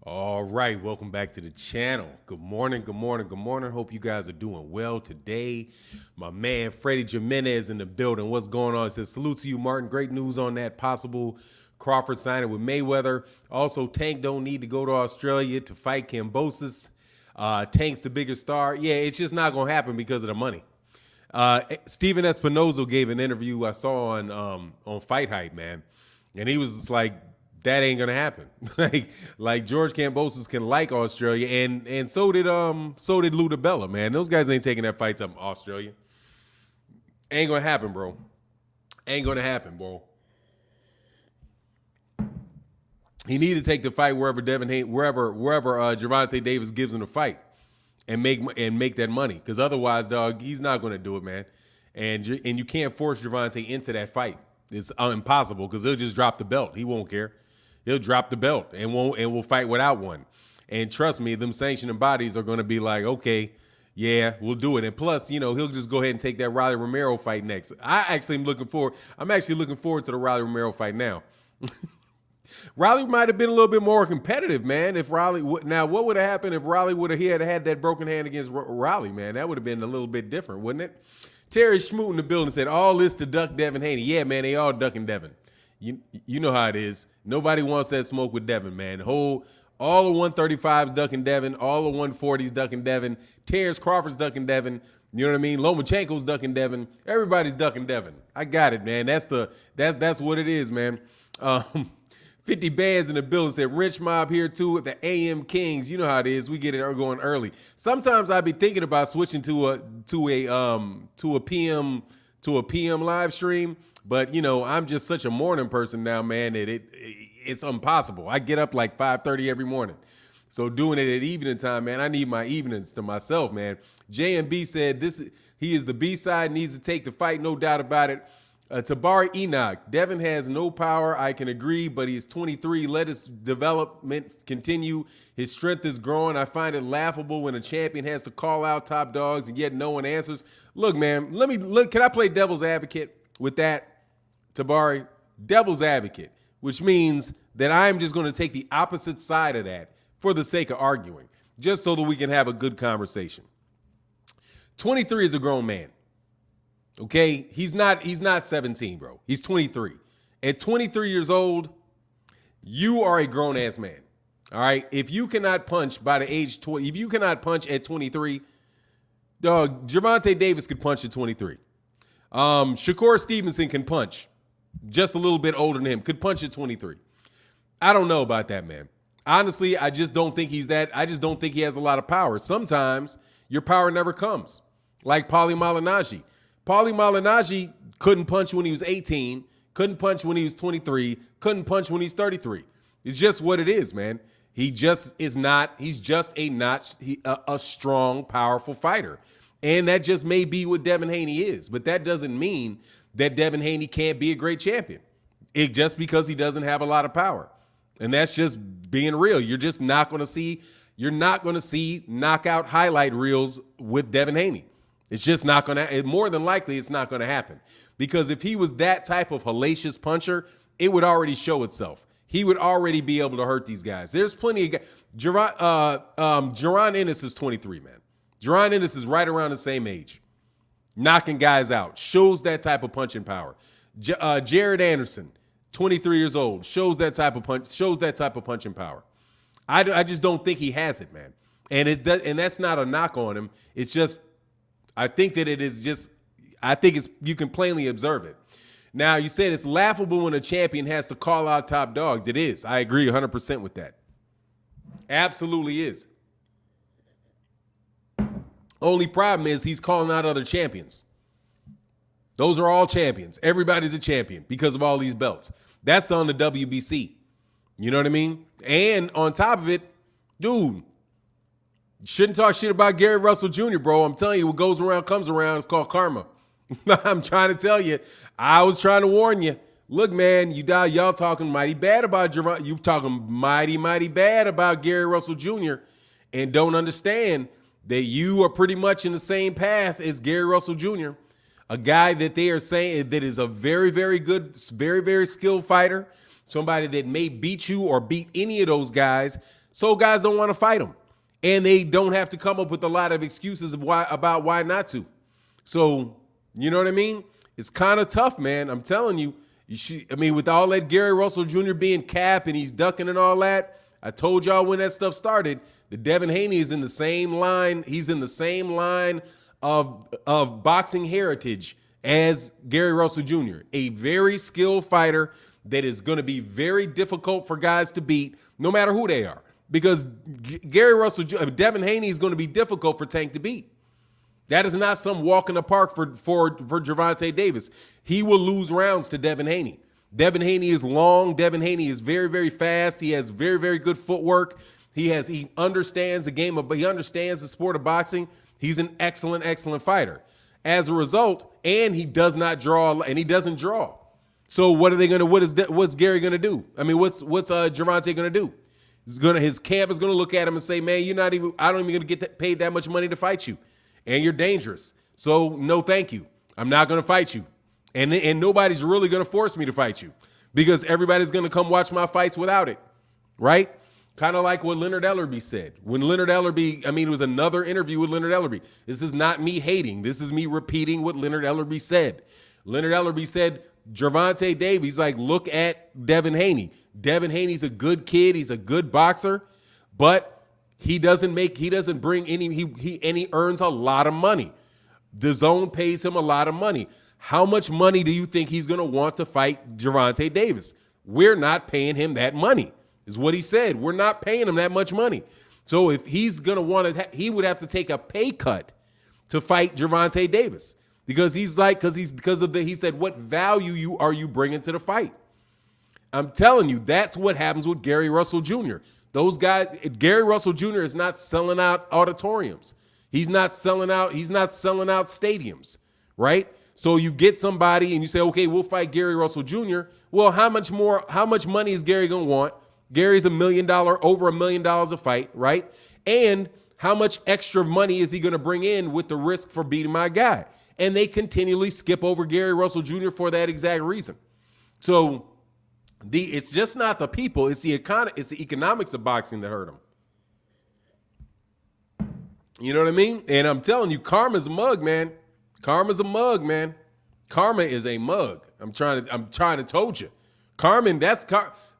All right, welcome back to the channel. Good morning, good morning, good morning. Hope you guys are doing well today. My man Freddie Jimenez in the building. What's going on? It says salute to you, Martin. Great news on that possible Crawford signing with Mayweather. Also, Tank don't need to go to Australia to fight Kambosos. Tank's the bigger star. Yeah, it's just not gonna happen because of the money. Steven Espinoza gave an interview I saw on Fight Hype, man, and he was just like, that ain't gonna happen. like George Kambosos can like Australia, and so did Lou DiBella, man. Those guys ain't taking that fight to Australia. Ain't gonna happen, bro. Ain't gonna happen, bro. He need to take the fight wherever Gervonta Davis gives him the fight, and make that money. Because otherwise, dog, he's not gonna do it, man. And you can't force Gervonta into that fight. It's impossible because he'll just drop the belt. He won't care. He'll drop the belt and will fight without one. And trust me, them sanctioning bodies are going to be like, okay, yeah, we'll do it. And plus, you know, he'll just go ahead and take that Riley Romero fight next. I'm actually looking forward to the Riley Romero fight now. Riley might have been a little bit more competitive, man. If Riley now, what would have happened if Riley had that broken hand against Riley, man? That would have been a little bit different, wouldn't it? Terry Schmoot in the building said, all this to duck Devin Haney. Yeah, man, they all ducking Devin. You know how it is. Nobody wants that smoke with Devin, man. All the 135s ducking Devin. All the 140s ducking Devin. Terence Crawford's ducking Devin. You know what I mean? Lomachenko's ducking Devin. Everybody's ducking Devin. I got it, man. That's what it is, man. 50 bands in the building said Rich Mob here too at the AM Kings. You know how it is. We get it going early. Sometimes I'd be thinking about switching to a PM live stream, but you know, I'm just such a morning person now, man, that it's impossible. I get up like 5:30 every morning. So doing it at evening time, man, I need my evenings to myself, man. JMB said he is the B-side, needs to take the fight, no doubt about it. Tabari Enoch, Devin has no power, I can agree, but he's 23. Let his development continue. His strength is growing. I find it laughable when a champion has to call out top dogs and yet no one answers. Look, man, can I play devil's advocate with that, Tabari? Devil's advocate, which means that I'm just going to take the opposite side of that for the sake of arguing, just so that we can have a good conversation. 23 is a grown man. Okay, he's not 17, bro. He's 23. At 23 years old, you are a grown ass man. All right. If you cannot punch by the age 20, if you cannot punch at 23, dog, Gervonta Davis could punch at 23. Shakur Stevenson can punch, just a little bit older than him, could punch at 23. I don't know about that, man. Honestly, I just don't think he's that. I just don't think he has a lot of power. Sometimes your power never comes, like Paulie Malignaggi. Paulie Malignaggi couldn't punch when he was 18, couldn't punch when he was 23, couldn't punch when he's 33. It's just what it is, man. He just is not, he's just a strong, powerful fighter. And that just may be what Devin Haney is. But that doesn't mean that Devin Haney can't be a great champion. Just because he doesn't have a lot of power. And that's just being real. You're just not going to see, knockout highlight reels with Devin Haney. It's just not going to, more than likely, it's not going to happen. Because if he was that type of hellacious puncher, it would already show itself. He would already be able to hurt these guys. There's plenty of guys. Jaron Ennis is 23, man. Jaron Ennis is right around the same age. Knocking guys out. Shows that type of punching power. Jared Anderson, 23 years old, shows that type of punching power. I just don't think he has it, man. And that's not a knock on him. It's just, I think you can plainly observe it. Now, you said it's laughable when a champion has to call out top dogs. It is. I agree 100% with that. Absolutely is. Only problem is he's calling out other champions. Those are all champions. Everybody's a champion because of all these belts. That's on the WBC. You know what I mean? And on top of it, dude, shouldn't talk shit about Gary Russell Jr., bro. I'm telling you, what goes around comes around. It's called karma. I'm trying to tell you. I was trying to warn you. Look, man, y'all talking mighty bad about Gervonta. You talking mighty bad about Gary Russell Jr. and don't understand that you are pretty much in the same path as Gary Russell Jr., a guy that they are saying that is a very, very good, very, very skilled fighter, somebody that may beat you or beat any of those guys, So guys don't want to fight him. And they don't have to come up with a lot of excuses about why not to. So, you know what I mean? It's kind of tough, man. I'm telling you. With all that Gary Russell Jr. being capped and he's ducking and all that, I told y'all when that stuff started, the Devin Haney is in the same line. He's in the same line of boxing heritage as Gary Russell Jr., a very skilled fighter that is going to be very difficult for guys to beat, no matter who they are. Because Devin Haney is going to be difficult for Tank to beat. That is not some walk in the park for Gervonta Davis. He will lose rounds to Devin Haney. Devin Haney is long. Devin Haney is very, very fast. He has very, very good footwork. He understands the game, but he understands the sport of boxing. He's an excellent, excellent fighter. As a result, and he does not draw, and he doesn't draw. So what are they going to? What's Gary going to do? I mean, what's Gervonta going to do? His camp is going to look at him and say, "Man, I don't even going to get paid that much money to fight you, and you're dangerous. So no, thank you. I'm not going to fight you, and nobody's really going to force me to fight you because everybody's going to come watch my fights without it, right?" Kind of like what Leonard Ellerbe said. When Leonard Ellerbe, it was another interview with Leonard Ellerbe. This is not me hating. This is me repeating what Leonard Ellerbe said. Leonard Ellerbe said, Gervonta Davis, like, look at Devin Haney. Devin Haney's a good kid. He's a good boxer, but he earns a lot of money. The zone pays him a lot of money. How much money do you think he's going to want to fight Gervonta Davis? We're not paying him that money. Is what he said. We're not paying him that much money. So if he's going to want to, he would have to take a pay cut to fight Gervonta Davis because he said, what value are you bringing to the fight? I'm telling you, that's what happens with Gary Russell Jr. Those guys, Gary Russell Jr. is not selling out auditoriums. He's not selling out stadiums, right? So you get somebody and you say, okay, we'll fight Gary Russell Jr. Well, how much money is Gary going to want? Gary's over $1 million a fight, right? And how much extra money is he going to bring in with the risk for beating my guy? And they continually skip over Gary Russell Jr. for that exact reason. So it's just not the people, it's the economics of boxing that hurt him. You know what I mean? And I'm telling you, karma's a mug, man. Karma's a mug, man. Karma is a mug. I'm trying to told you.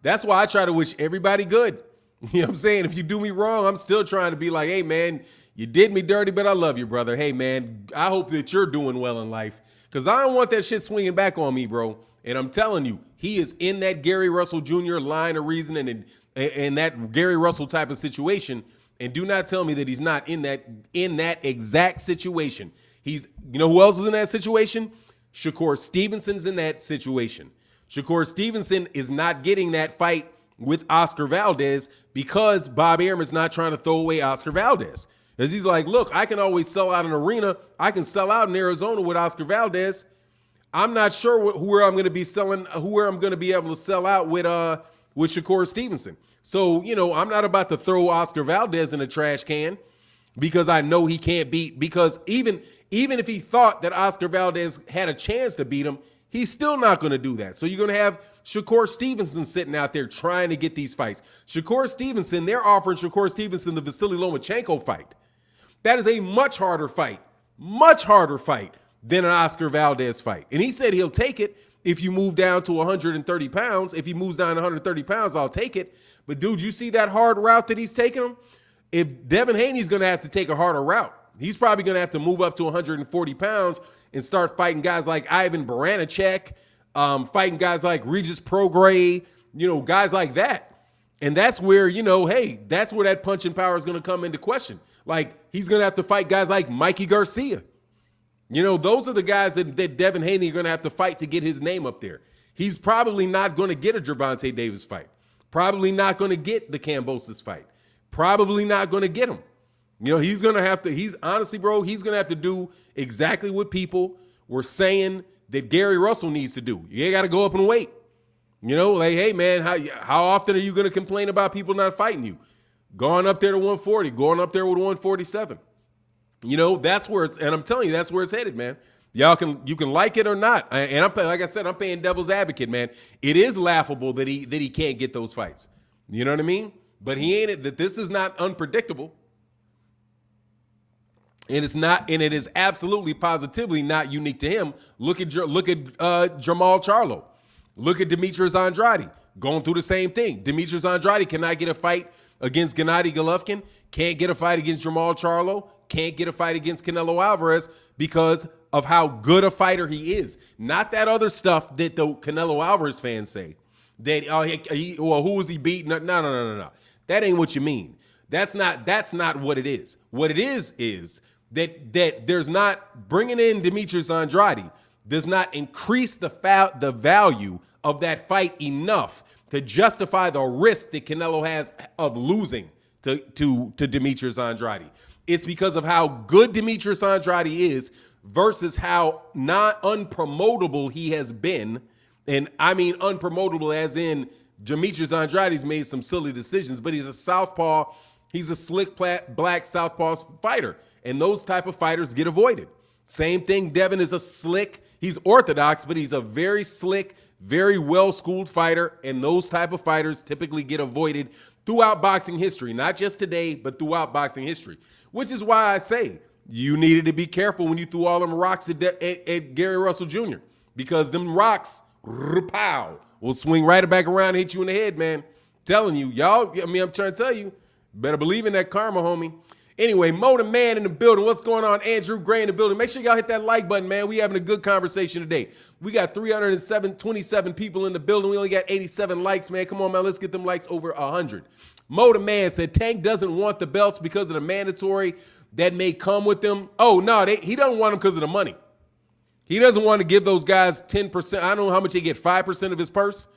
That's why I try to wish everybody good. You know what I'm saying? If you do me wrong, I'm still trying to be like, hey, man, you did me dirty, but I love you, brother. Hey, man, I hope that you're doing well in life because I don't want that shit swinging back on me, bro. And I'm telling you, he is in that Gary Russell Jr. line of reasoning and in that Gary Russell type of situation. And do not tell me that he's not in that exact situation. You know who else is in that situation? Shakur Stevenson's in that situation. Shakur Stevenson is not getting that fight with Oscar Valdez because Bob Arum is not trying to throw away Oscar Valdez. Because he's like, look, I can always sell out an arena. I can sell out in Arizona with Oscar Valdez. I'm not sure where I'm going to be able to sell out with Shakur Stevenson. So, I'm not about to throw Oscar Valdez in a trash can because I know he can't beat. Because even if he thought that Oscar Valdez had a chance to beat him, he's still not going to do that. So you're going to have Shakur Stevenson sitting out there trying to get these fights. Shakur Stevenson, they're offering Shakur Stevenson the Vasily Lomachenko fight. That is a much harder fight than an Oscar Valdez fight. And he said he'll take it if you move down to 130 pounds. If he moves down to 130 pounds, I'll take it. But, dude, you see that hard route that he's taking him? If Devin Haney's going to have to take a harder route, he's probably going to have to move up to 140 pounds and start fighting guys like Ivan Baranachek, fighting guys like Regis Prograis, guys like that. And that's where, that's where that punching power is going to come into question. Like, he's going to have to fight guys like Mikey Garcia. Those are the guys that Devin Haney are going to have to fight to get his name up there. He's probably not going to get a Gervonta Davis fight. Probably not going to get the Kambosos fight. Probably not going to get him. He's going to have to, he's going to have to do exactly what people were saying that Gary Russell needs to do. You got to go up and wait. Like, hey, man, how often are you going to complain about people not fighting you? Going up there to 140, going up there with 147. That's where and I'm telling you, that's where it's headed, man. You can like it or not. And like I said, I'm playing devil's advocate, man. It is laughable that he can't get those fights. You know what I mean? But he ain't it. That this is not unpredictable. And it's not, and it is absolutely positively not unique to him. Look at Jamal Charlo. Look at Demetrius Andrade going through the same thing. Demetrius Andrade cannot get a fight against Gennady Golovkin, can't get a fight against Jamal Charlo, can't get a fight against Canelo Alvarez because of how good a fighter he is. Not that other stuff that the Canelo Alvarez fans say. That who was he beating? No. That ain't what you mean. That's not what it is. What it is that there's not bringing in Demetrius Andrade does not increase the value of that fight enough to justify the risk that Canelo has of losing to Demetrius Andrade. It's because of how good Demetrius Andrade is versus how not unpromotable he has been. And I mean unpromotable as in Demetrius Andrade's made some silly decisions, but he's a southpaw. He's a slick black southpaw fighter. And those type of fighters get avoided. Same thing, Devin is a slick, he's orthodox, but he's a very slick, very well-schooled fighter, and those type of fighters typically get avoided throughout boxing history, not just today, but throughout boxing history, which is why I say you needed to be careful when you threw all them rocks at Gary Russell Jr., because them rocks, pow, will swing right back around and hit you in the head, man. Telling you, y'all, I mean, I'm trying to tell you, better believe in that karma, homie. Anyway, Mo the Man in the building. What's going on? Andrew Gray in the building. Make sure y'all hit that like button, man. We having a good conversation today. We got 327 people in the building. We only got 87 likes, man. Come on, man. Let's get them likes over 100. Mo the Man said Tank doesn't want the belts because of the mandatory that may come with them. Oh, no, he doesn't want them because of the money. He doesn't want to give those guys 10%. I don't know how much they get, 5% of his purse.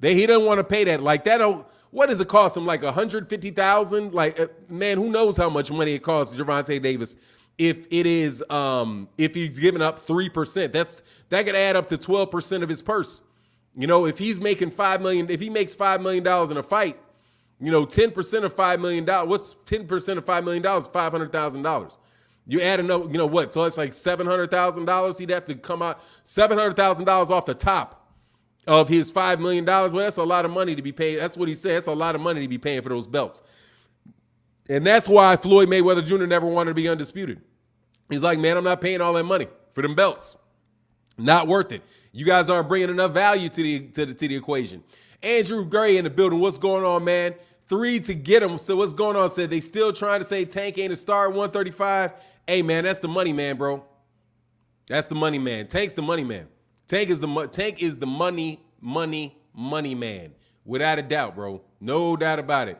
He doesn't want to pay that. Like that. What does it cost him? Like $150,000? Like, man, who knows how much money it costs Gervonta Davis if it is if he's giving up 3%. That could add up to 12% of his purse. You know, if he's making $5 million, if he makes $5 million in a fight, you know, 10% of $5 million. What's 10% of $5 million? $500,000. You add another, you know what? So it's like $700,000. He'd have to come out $700,000 off the top of his $5 million. Well, that's a lot of money to be paid. That's what he said. That's a lot of money to be paying for those belts. And that's why Floyd Mayweather Jr. never wanted to be undisputed. He's like, man, I'm not paying all that money for them belts. Not worth it. You guys aren't bringing enough value to the equation. Andrew Gray in the building. What's going on, man? 3 to get him. So what's going on? Said they still trying to say Tank ain't a star at 135. Hey, man, that's the money man, bro. That's the money man. Tank's the money man. Tank is the money man, without a doubt, bro. No doubt about it.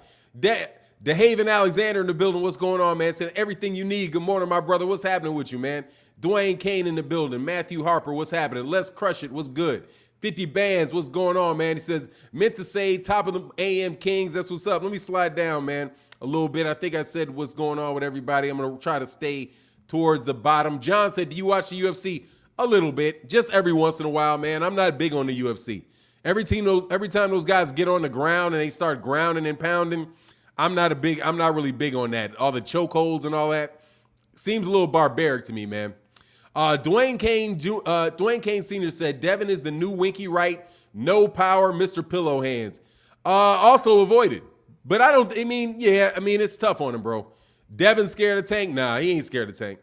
DeHaven Alexander in the building. What's going on, man? Said everything you need. Good morning, my brother. What's happening with you, man? Dwayne Kane in the building. Matthew Harper. What's happening? Let's crush it. What's good? 50 bands. What's going on, man? He says meant to say top of the AM Kings. That's what's up. Let me slide down, man, a little bit. I think I said what's going on with everybody. I'm gonna try to stay towards the bottom. John said, do you watch the UFC? A little bit, just every once in a while, man. I'm not big on the UFC. Every time those guys get on the ground and they start grounding and pounding, I'm not really big on that. All the chokeholds and all that seems a little barbaric to me, man. Dwayne Kane Sr. said Devin is the new Winky Wright, no power, Mr. Pillow Hands. Also avoided, but it's tough on him, bro. Devin scared of Tank? Nah, he ain't scared of Tank.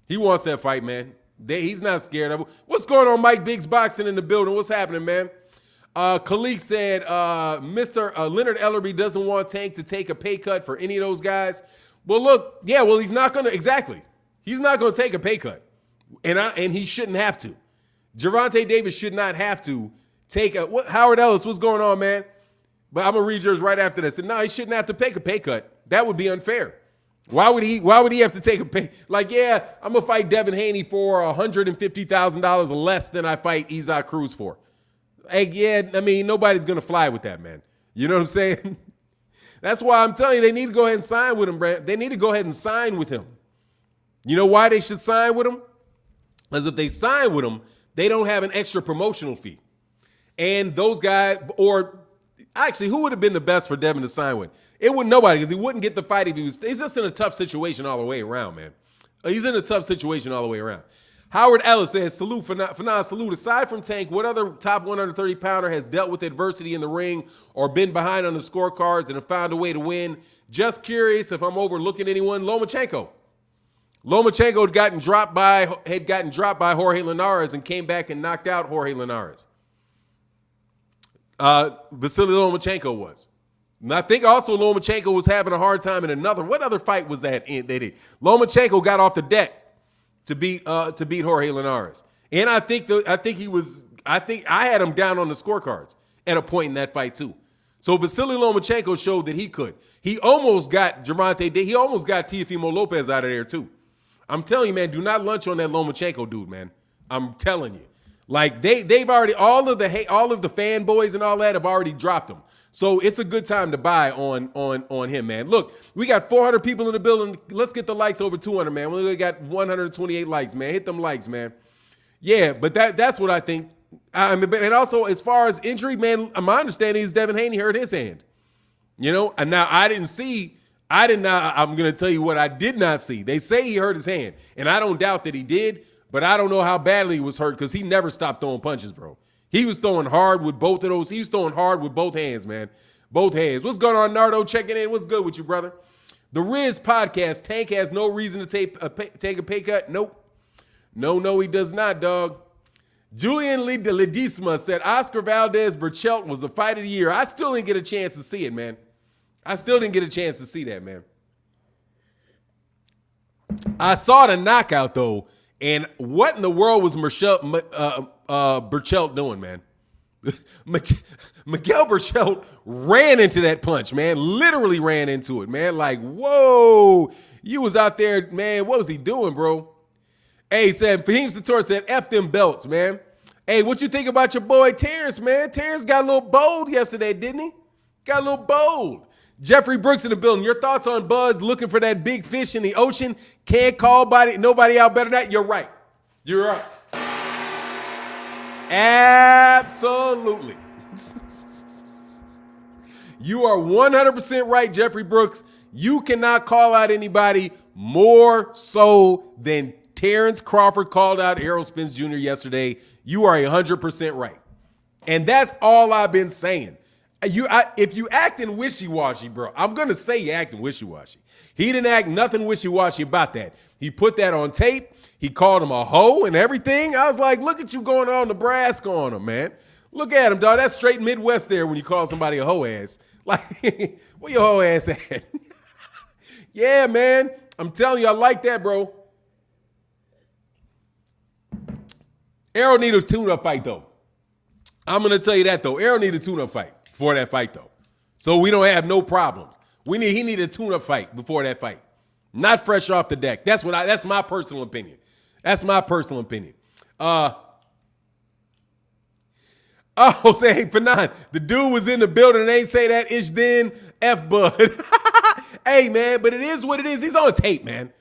He wants that fight, man. He's not scared of it. What's going on, Mike Biggs Boxing in the building? What's happening, man? Khalik said Mr. Leonard Ellerby doesn't want Tank to take a pay cut for any of those guys. Well, look, yeah, well, he's not going to. Exactly. He's not going to take a pay cut. And he shouldn't have to. Gervonta Davis should not have to take a. Howard Ellis, what's going on, man? But I'm going to read yours right after this. And no, he shouldn't have to take a pay cut. That would be unfair. Why would he have to take a pay? Like, yeah, I'm going to fight Devin Haney for $150,000 less than I fight Isaac Cruz for. Hey, yeah, I mean, nobody's going to fly with that, man. You know what I'm saying? That's why I'm telling you, they need to go ahead and sign with him, Brad. They need to go ahead and sign with him. You know why they should sign with him? Because if they sign with him, they don't have an extra promotional fee. And those guys, or actually, who would have been the best for Devin to sign with? It wouldn't nobody, because he wouldn't get the fight if he was. He's just in a tough situation all the way around, man. He's in a tough situation all the way around. Howard Ellis says, salute, Fanon, salute. Aside from Tank, what other top 130-pounder has dealt with adversity in the ring or been behind on the scorecards and have found a way to win? Just curious if I'm overlooking anyone. Lomachenko. Lomachenko had gotten dropped by Jorge Linares and came back and knocked out Jorge Linares. Vasily Lomachenko was. And I think also Lomachenko was having a hard time in another. What other fight was that they did? Lomachenko got off the deck to beat Jorge Linares. And I think I had him down on the scorecards at a point in that fight too. So Vasily Lomachenko showed that he could. He almost got he almost got Teofimo Lopez out of there too. I'm telling you, man, do not lunch on that Lomachenko dude, man. I'm telling you. Like they've already all of the fanboys and all that have already dropped him. So it's a good time to buy on him, man. Look, we got 400 people in the building. Let's get the likes over 200, man. We only got 128 likes, man. Hit them likes, man. Yeah, but that's what I think. I mean, and also as far as injury, man, my understanding is Devin Haney hurt his hand. You know, and now I'm going to tell you what I did not see. They say he hurt his hand, and I don't doubt that he did, but I don't know how badly he was hurt because he never stopped throwing punches, bro. He was throwing hard with both of those. He was throwing hard with both hands, man. Both hands. What's going on, Nardo? Checking in. What's good with you, brother? The Riz podcast. Tank has no reason to take a pay cut. Nope. No, he does not, dog. Julian Ledesma said Oscar Valdez Burchelt was the fight of the year. I still didn't get a chance to see it, man. I still didn't get a chance to see that, man. I saw the knockout, though, and what in the world was Burchelt doing, man? Miguel Burchelt ran into that punch, man. Literally ran into it, man. Like, whoa. You was out there, man. What was he doing, bro? Hey, said Fahim Sator said, F them belts, man. Hey, what you think about your boy Terence, man? Terence got a little bold yesterday, didn't he? Got a little bold. Jeffrey Brooks in the building. Your thoughts on Buzz looking for that big fish in the ocean? Can't call nobody out better than that? You're right. You're right. Absolutely. You are 100% right, Jeffrey Brooks. You cannot call out anybody more so than Terence Crawford called out Errol Spence Jr. yesterday. You are 100% right. And that's all I've been saying. If you acting wishy-washy, bro, I'm going to say you acting wishy-washy. He didn't act nothing wishy-washy about that. He put that on tape. He called him a hoe and everything. I was like, look at you going on Nebraska on him, man. Look at him, dog. That's straight Midwest there when you call somebody a hoe ass. Like, where your hoe ass at? Yeah, man. I'm telling you, I like that, bro. Errol need a tune-up fight, though. I'm going to tell you that, though. Errol need a tune-up fight before that fight, though. So we don't have no problems. He need a tune-up fight before that fight. Not fresh off the deck. That's my personal opinion. That's my personal opinion. Say, hey, Fanon, the dude was in the building and they say that ish then F Bud. Hey, man, but it is what it is. He's on tape, man.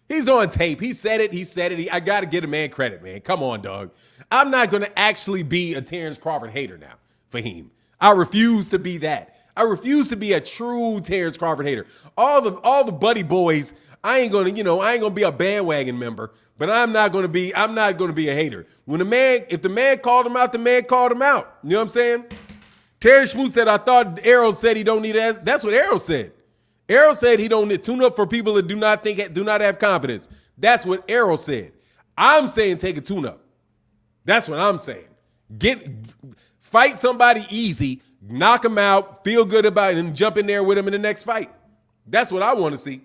He's on tape. He said it. I got to give a man credit, man. Come on, dog. I'm not going to actually be a Terence Crawford hater now, Fahim. I refuse to be that. I refuse to be a true Terence Crawford hater. All the buddy boys, I ain't gonna be a bandwagon member, but I'm not gonna be a hater. If the man called him out, the man called him out. You know what I'm saying? Terry Schmoot said, I thought Errol said he don't need that. That's what Errol said. Errol said he don't need tune up for people that do not have confidence. That's what Errol said. I'm saying take a tune up. That's what I'm saying. Fight somebody easy, knock him out, feel good about it, and jump in there with him in the next fight. That's what I want to see.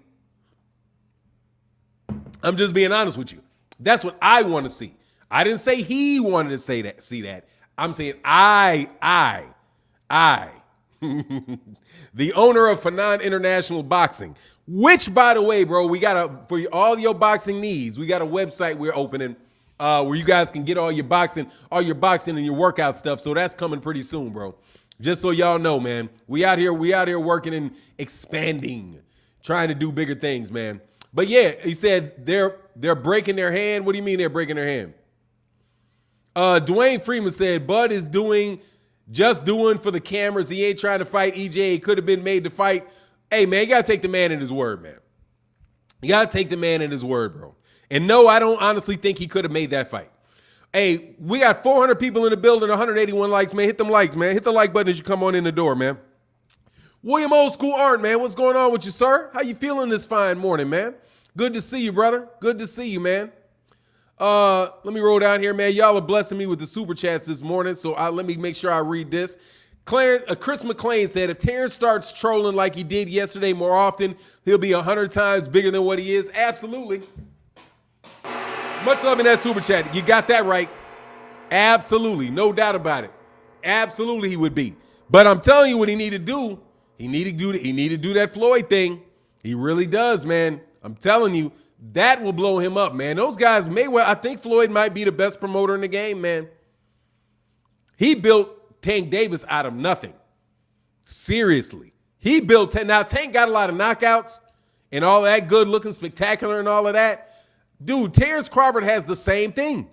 I'm just being honest with you. That's what I want to see. I didn't say he wanted to see that. I'm saying I, the owner of Fanon International Boxing, which, by the way, bro, for all your boxing needs, we got a website we're opening where you guys can get all your boxing and your workout stuff. So that's coming pretty soon, bro. Just so y'all know, man, we out here working and expanding, trying to do bigger things, man. But yeah, he said they're breaking their hand. What do you mean they're breaking their hand? Dwayne Freeman said Bud is just doing for the cameras. He ain't trying to fight EJ. He could have been made to fight. Hey, man, you got to take the man at his word, man. You got to take the man at his word, bro. And no, I don't honestly think he could have made that fight. Hey, we got 400 people in the building, 181 likes, man. Hit them likes, man. Hit the like button as you come on in the door, man. William Old School Art, man. What's going on with you, sir? How you feeling this fine morning, man? Good to see you, brother. Good to see you, man. Let me roll down here, man. Y'all are blessing me with the super chats this morning, so let me make sure I read this. Chris McClain said, if Terence starts trolling like he did yesterday more often, he'll be 100 times bigger than what he is. Absolutely. Much love in that super chat. You got that right. Absolutely. No doubt about it. Absolutely he would be. But I'm telling you what he need to do. He need to do that Floyd thing. He really does, man. I'm telling you, that will blow him up, man. Those guys, Mayweather, I think Floyd might be the best promoter in the game, man. He built Tank Davis out of nothing. Seriously. He built Tank. Now, Tank got a lot of knockouts and all that good looking, spectacular and all of that. Dude, Terence Crawford has the same thing.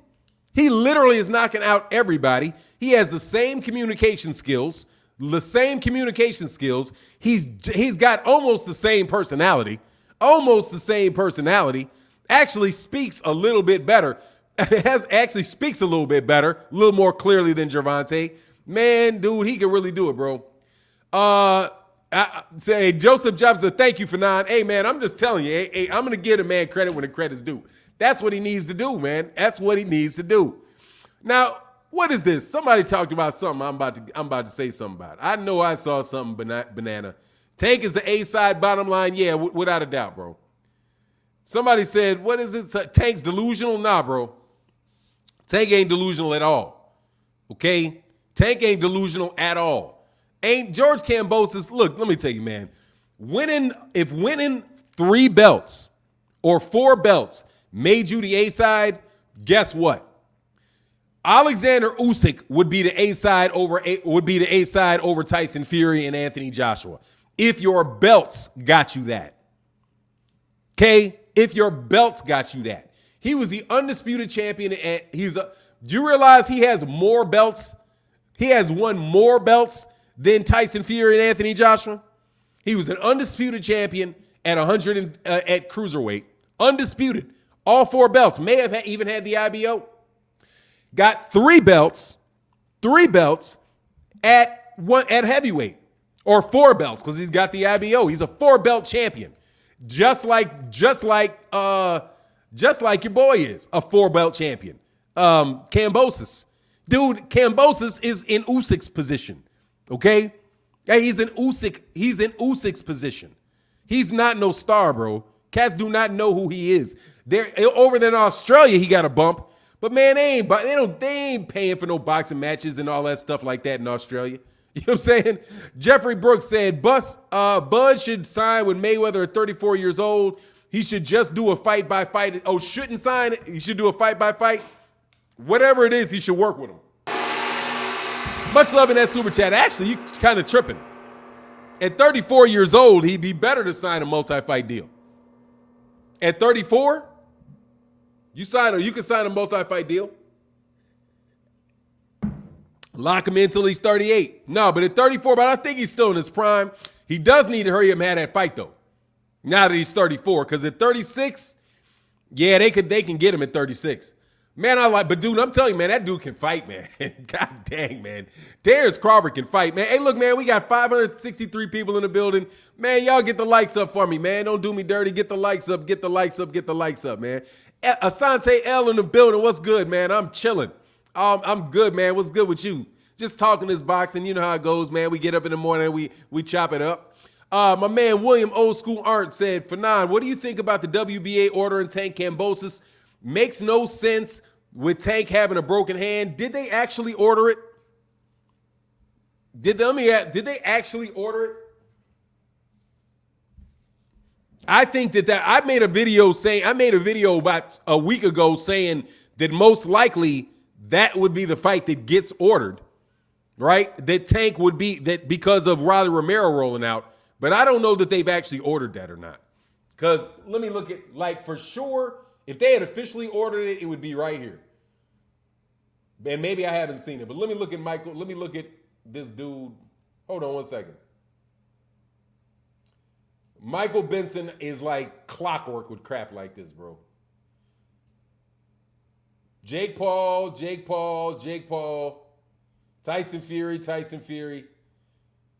He literally is knocking out everybody. He has the same communication skills. He's got almost the same personality. Actually speaks a little bit better. Speaks a little bit better, a little more clearly than Gervonta. Man, dude, he can really do it, bro. Say Joseph Jefferson, thank you for 9. Hey, man, I'm just telling you, hey, I'm gonna give a man credit when the credit's due. That's what he needs to do, man. That's what he needs to do. Now, what is this? Somebody talked about something. I'm about to say something about it. I know I saw something banana. Tank is the A side bottom line. Yeah, without a doubt, bro. Somebody said, what is it? Tank's delusional? Nah, bro. Tank ain't delusional at all. Okay? Tank ain't delusional at all. Ain't George Kambosos. Look, let me tell you, man. If winning 3 belts or 4 belts made you the A side, guess what? Alexander Usyk would be the A side over Tyson Fury and Anthony Joshua. If your belts got you that. Okay? If your belts got you that. He was the undisputed champion, and do you realize he has more belts? He has won more belts than Tyson Fury and Anthony Joshua. He was an undisputed champion at 100 at cruiserweight. Undisputed. All 4 belts. May have even had the IBO. Got 3 belts at heavyweight, or 4 belts because he's got the IBO. He's a 4-belt champion, just like your boy is a 4-belt champion. Kambosos, dude, Kambosos is in Usyk's position. Okay, yeah, he's in Usyk's position. He's not no star, bro. Cats do not know who he is. They're over there in Australia. He got a bump. But man, they ain't paying for no boxing matches and all that stuff like that in Australia. You know what I'm saying? Jeffrey Brooks said, Bud should sign with Mayweather at 34 years old. He should just do a fight by fight. Oh, shouldn't sign it. He should do a fight by fight. Whatever it is, he should work with him. Much love in that super chat. Actually, you kind of tripping. At 34 years old, he'd be better to sign a multi-fight deal. At 34, you can sign a multi-fight deal. Lock him in until he's 38. No, but at 34, but I think he's still in his prime. He does need to hurry up and have that fight, though. Now that he's 34, because at 36, yeah, they can get him at 36. Man, but dude, I'm telling you, man, that dude can fight, man. God dang, man. Terence Crawford can fight, man. Hey, look, man, we got 563 people in the building. Man, y'all get the likes up for me, man. Don't do me dirty. Get the likes up, get the likes up, get the likes up, man. Asante L in the building. What's good, man? I'm chilling. I'm good, man. What's good with you? Just talking this boxing. You know how it goes, man. We get up in the morning and we chop it up. My man William Old School Art said, Fanon, what do you think about the WBA ordering Tank Kambosos? Makes no sense with Tank having a broken hand. Did they actually order it? Did they actually order it? I think that I made a video about a week ago saying that most likely that would be the fight that gets ordered, right? That Tank would be that because of Riley Romero rolling out. But I don't know that they've actually ordered that or not. Because let me look at, like, for sure, if they had officially ordered it, it would be right here. And maybe I haven't seen it. But let me look at Michael. Let me look at this dude. Hold on one second. Michael Benson is like clockwork with crap like this, bro. Jake Paul, Tyson Fury,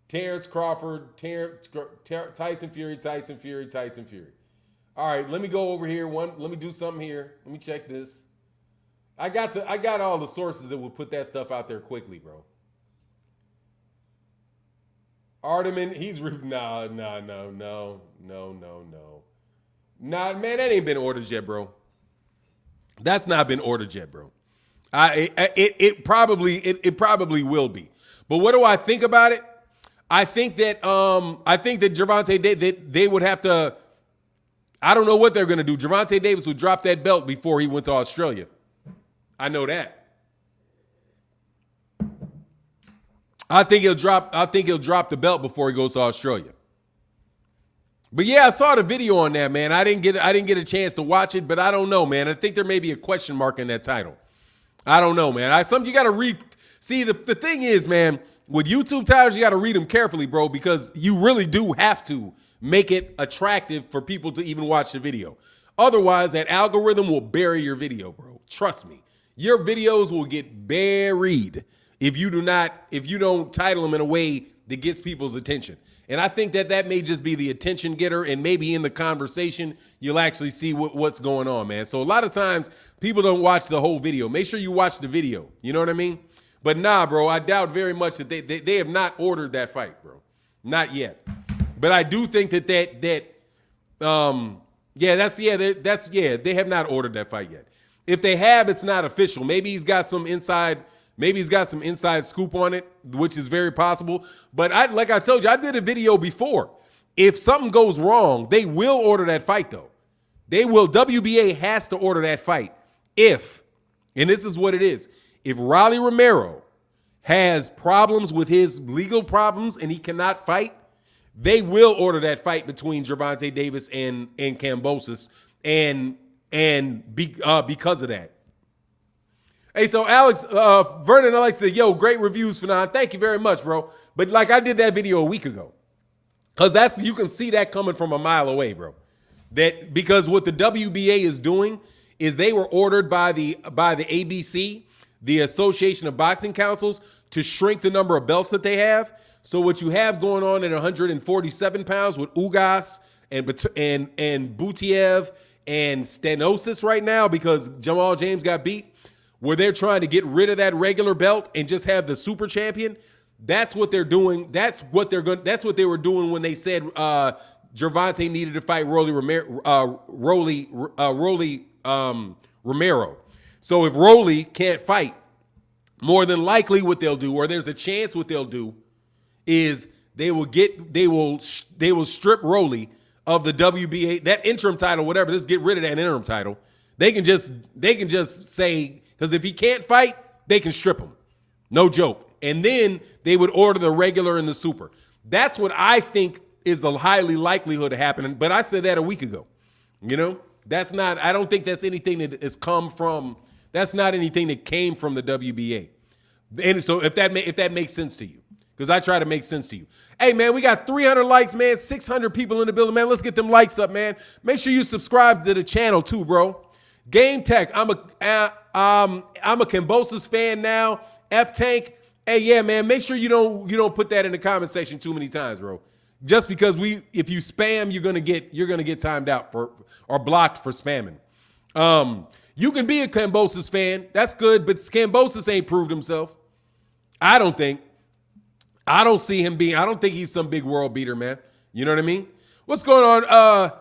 Terence Crawford, Tyson Fury. All right, let me go over here. Let me do something here. Let me check this. I got all the sources that will put that stuff out there quickly, bro. Arteman, he's no. Nah, man, that ain't been ordered yet, bro. That's not been ordered yet, bro. It probably will be. But what do I think about it? I think that Gervonta they would have to. I don't know what they're gonna do. Gervonta Davis would drop that belt before he went to Australia. I know that. I think he'll drop the belt before he goes to Australia. But yeah, I saw the video on that, man. I didn't get a chance to watch it, but I don't know, man. I think there may be a question mark in that title. I don't know, man. You got to read. See, the thing is, man, with YouTube titles, you got to read them carefully, bro, because you really do have to make it attractive for people to even watch the video. Otherwise, that algorithm will bury your video, bro. Trust me. Your videos will get buried if you don't title them in a way that gets people's attention. And I think that may just be the attention getter, and maybe in the conversation, you'll actually see what's going on, man. So a lot of times, people don't watch the whole video. Make sure you watch the video. You know what I mean? But nah, bro, I doubt very much that they have not ordered that fight, bro. Not yet. But I do think they have not ordered that fight yet. If they have, it's not official. Maybe he's got some inside scoop on it, which is very possible. But like I told you, I did a video before. If something goes wrong, they will order that fight, though. They will. WBA has to order that fight. And this is what it is. If Rolly Romero has problems with his legal problems and he cannot fight, they will order that fight between Gervonta Davis and Kambosos, because of that. Hey, so Alex, Vernon Alex said, yo, great reviews, Fanon. Thank you very much, bro. But like I did that video a week ago. Because you can see that coming from a mile away, bro. Because what the WBA is doing is they were ordered by the ABC, the Association of Boxing Councils, to shrink the number of belts that they have. So what you have going on at 147 pounds with Ugas and Butiev and Stenosis right now, because Jamal James got beat, where they're trying to get rid of that regular belt and just have the super champion. That's what they're doing. That's what they were doing when they said Gervonta needed to fight Rolly Romero. So if Rolly can't fight, more than likely what they'll do, or there's a chance what they'll do, is they will strip Rolly of the WBA, that interim title, whatever. Just get rid of that interim title. They can just say, because if he can't fight, they can strip him. No joke. And then they would order the regular and the super. That's what I think is the highly likelihood of happening. But I said that a week ago. You know, I don't think that's anything that has come from, that's not anything that came from the WBA. And so if that makes sense to you, because I try to make sense to you. Hey, man, we got 300 likes, man, 600 people in the building, man. Let's get them likes up, man. Make sure you subscribe to the channel too, bro. Game Tech, I'm a Kambosos fan now. F-Tank, hey, yeah, man, make sure you don't put that in the comment section too many times, bro. Just because if you spam, you're gonna get timed out or blocked for spamming. You can be a Kambosos fan, that's good, but Kambosos ain't proved himself. I don't think he's some big world beater, man. You know what I mean? What's going on?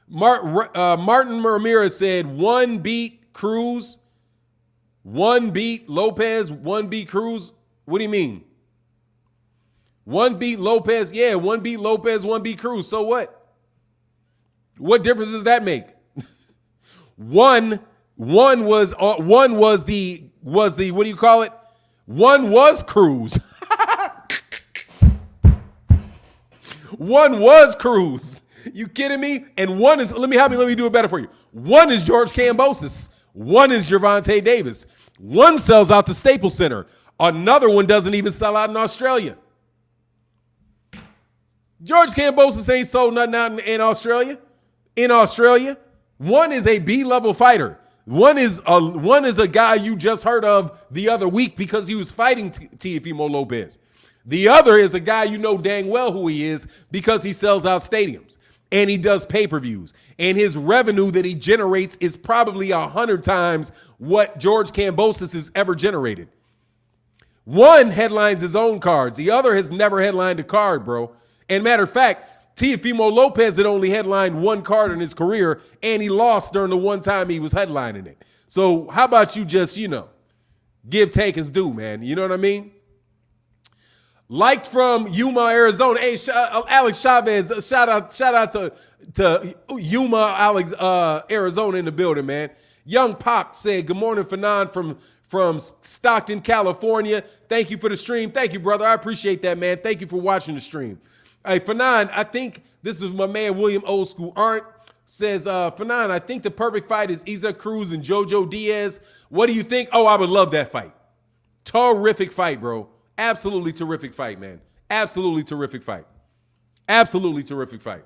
Martin Ramirez said 1 beat Cruz, 1 beat Lopez, 1 beat Cruz. What do you mean? 1 beat Lopez. Yeah, 1 beat Lopez, 1 beat Cruz. So what? What difference does that make? One was the what do you call it? One was Cruz. One was Cruz. You kidding me? And one is, let me do it better for you. One is George Kambosos. One is Gervonta Davis. One sells out the Staples Center. Another one doesn't even sell out in Australia. George Kambosos ain't sold nothing out in Australia. In Australia, one is a B-level fighter. One is a guy you just heard of the other week because he was fighting Teofimo Lopez. The other is a guy you know dang well who he is because he sells out stadiums and he does pay-per-views. And his revenue that he generates is probably 100 times what George Kambosos has ever generated. One headlines his own cards. The other has never headlined a card, bro. And matter of fact, Teofimo Lopez had only headlined one card in his career, and he lost during the one time he was headlining it. So how about you just, give, take his due, man. You know what I mean? Liked from Yuma, Arizona. Hey, Alex Chavez, shout out to Yuma, Alex, Arizona in the building, man. Young Pop said, good morning, Fanon from Stockton, California. Thank you for the stream. Thank you, brother. I appreciate that, man. Thank you for watching the stream. Hey, Fanon, I think this is my man, William Old School Arndt, says, Fanon, I think the perfect fight is Isaac Cruz and Jojo Diaz. What do you think? Oh, I would love that fight. Terrific fight, bro. Absolutely terrific fight, man. Absolutely terrific fight. Absolutely terrific fight.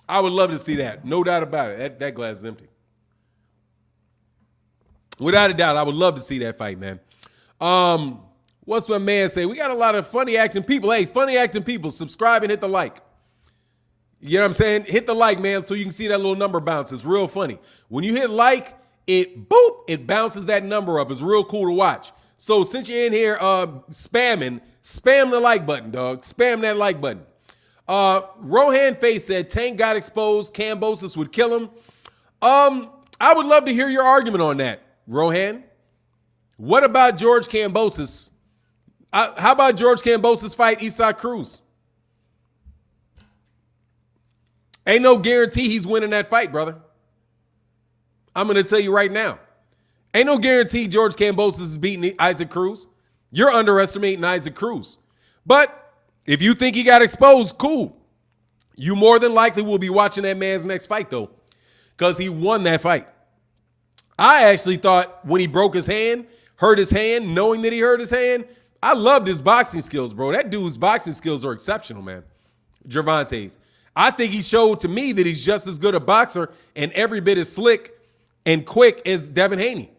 I would love to see that. No doubt about it. That glass is empty. Without a doubt, I would love to see that fight, man. What's my man say? We got a lot of funny acting people. Hey, funny acting people, subscribe and hit the like. You know what I'm saying? Hit the like, man, so you can see that little number bounce. It's real funny. When you hit like, it bounces that number up. It's real cool to watch. So since you're in here spam the like button, dog. Spam that like button. Rohan Face said Tank got exposed. Kambosos would kill him. I would love to hear your argument on that, Rohan. What about George Kambosos? How about George Kambosos fight Isaac Cruz? Ain't no guarantee he's winning that fight, brother. I'm going to tell you right now. Ain't no guarantee George Kambosos is beating Isaac Cruz. You're underestimating Isaac Cruz. But if you think he got exposed, cool. You more than likely will be watching that man's next fight, though, because he won that fight. I actually thought when he broke his hand, hurt his hand, knowing that he hurt his hand, I loved his boxing skills, bro. That dude's boxing skills are exceptional, man. Gervonta's. I think he showed to me that he's just as good a boxer and every bit as slick and quick as Devin Haney.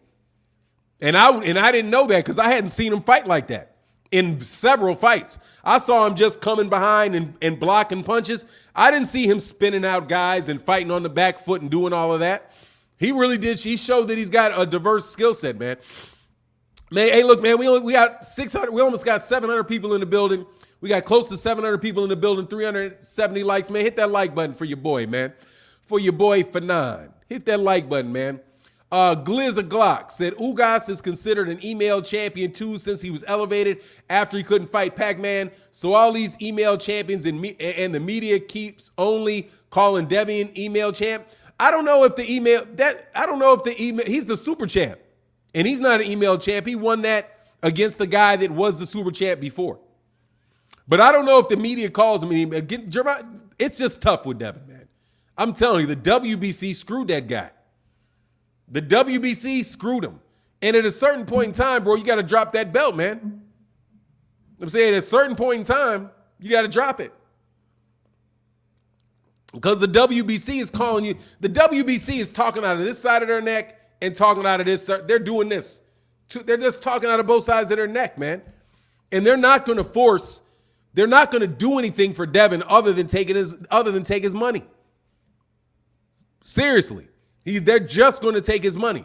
And I didn't know that because I hadn't seen him fight like that in several fights. I saw him just coming behind and blocking punches. I didn't see him spinning out guys and fighting on the back foot and doing all of that. He really did. He showed that he's got a diverse skill set, man. Man, hey, look, man, we got 600. We almost got 700 people in the building. We got close to 700 people in the building, 370 likes, man. Hit that like button for your boy, man. For your boy, Fanon. Hit that like button, man. Glizza Glock said, Ugas is considered an email champion, too, since he was elevated after he couldn't fight Pac-Man. So all these email champions and the media keeps only calling Devian email champ. I don't know if the email, he's the super champ. And he's not an email champ. He won that against the guy that was the super champ before. But I don't know if the media calls him email. It's just tough with Devin, man. I'm telling you, the WBC screwed that guy. The WBC screwed him. And at a certain point in time, bro, you got to drop that belt, man. I'm saying at a certain point in time, you got to drop it. Because the WBC is calling you. The WBC is talking out of this side of their neck and talking out of this. They're doing this. They're just talking out of both sides of their neck, man. And they're not going to force. They're not going to do anything for Devin other than take his money. Seriously. They're just going to take his money.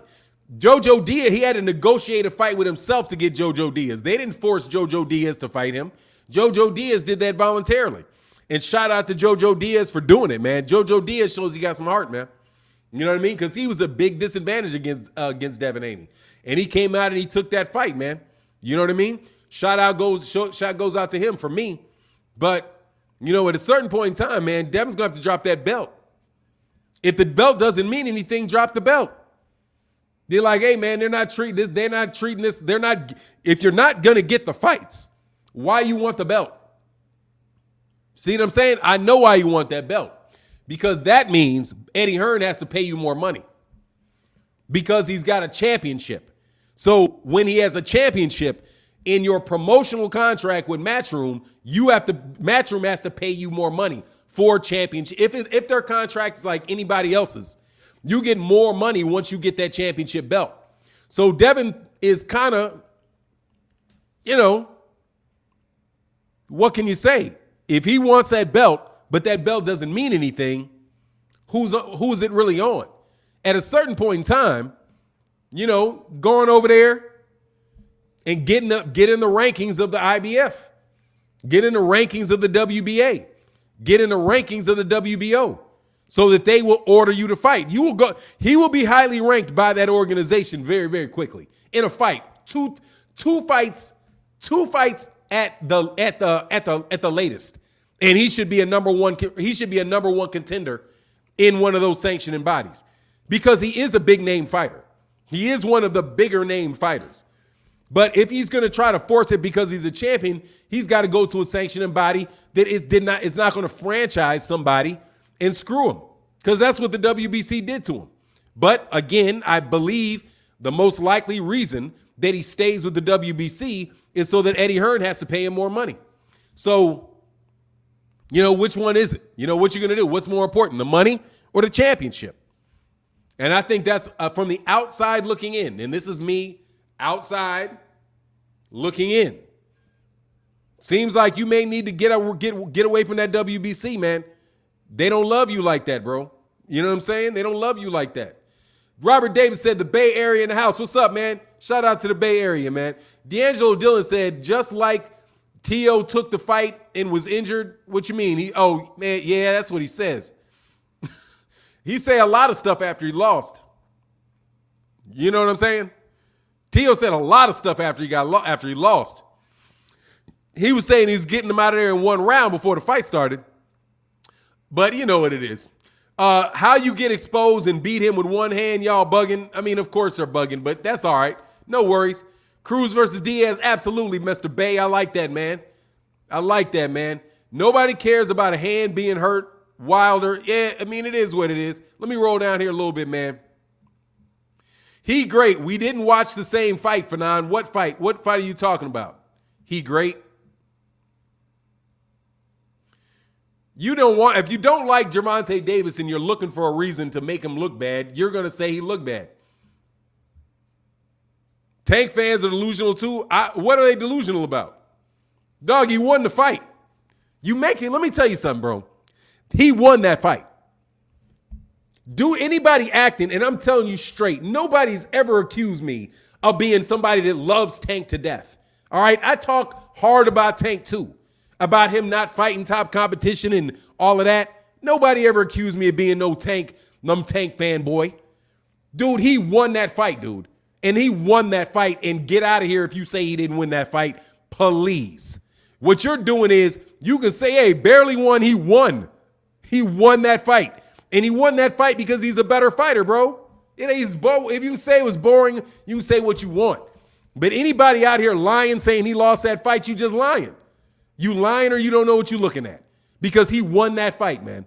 Jojo Diaz, he had to negotiate a fight with himself to get Jojo Diaz. They didn't force Jojo Diaz to fight him. Jojo Diaz did that voluntarily. And shout out to Jojo Diaz for doing it, man. Jojo Diaz shows he got some heart, man. You know what I mean? Because he was a big disadvantage against Devin Haney. And he came out and he took that fight, man. You know what I mean? Shot goes out to him for me. But, at a certain point in time, man, Devin's going to have to drop that belt. If the belt doesn't mean anything, drop the belt. They're like, hey, man, they're not treating this. If you're not going to get the fights, why you want the belt? See what I'm saying? I know why you want that belt. Because that means Eddie Hearn has to pay you more money. Because he's got a championship. So when he has a championship, in your promotional contract with Matchroom, Matchroom has to pay you more money for championship. If their contract is like anybody else's, You get more money once you get that championship belt. So Devin is kind of, what can you say? If he wants that belt, but that belt doesn't mean anything, who's it really on? At a certain point in time, going over there and getting the rankings of the IBF, getting the rankings of the WBA, getting the rankings of the WBO, so that they will order you to fight. He will be highly ranked by that organization very, very quickly in a fight. Two fights at the latest. And he should be a number one contender in one of those sanctioning bodies because he is a big name fighter. He is one of the bigger name fighters. But if he's going to try to force it because he's a champion, he's got to go to a sanctioning body that is not going to franchise somebody and screw him, because that's what the WBC did to him. But again, I believe the most likely reason that he stays with the WBC is so that Eddie Hearn has to pay him more money. So, which one is it? What you're going to do? What's more important, the money or the championship? And I think that's from the outside looking in. And this is me outside looking in. Seems like you may need to get away from that WBC, man. They don't love you like that, bro. You know what I'm saying? They don't love you like that. Robert Davis said, the Bay Area in the house. What's up, man? Shout out to the Bay Area, man. D'Angelo Dillon said, just like Teo took the fight and was injured. What you mean? Yeah, that's what he says. He say a lot of stuff after he lost. You know what I'm saying? Teo said a lot of stuff after he lost. He was saying he's getting them out of there in one round before the fight started. But you know what it is. How you get exposed and beat him with one hand, y'all bugging. I mean, of course they're bugging, but that's all right. No worries. Cruz versus Diaz, absolutely, Mr. Bay. I like that, man. I like that, man. Nobody cares about a hand being hurt. Wilder, yeah, I mean, it is what it is. Let me roll down here a little bit, man. He great. We didn't watch the same fight, Fanon. What fight? What fight are you talking about? He great. If you don't like Gervonta Davis and you're looking for a reason to make him look bad, you're going to say he looked bad. Tank fans are delusional too. What are they delusional about? Dog, he won the fight. Let me tell you something, bro. He won that fight. Do anybody acting, and I'm telling you straight, nobody's ever accused me of being somebody that loves Tank to death. All right? I talk hard about Tank too, about him not fighting top competition and all of that. Nobody ever accused me of being no Tank fanboy. Dude, he won that fight, dude. And he won that fight, and get out of here if you say he didn't win that fight, please. What you're doing is you can say, hey, barely won, he won. He won that fight. And he won that fight because he's a better fighter, bro. If you say it was boring, you can say what you want. But anybody out here lying, saying he lost that fight, you just lying. You lying or you don't know what you're looking at. Because he won that fight, man.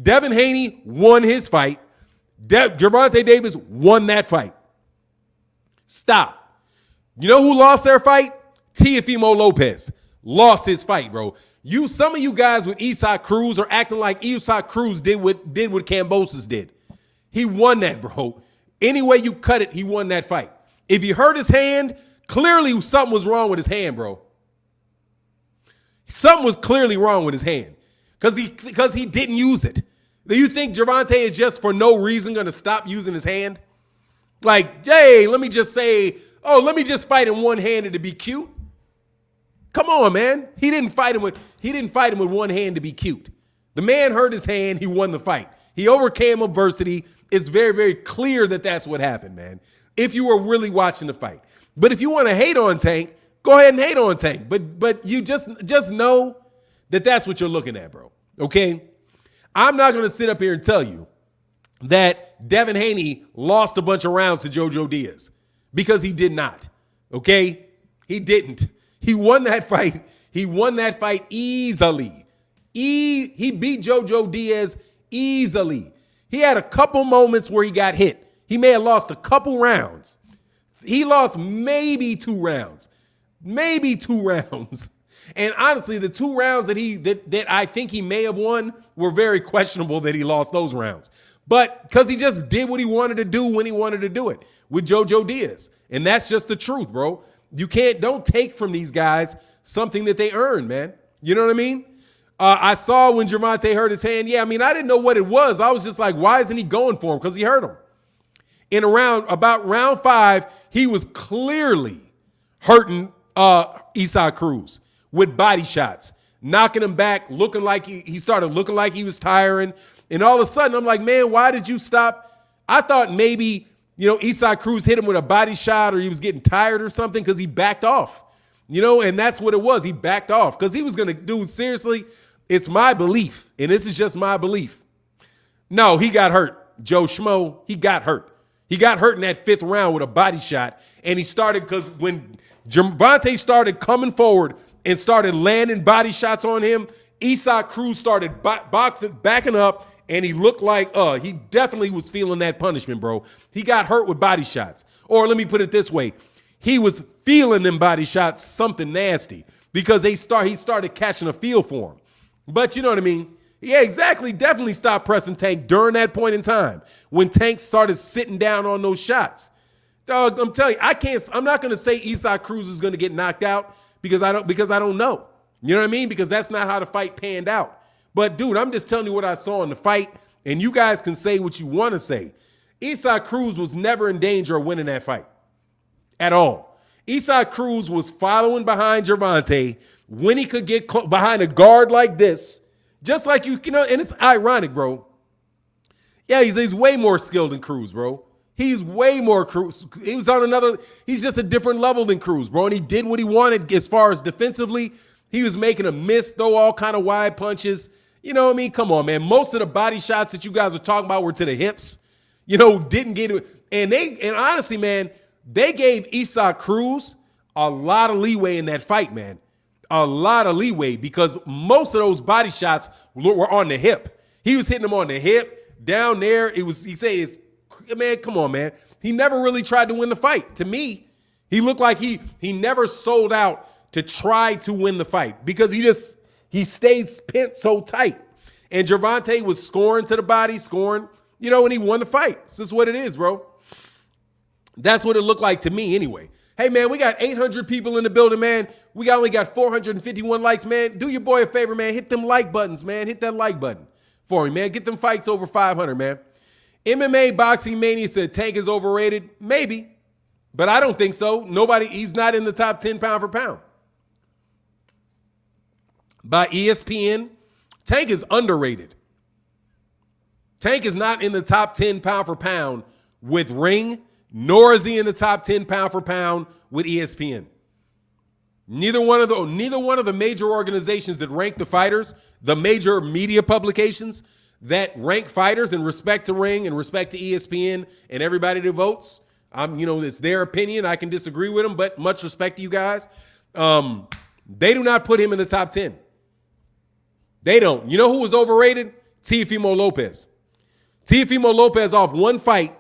Devin Haney won his fight. Gervonta Davis won that fight. Stop. You know who lost their fight? Teofimo Lopez lost his fight, bro. Some of you guys with Isaac Cruz are acting like Isaac Cruz did what Kambosos did. He won that, bro. Any way you cut it, he won that fight. If he hurt his hand, clearly something was wrong with his hand, bro. Something was clearly wrong with his hand because he didn't use it. Do you think Gervonta is just for no reason going to stop using his hand? Like, hey, let me just fight him one-handed to be cute. Come on, man. He didn't fight him with one hand to be cute. The man hurt his hand. He won the fight. He overcame adversity. It's very, very clear that that's what happened, man. If you were really watching the fight. But if you want to hate on Tank, go ahead and hate on Tank. But you just know that that's what you're looking at, bro. Okay? I'm not going to sit up here and tell you that Devin Haney lost a bunch of rounds to Jojo Diaz because he did not. Okay? He didn't. He won that fight. He won that fight easily. He beat Jojo Diaz easily. He had a couple moments where he got hit. He may have lost a couple rounds. He lost maybe 2 rounds. Maybe 2 rounds. And honestly, the 2 rounds that I think he may have won were very questionable that he lost those rounds. But because he just did what he wanted to do when he wanted to do it with Jojo Diaz. And that's just the truth, bro. Don't take from these guys something that they earned, man. You know what I mean? I saw when Gervonta hurt his hand. Yeah, I mean, I didn't know what it was. I was just like, why isn't he going for him? Because he hurt him. About round 5, he was clearly hurting Isaac Cruz with body shots, knocking him back, looking like he started looking like he was tiring. And all of a sudden, I'm like, man, why did you stop? I thought maybe, Isaac Cruz hit him with a body shot or he was getting tired or something because he backed off. And that's what it was. He backed off because he was going to do it. Seriously, it's my belief, and this is just my belief. No, he got hurt. Joe Schmo, he got hurt. He got hurt in that 5th round with a body shot, and he started because when Gervonta started coming forward and started landing body shots on him, Isaac Cruz started backing up, and he looked like he definitely was feeling that punishment, bro. He got hurt with body shots. Or let me put it this way. He was feeling them body shots something nasty because he started catching a feel for him. But you know what I mean? Yeah, exactly. Definitely stopped pressing Tank during that point in time when Tank started sitting down on those shots. Dog, I'm telling you, I'm not going to say Isaac Cruz is going to get knocked out because I don't know. You know what I mean? Because that's not how the fight panned out. But dude, I'm just telling you what I saw in the fight, and you guys can say what you want to say. Isaac Cruz was never in danger of winning that fight at all. Isaac Cruz was following behind Gervonta when he could get behind a guard like this, just like and it's ironic, bro. Yeah, he's way more skilled than Cruz, bro. He's way more Cruz. He's just a different level than Cruz, bro. And he did what he wanted as far as defensively. He was making a miss, throw all kind of wide punches. You know what I mean? Come on, man. Most of the body shots that you guys are talking about were to the hips. Didn't get it. And honestly, man, they gave Isaac Cruz a lot of leeway in that fight, man. A lot of leeway because most of those body shots were on the hip. He was hitting them on the hip, down there. Man, come on, man. He never really tried to win the fight. To me, he looked like he never sold out to try to win the fight because he stayed pent so tight. And Gervonta was scoring to the body, and he won the fight. This is what it is, bro. That's what it looked like to me anyway. Hey, man, we got 800 people in the building, man. We only got 451 likes, man. Do your boy a favor, man. Hit them like buttons, man. Hit that like button for me, man. Get them fights over 500, man. MMA Boxing Mania said Tank is overrated. Maybe, but I don't think so. He's not in the top 10 pound for pound. By ESPN, Tank is underrated. Tank is not in the top 10 pound for pound with Ring, nor is he in the top 10 pound for pound with ESPN. Neither one of the major organizations that rank the fighters, the major media publications that rank fighters in respect to Ring and respect to ESPN and everybody that votes, it's their opinion. I can disagree with them, but much respect to you guys. They do not put him in the top 10. They don't. You know who was overrated? Teofimo Lopez. Teofimo Lopez off one fight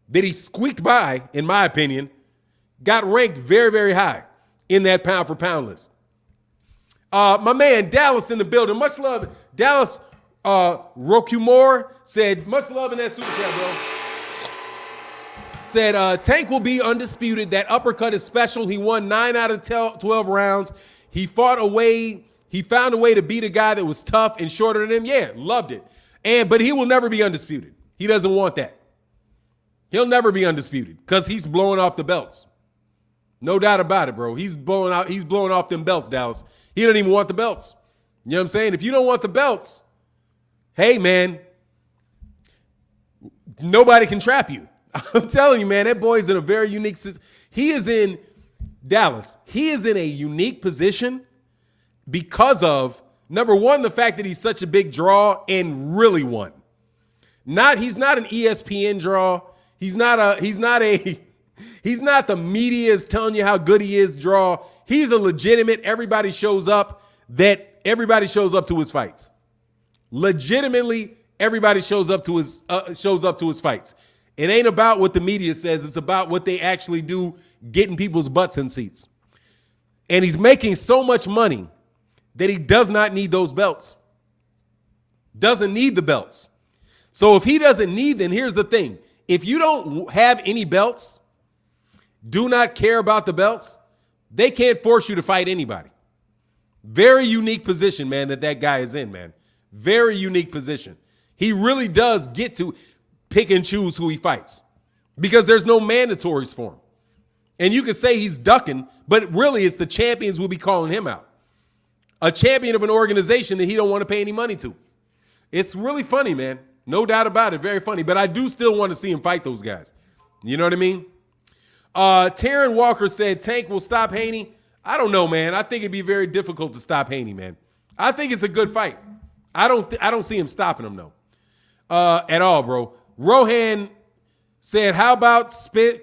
that he squeaked by, in my opinion, got ranked very, very high in that pound for pound list. My man Dallas in the building. Much love. Dallas Rocumore said, much love in that super chat, bro. Said, Tank will be undisputed. That uppercut is special. He won 9 out of 12 rounds. He found a way to beat a guy that was tough and shorter than him. Yeah, loved it. But he will never be undisputed. He doesn't want that. He'll never be undisputed because he's blowing off the belts. No doubt about it, bro. He's blowing off them belts, Dallas. He doesn't even want the belts. You know what I'm saying? If you don't want the belts, hey, man, nobody can trap you. I'm telling you, man, that boy is in a very unique situation. He is in Dallas. He is in a unique position because of, number one, the fact that he's such a big draw and really won. He's not an ESPN draw. He's not the media is telling you how good he is draw. He's a legitimate, everybody shows up to his fights. Legitimately, everybody shows up to his fights. It ain't about what the media says. It's about what they actually do, getting people's butts in seats. And he's making so much money that he does not need those belts. Doesn't need the belts. So if he doesn't need, then here's the thing. If you don't have any belts, do not care about the belts, they can't force you to fight anybody. Very unique position, man, that guy is in, man. Very unique position. He really does get to pick and choose who he fights because there's no mandatories for him. And you can say he's ducking, but really it's the champions who will be calling him out. A champion of an organization that he don't want to pay any money to. It's really funny, man. No doubt about it. Very funny. But I do still want to see him fight those guys. You know what I mean? Taryn Walker said Tank will stop Haney. I don't know, man. I think it'd be very difficult to stop Haney, man. I think it's a good fight. I don't see him stopping him, though. At all, bro. Rohan said, how about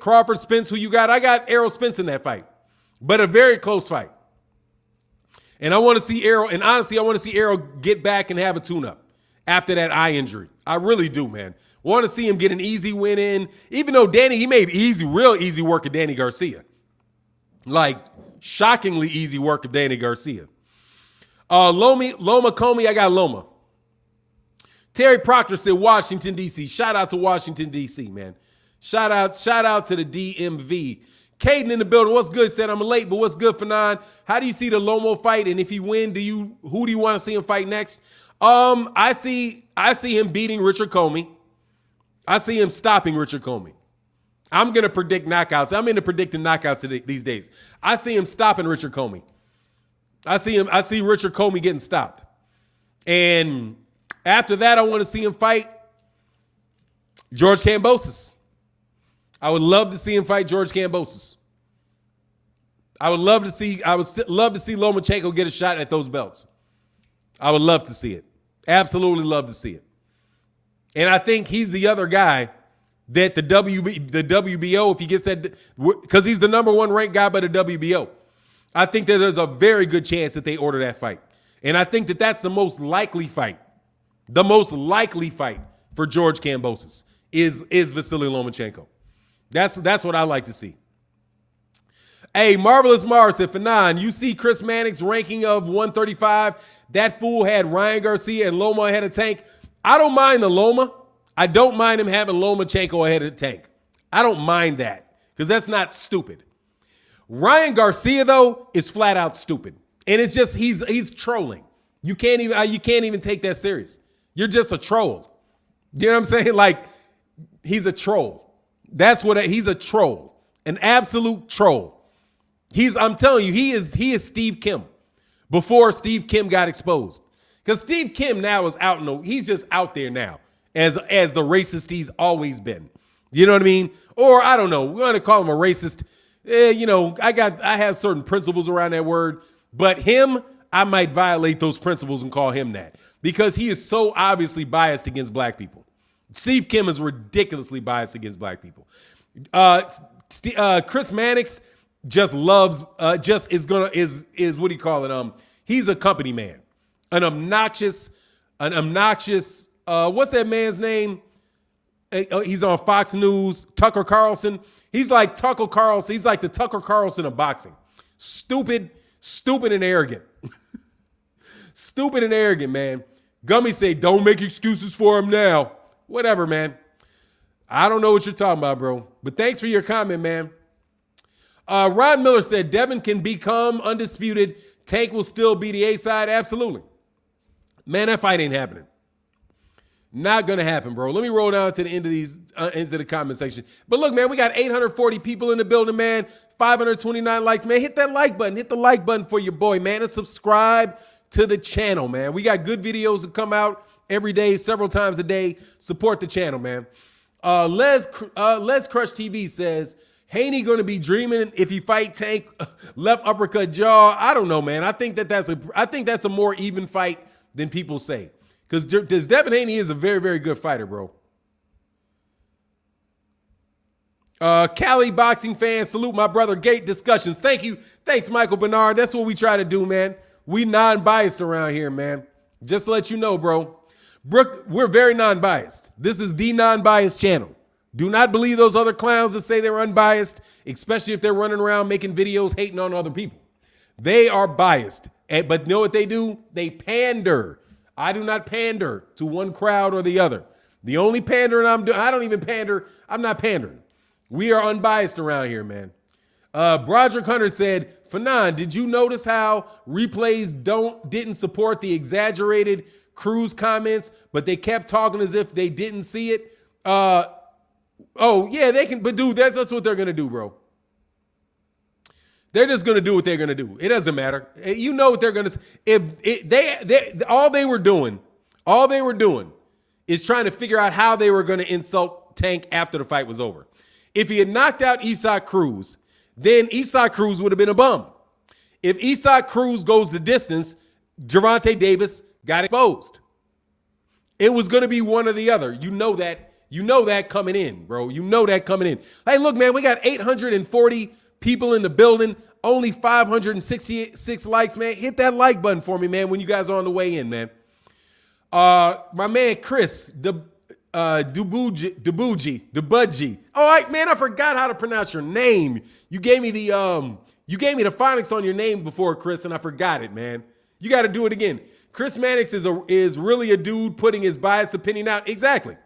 Crawford Spence, who you got? I got Errol Spence in that fight. But a very close fight. And I want to see Errol, and honestly, I want to see Errol get back and have a tune-up after that eye injury. I really do, man. Want to see him get an easy win in. Even though he made real easy work of Danny Garcia. Like, shockingly easy work of Danny Garcia. Loma Comey, I got Loma. Terry Proctor said Washington, D.C. Shout out to Washington, D.C., man. Shout out to the DMV. Caden in the building. What's good? Said I'm late, but what's good for 9? How do you see the Lomo fight? And if he win, who do you want to see him fight next? I see him beating Richard Comey. I see him stopping Richard Comey. I'm gonna predict knockouts. I'm into predicting knockouts these days. I see him stopping Richard Comey. I see Richard Comey getting stopped. And after that, I want to see him fight George Kambosos. I would love to see him fight George Kambosos. I would love to see Lomachenko get a shot at those belts. I would love to see it. Absolutely love to see it. And I think he's the other guy that the WBO, if he gets that, because he's the number 1 ranked guy by the WBO, I think that there's a very good chance that they order that fight. And I think that that's the most likely fight. The most likely fight for George Kambosos is Vasily Lomachenko. That's what I like to see. Hey, Marvelous Mars said, Fanon, you see Chris Manning's ranking of 135? That fool had Ryan Garcia and Loma ahead of Tank. I don't mind the Loma. I don't mind him having Lomachenko ahead of Tank. I don't mind that because that's not stupid. Ryan Garcia, though, is flat out stupid. And it's just he's trolling. You can't even take that serious. You're just a troll. You know what I'm saying? Like, he's a troll. That's what he's a troll. An absolute troll. I'm telling you, he is Steve Kim before Steve Kim got exposed. Because Steve Kim now is he's just out there now as the racist he's always been. You know what I mean? Or I don't know, we're going to call him a racist. I have certain principles around that word, but him, I might violate those principles and call him that because he is so obviously biased against black people. Steve Kim is ridiculously biased against black people. Chris Mannix just loves, is what do you call it? He's a company man, an obnoxious, what's that man's name? He's on Fox News, Tucker Carlson. He's like Tucker Carlson. He's like the Tucker Carlson of boxing. Stupid and arrogant. Stupid and arrogant, man. Gummy say, don't make excuses for him now. Whatever, man. I don't know what you're talking about, bro. But thanks for your comment, man. Ron Miller said, Devin can become undisputed. Tank will still be the A side. Absolutely. Man, that fight ain't happening. Not going to happen, bro. Let me roll down to the end of these, into the comment section. But look, man, we got 840 people in the building, man. 529 likes, man. Hit that like button. Hit the like button for your boy, man. And subscribe to the channel, man. We got good videos that come out every day, several times a day. Support the channel, man. Les Crush TV says, Haney going to be dreaming if he fight Tank left uppercut jaw. I don't know, man. I think that's a more even fight than people say. Because Devin Haney is a very, very good fighter, bro. Cali boxing fans, salute my brother. Gate discussions. Thank you. Thanks, Michael Bernard. That's what we try to do, man. We non-biased around here, man. Just to let you know, bro. Brooke, we're very non-biased. This is the non-biased channel. Do not believe those other clowns that say they're unbiased, especially if they're running around making videos hating on other people. They are biased. But you know what they do? They pander. I do not pander to one crowd or the other. The only pandering I'm doing, I don't even pander. I'm not pandering. We are unbiased around here, man. Broderick Hunter said, Fanon, did you notice how replays didn't support the exaggerated Cruz comments, but they kept talking as if they didn't see it? Oh, yeah, they can. But, dude, that's what they're going to do, bro. They're just going to do what they're going to do. It doesn't matter. You know what they're going to if all they were doing is trying to figure out how they were going to insult Tank after the fight was over. If he had knocked out Isaac Cruz, then Isaac Cruz would have been a bum. If Isaac Cruz goes the distance, Gervonta Davis got exposed. It was going to be one or the other. You know that. You know that coming in, bro. You know that coming in. Hey, look, man, we got 840 people in the building, only 566 likes, man. Hit that like button for me, man, when you guys are on the way in, man. My man Chris Dubudji. All right, man, I forgot how to pronounce your name. You gave me the phonics on your name before, Chris, and I forgot it, man. You got to do it again. Chris Mannix is really a dude putting his biased opinion out. Exactly.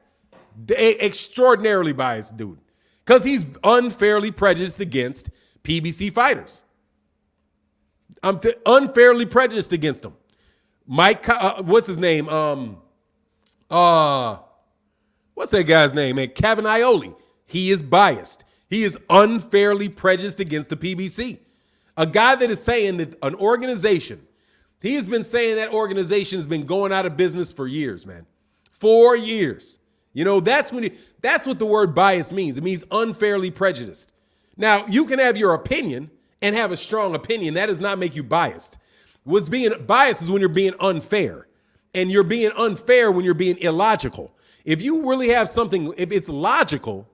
The extraordinarily biased dude. Because he's unfairly prejudiced against PBC fighters. I'm unfairly prejudiced against them. Mike, what's his name? What's that guy's name, man? Kevin Ioli. He is biased. He is unfairly prejudiced against the PBC. A guy that is saying that an organization, he has been saying that organization has been going out of business for years, man. 4 years. You know, that's what the word bias means. It means unfairly prejudiced. Now, you can have your opinion and have a strong opinion. That does not make you biased. What's being biased is when you're being unfair. And you're being unfair when you're being illogical. If you really have something, if it's logical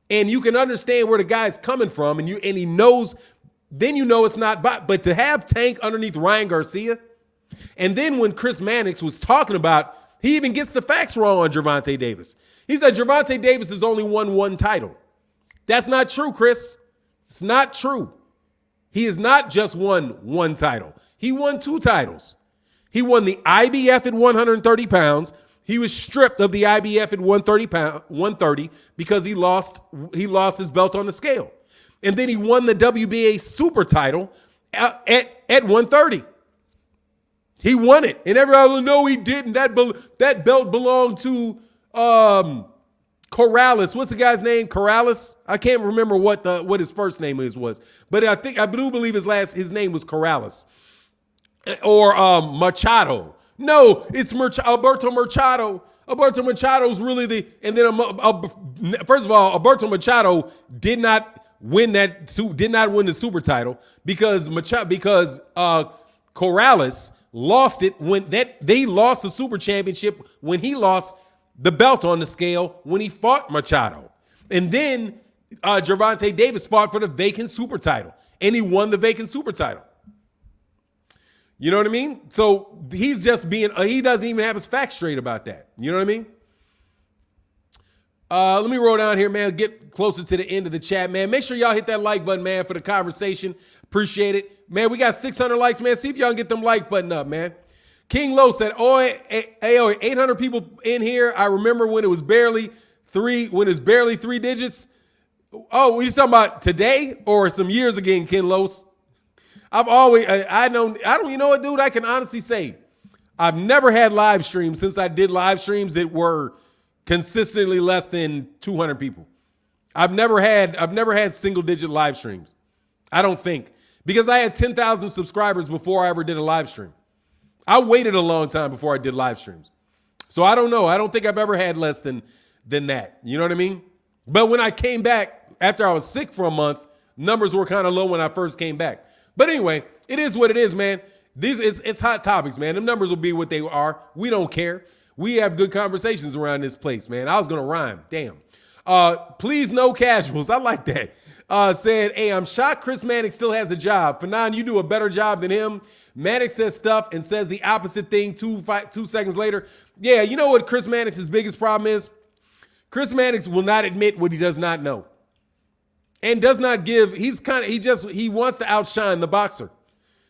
and you can understand where the guy's coming from and he knows, then you know it's not. But to have Tank underneath Ryan Garcia, and then when Chris Mannix was talking about, he even gets the facts wrong on Gervonta Davis. He said Gervonta Davis has only won one title. That's not true, Chris. It's not true. He has not just won one title. He won 2 titles. He won the IBF at 130 pounds. He was stripped of the IBF at 130 because he lost his belt on the scale. And then he won the WBA super title at 130. He won it. And everybody, no, he didn't. That belt belonged to Corrales. What's the guy's name? Corrales? I can't remember what his first name was. But I do believe his name was Corrales. Or Machado. No, it's Alberto Machado. Alberto Machado is really first of all, Alberto Machado did not win the super title because Corrales lost it when they lost the super championship when he lost the belt on the scale when he fought Machado. And then Gervonta Davis fought for the vacant super title and he won the vacant super title. You know what I mean? So he's just he doesn't even have his facts straight about that. You know what I mean? Let me roll down here, man. Get closer to the end of the chat, man. Make sure y'all hit that like button, man, for the conversation. Appreciate it. Man, we got 600 likes, man. See if y'all can get them like button up, man. King Low said, 800 people in here. I remember when it was barely 3 digits. Oh, you talking about today or some years ago, Ken Los? I don't, you know what, dude? I can honestly say I've never had live streams since I did live streams that were consistently less than 200 people. I've never had single digit live streams. I don't think, because I had 10,000 subscribers before I ever did a live stream. I waited a long time before I did live streams. So I don't know. I don't think I've ever had less than that. You know what I mean? But when I came back after I was sick for a month, numbers were kind of low when I first came back. But anyway, it is what it is, man. It's hot topics, man. Them numbers will be what they are. We don't care. We have good conversations around this place, man. I was going to rhyme. Damn. Please, no casuals. I like that. Said, hey, I'm shocked Chris Mannix still has a job. Fanon, you do a better job than him. Mannix says stuff and says the opposite thing 2 seconds later. Yeah, you know what Chris Mannix's biggest problem is? Chris Mannix will not admit what he does not know. And does not give, he wants to outshine the boxer.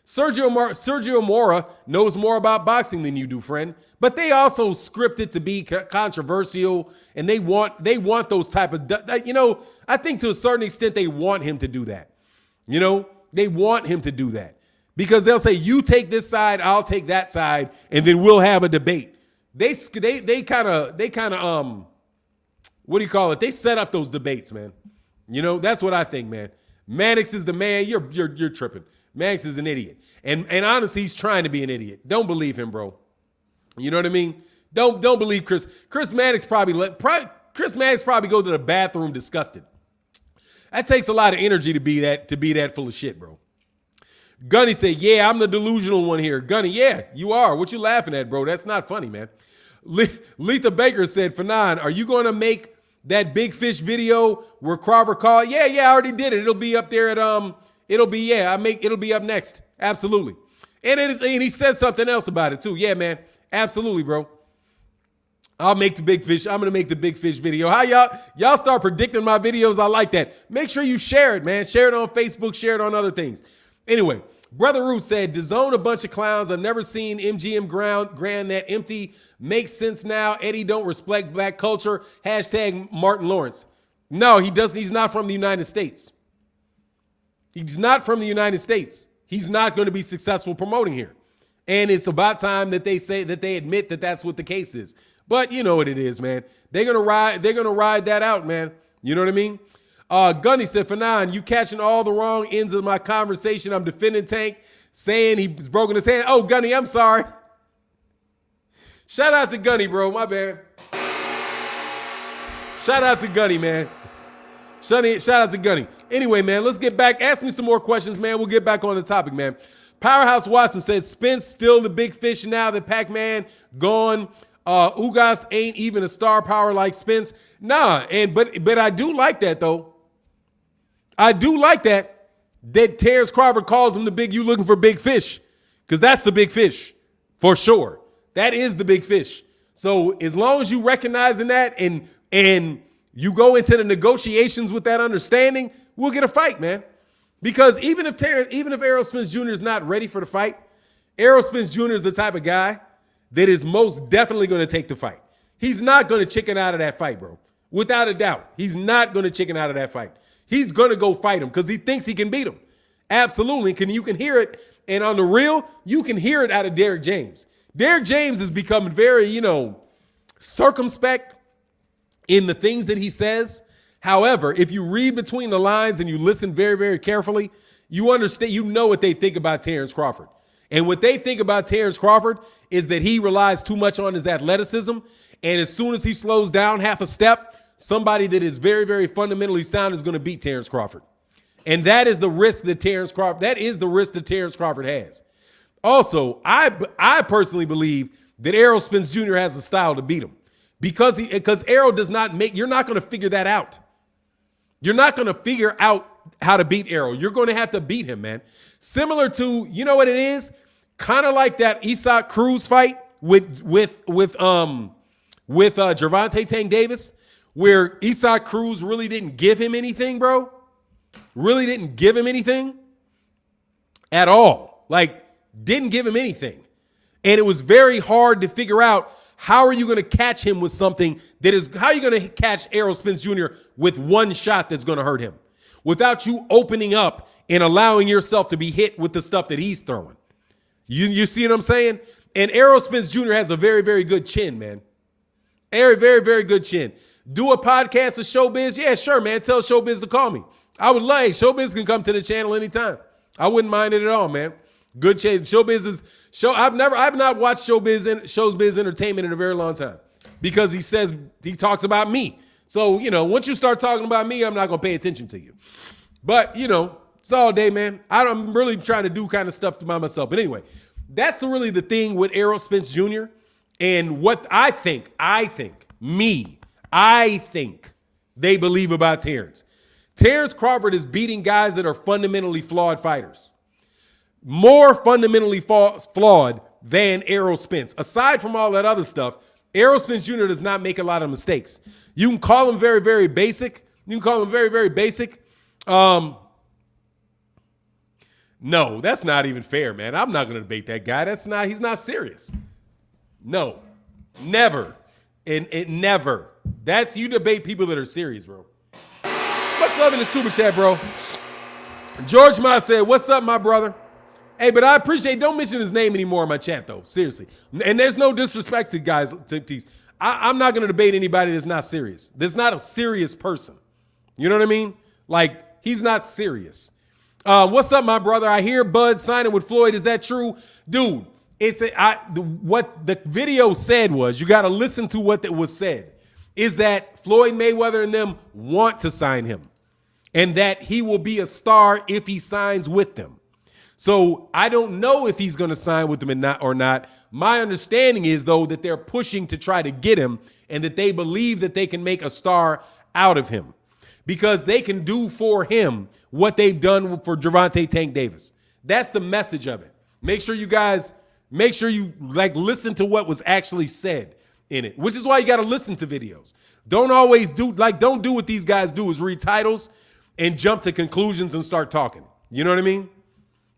Sergio Mora knows more about boxing than you do, friend. But they also script it to be controversial, and they want those type of, I think to a certain extent they want him to do that. They want him to do that because they'll say, you take this side, I'll take that side, and then we'll have a debate. They kind of what do you call it? They set up those debates, man. That's what I think, man. Mannix is the man. You're tripping. Mannix is an idiot. And honestly, he's trying to be an idiot. Don't believe him, bro. You know what I mean? Don't believe Chris. Chris Mannix probably go to the bathroom disgusted. That takes a lot of energy to be that full of shit, bro. Gunny said, yeah, I'm the delusional one here. Gunny, yeah, you are. What you laughing at, bro? That's not funny, man. Letha Baker said, Fanon, are you going to make that Big Fish video where Crawford called? Yeah, I already did it. It'll be up there at it'll be up next. Absolutely. And he said something else about it too. Yeah, man. Absolutely, bro. I'll make the Big Fish. I'm going to make the Big Fish video. How y'all start predicting my videos? I like that. Make sure you share it, man. Share it on Facebook. Share it on other things. Anyway, Brother Ruth said, DAZN a bunch of clowns. I've never seen MGM Grand that empty. Makes sense now. Eddie don't respect black culture. Hashtag Martin Lawrence. No, he doesn't. He's not from the United States. He's not from the United States. He's not going to be successful promoting here. And it's about time that they say that they admit that that's what the case is. But you know what it is, man. They're going to ride that out, man. You know what I mean? Gunny said, Fanon, you catching all the wrong ends of my conversation. I'm defending Tank, saying he's broken his hand. Oh, Gunny, I'm sorry. Shout out to Gunny, bro. My bad. Shout out to Gunny, man. Shout out to Gunny. Anyway, man, let's get back. Ask me some more questions, man. We'll get back on the topic, man. Powerhouse Watson said, Spence still the big fish now that Pac-Man gone. Ugas ain't even a star power like Spence. Nah, but I do like that, though. I do like that Terence Crawford calls him the big, you looking for big fish. Because that's the big fish, for sure. That is the big fish. So as long as you recognizing that and you go into the negotiations with that understanding, we'll get a fight, man. Because even if Errol Spence Jr. is not ready for the fight, Errol Spence Jr. is the type of guy that is most definitely going to take the fight. He's not going to chicken out of that fight, bro. Without a doubt. He's not going to chicken out of that fight. He's going to go fight him because he thinks he can beat him. Absolutely. You can hear it. And on the real, you can hear it out of Derrick James. Derrick James is becoming very, circumspect in the things that he says. However, if you read between the lines and you listen very, very carefully, you understand, you know what they think about Terence Crawford. And what they think about Terence Crawford is that he relies too much on his athleticism. And as soon as he slows down half a step, somebody that is very, very fundamentally sound is going to beat Terence Crawford. And that is the risk that Terence Crawford has. Also, I personally believe that Errol Spence Jr. has a style to beat him because Errol does not you're not going to figure that out. You're not going to figure out how to beat Errol. You're going to have to beat him, man. Similar to, you know what it is? Kind of like that Isaac Cruz fight with Gervonta Tank Davis, where Isaac Cruz really didn't give him anything, bro. Really didn't give him anything at all. Like, didn't give him anything. And it was very hard to figure out how are you going to catch him with something how are you going to catch Errol Spence Jr. with one shot that's going to hurt him without you opening up and allowing yourself to be hit with the stuff that he's throwing. You see what I'm saying? And Errol Spence Jr. has a very, very good chin, man. Very, very, very good chin. Do a podcast with Showbiz? Yeah, sure, man. Tell Showbiz to call me. I would like Showbiz can come to the channel anytime. I wouldn't mind it at all, man. Good channel. Showbiz is I've not watched Showbiz Entertainment in a very long time because he talks about me. So, once you start talking about me, I'm not going to pay attention to you. But, it's all day, man. I'm really trying to do kind of stuff by myself. But anyway, that's really the thing with Errol Spence Jr. And what I think they believe about Terence. Terence Crawford is beating guys that are fundamentally flawed fighters. More fundamentally flawed than Errol Spence. Aside from all that other stuff, Errol Spence Jr. does not make a lot of mistakes. You can call him very, very basic. Now, No, that's not even fair, man. I'm not going to debate that guy. He's not serious. No, never. And it never. You debate people that are serious, bro. Much love in the super chat, bro. George Ma said, what's up, my brother? Hey, but I appreciate, don't mention his name anymore in my chat, though. Seriously. And there's no disrespect to guys. I'm not going to debate anybody that's not serious. That's not a serious person. You know what I mean? Like, he's not serious. What's up, my brother? I hear Bud signing with Floyd. Is that true? Dude, what the video said was, you got to listen to what was said, is that Floyd Mayweather and them want to sign him and that he will be a star if he signs with them. So I don't know if he's going to sign with them or not. My understanding is, though, that they're pushing to try to get him and that they believe that they can make a star out of him because they can do for him what they've done for Gervonta Tank Davis. That's the message of it. Make sure you listen to what was actually said in it, which is why you got to listen to videos. Don't do what these guys do is read titles and jump to conclusions and start talking. You know what I mean?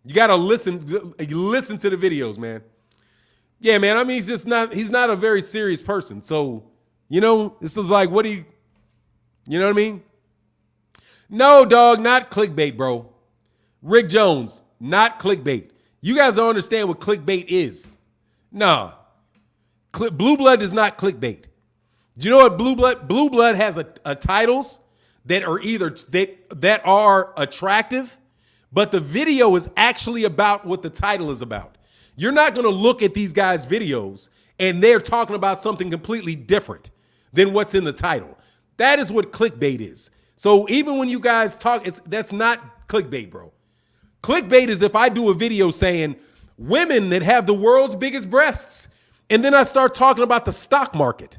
You got to listen to the videos, man. Yeah, man. I mean, he's not a very serious person. So, this is like, you know what I mean? No, dog, not clickbait, bro. Rick Jones, not clickbait. You guys don't understand what clickbait is. Nah. Blue Blood is not clickbait. Do you know what Blue Blood? Blue Blood has a titles that are that are attractive, but the video is actually about what the title is about. You're not going to look at these guys' videos and they're talking about something completely different than what's in the title. That is what clickbait is. So even when you guys talk, that's not clickbait, bro. Clickbait is if I do a video saying women that have the world's biggest breasts, and then I start talking about the stock market.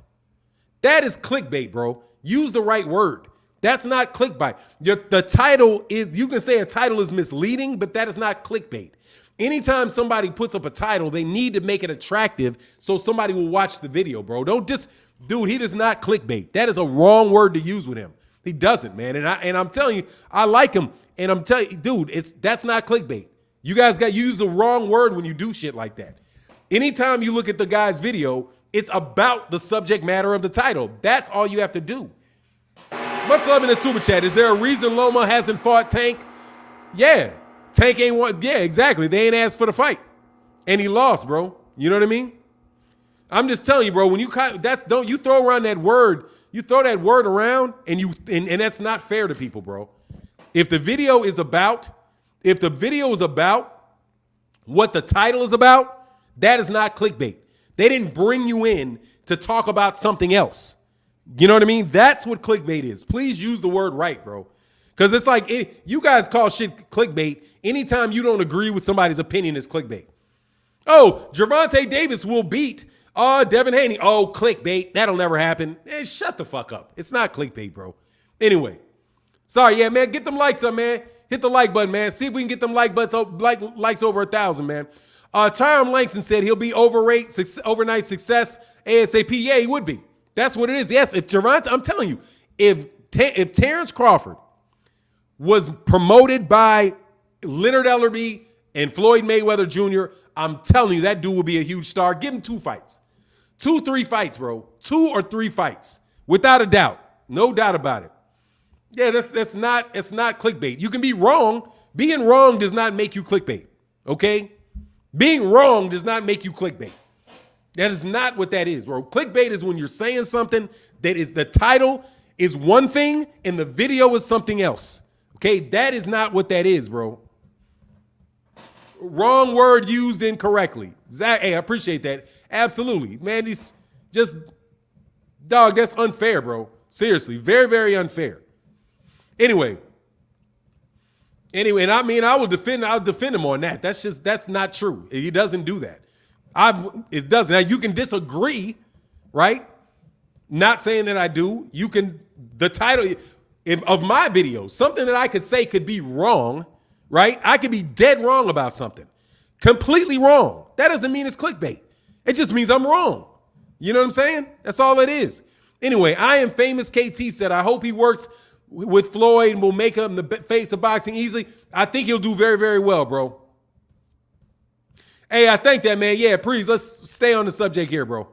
That is clickbait, bro. Use the right word. That's not clickbait. The title is, you can say a title is misleading, but that is not clickbait. Anytime somebody puts up a title, they need to make it attractive so somebody will watch the video, bro. Dude, he does not clickbait. That is a wrong word to use with him. He doesn't, man. And I'm telling you, I like him. And I'm telling you, dude, that's not clickbait. You guys use the wrong word when you do shit like that. Anytime you look at the guy's video, it's about the subject matter of the title. That's all you have to do. Much love in the super chat. Is there a reason Loma hasn't fought Tank? Yeah. Tank ain't want. Yeah, exactly. They ain't asked for the fight. And he lost, bro. You know what I mean? I'm just telling you, bro, when you throw around that word, you throw that word around and that's not fair to people, bro. If the video is about what the title is about, that is not clickbait. They didn't bring you in to talk about something else. You know what I mean? That's what clickbait is. Please use the word right, bro. Because it's like, you guys call shit clickbait anytime you don't agree with somebody's opinion is clickbait. Oh, Gervonta Davis will beat Devin Haney. Oh, clickbait. That'll never happen. Shut the fuck up. It's not clickbait, bro. Anyway. Sorry, yeah, man. Get them likes up, man. Hit the like button, man. See if we can get them likes over 1,000, man. Tyron Langston said he'll be overnight success ASAP. Yeah, he would be. That's what it is. Yes, if Gervonta, I'm telling you, if Terence Crawford was promoted by Leonard Ellerby and Floyd Mayweather Jr., I'm telling you, that dude will be a huge star. Give him 2 fights. 2-3 fights, bro. 2 or 3 fights. Without a doubt. No doubt about it. Yeah, it's not clickbait. You can be wrong. Being wrong does not make you clickbait. Okay? Being wrong does not make you clickbait. That is not what that is, bro. Clickbait is when you're saying something that is the title is one thing and the video is something else. Okay? That is not what that is, bro. Wrong word used incorrectly. Zach, hey, I appreciate that. Absolutely. Man, that's unfair, bro. Seriously. Very, very unfair. Anyway, and I mean, I'll defend him on that. That's not true. He doesn't do that. It doesn't. Now, you can disagree, right? Not saying that I do. The title of my video, something that I could say could be wrong, right? I could be dead wrong about something. Completely wrong. That doesn't mean it's clickbait. It just means I'm wrong. You know what I'm saying? That's all it is. Anyway, I Am Famous KT said, I hope he works with Floyd and will make him the face of boxing easily. I think he'll do very, very well, bro. Hey, I think that, man. Yeah, please, let's stay on the subject here, bro.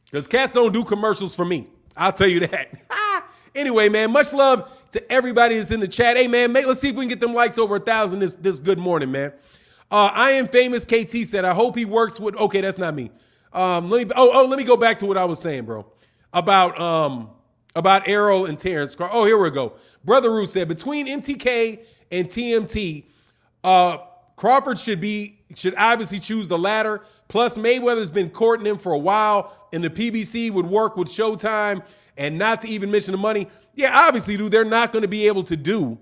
Because cats don't do commercials for me. I'll tell you that. Anyway, man, much love to everybody that's in the chat. Hey, man, let's see if we can get them likes over 1,000 this good morning, man. I am famous. KT said, I hope he works with. Okay, that's not me. Let me go back to what I was saying, bro. About Errol and Terence. Oh, here we go. Brother Root said, between MTK and TMT, Crawford should obviously choose the latter. Plus, Mayweather's been courting him for a while, and the PBC would work with Showtime, and not to even mention the money. Yeah, obviously, dude, they're not going to be able to do.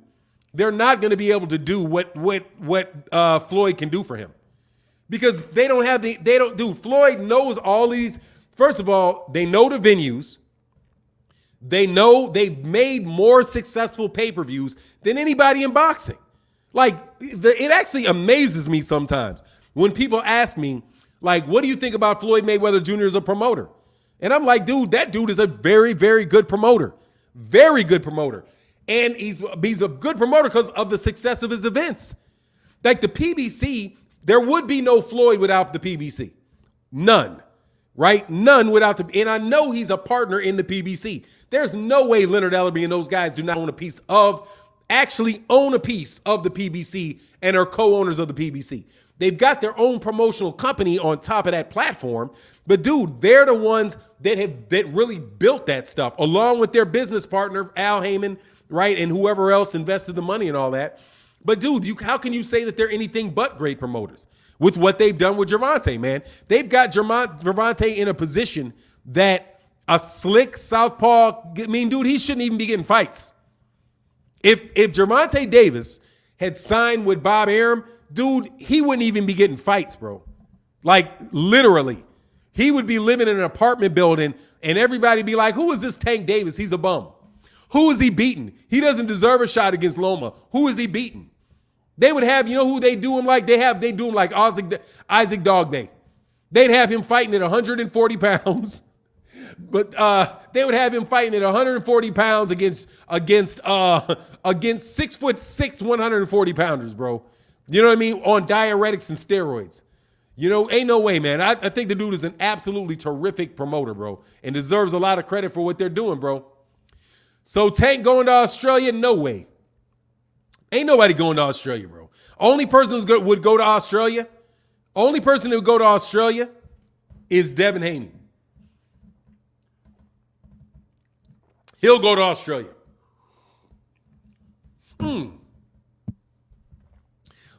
They're not going to be able to do what Floyd can do for him, because they don't have dude, Floyd knows all these. First of all, they know the venues. They know they've made more successful pay-per-views than anybody in boxing. Like, it actually amazes me sometimes when people ask me, like, what do you think about Floyd Mayweather Jr. as a promoter? And I'm like, dude, that dude is a very, very good promoter. Very good promoter. And he's a good promoter because of the success of his events. Like the PBC, there would be no Floyd without the PBC. None. Right? None without and I know he's a partner in the PBC. There's no way Leonard Ellerby and those guys do not actually own a piece of the PBC and are co-owners of the PBC. They've got their own promotional company on top of that platform. But dude, they're the ones that really built that stuff, along with their business partner, Al Heyman, right? And whoever else invested the money and all that. But dude, how can you say that they're anything but great promoters with what they've done with Gervonta, man? They've got Gervonta in a position that a slick southpaw, I mean, dude, he shouldn't even be getting fights. If Gervonta Davis had signed with Bob Arum, dude, he wouldn't even be getting fights, bro. Like, literally. He would be living in an apartment building, and everybody be like, who is this Tank Davis? He's a bum. Who is he beating? He doesn't deserve a shot against Loma. Who is he beating? They would have, you know who they do him like? They do him like Isaac Dogbe. They'd have him fighting at 140 pounds. But they would have him fighting at 140 pounds against 6'6", 140 pounders, bro. You know what I mean? On diuretics and steroids. You know, ain't no way, man. I think the dude is an absolutely terrific promoter, bro, and deserves a lot of credit for what they're doing, bro. So Tank going to Australia? No way. Ain't nobody going to Australia, bro. Only person who would go to Australia, only person who would go to Australia is Devin Haney. He'll go to Australia.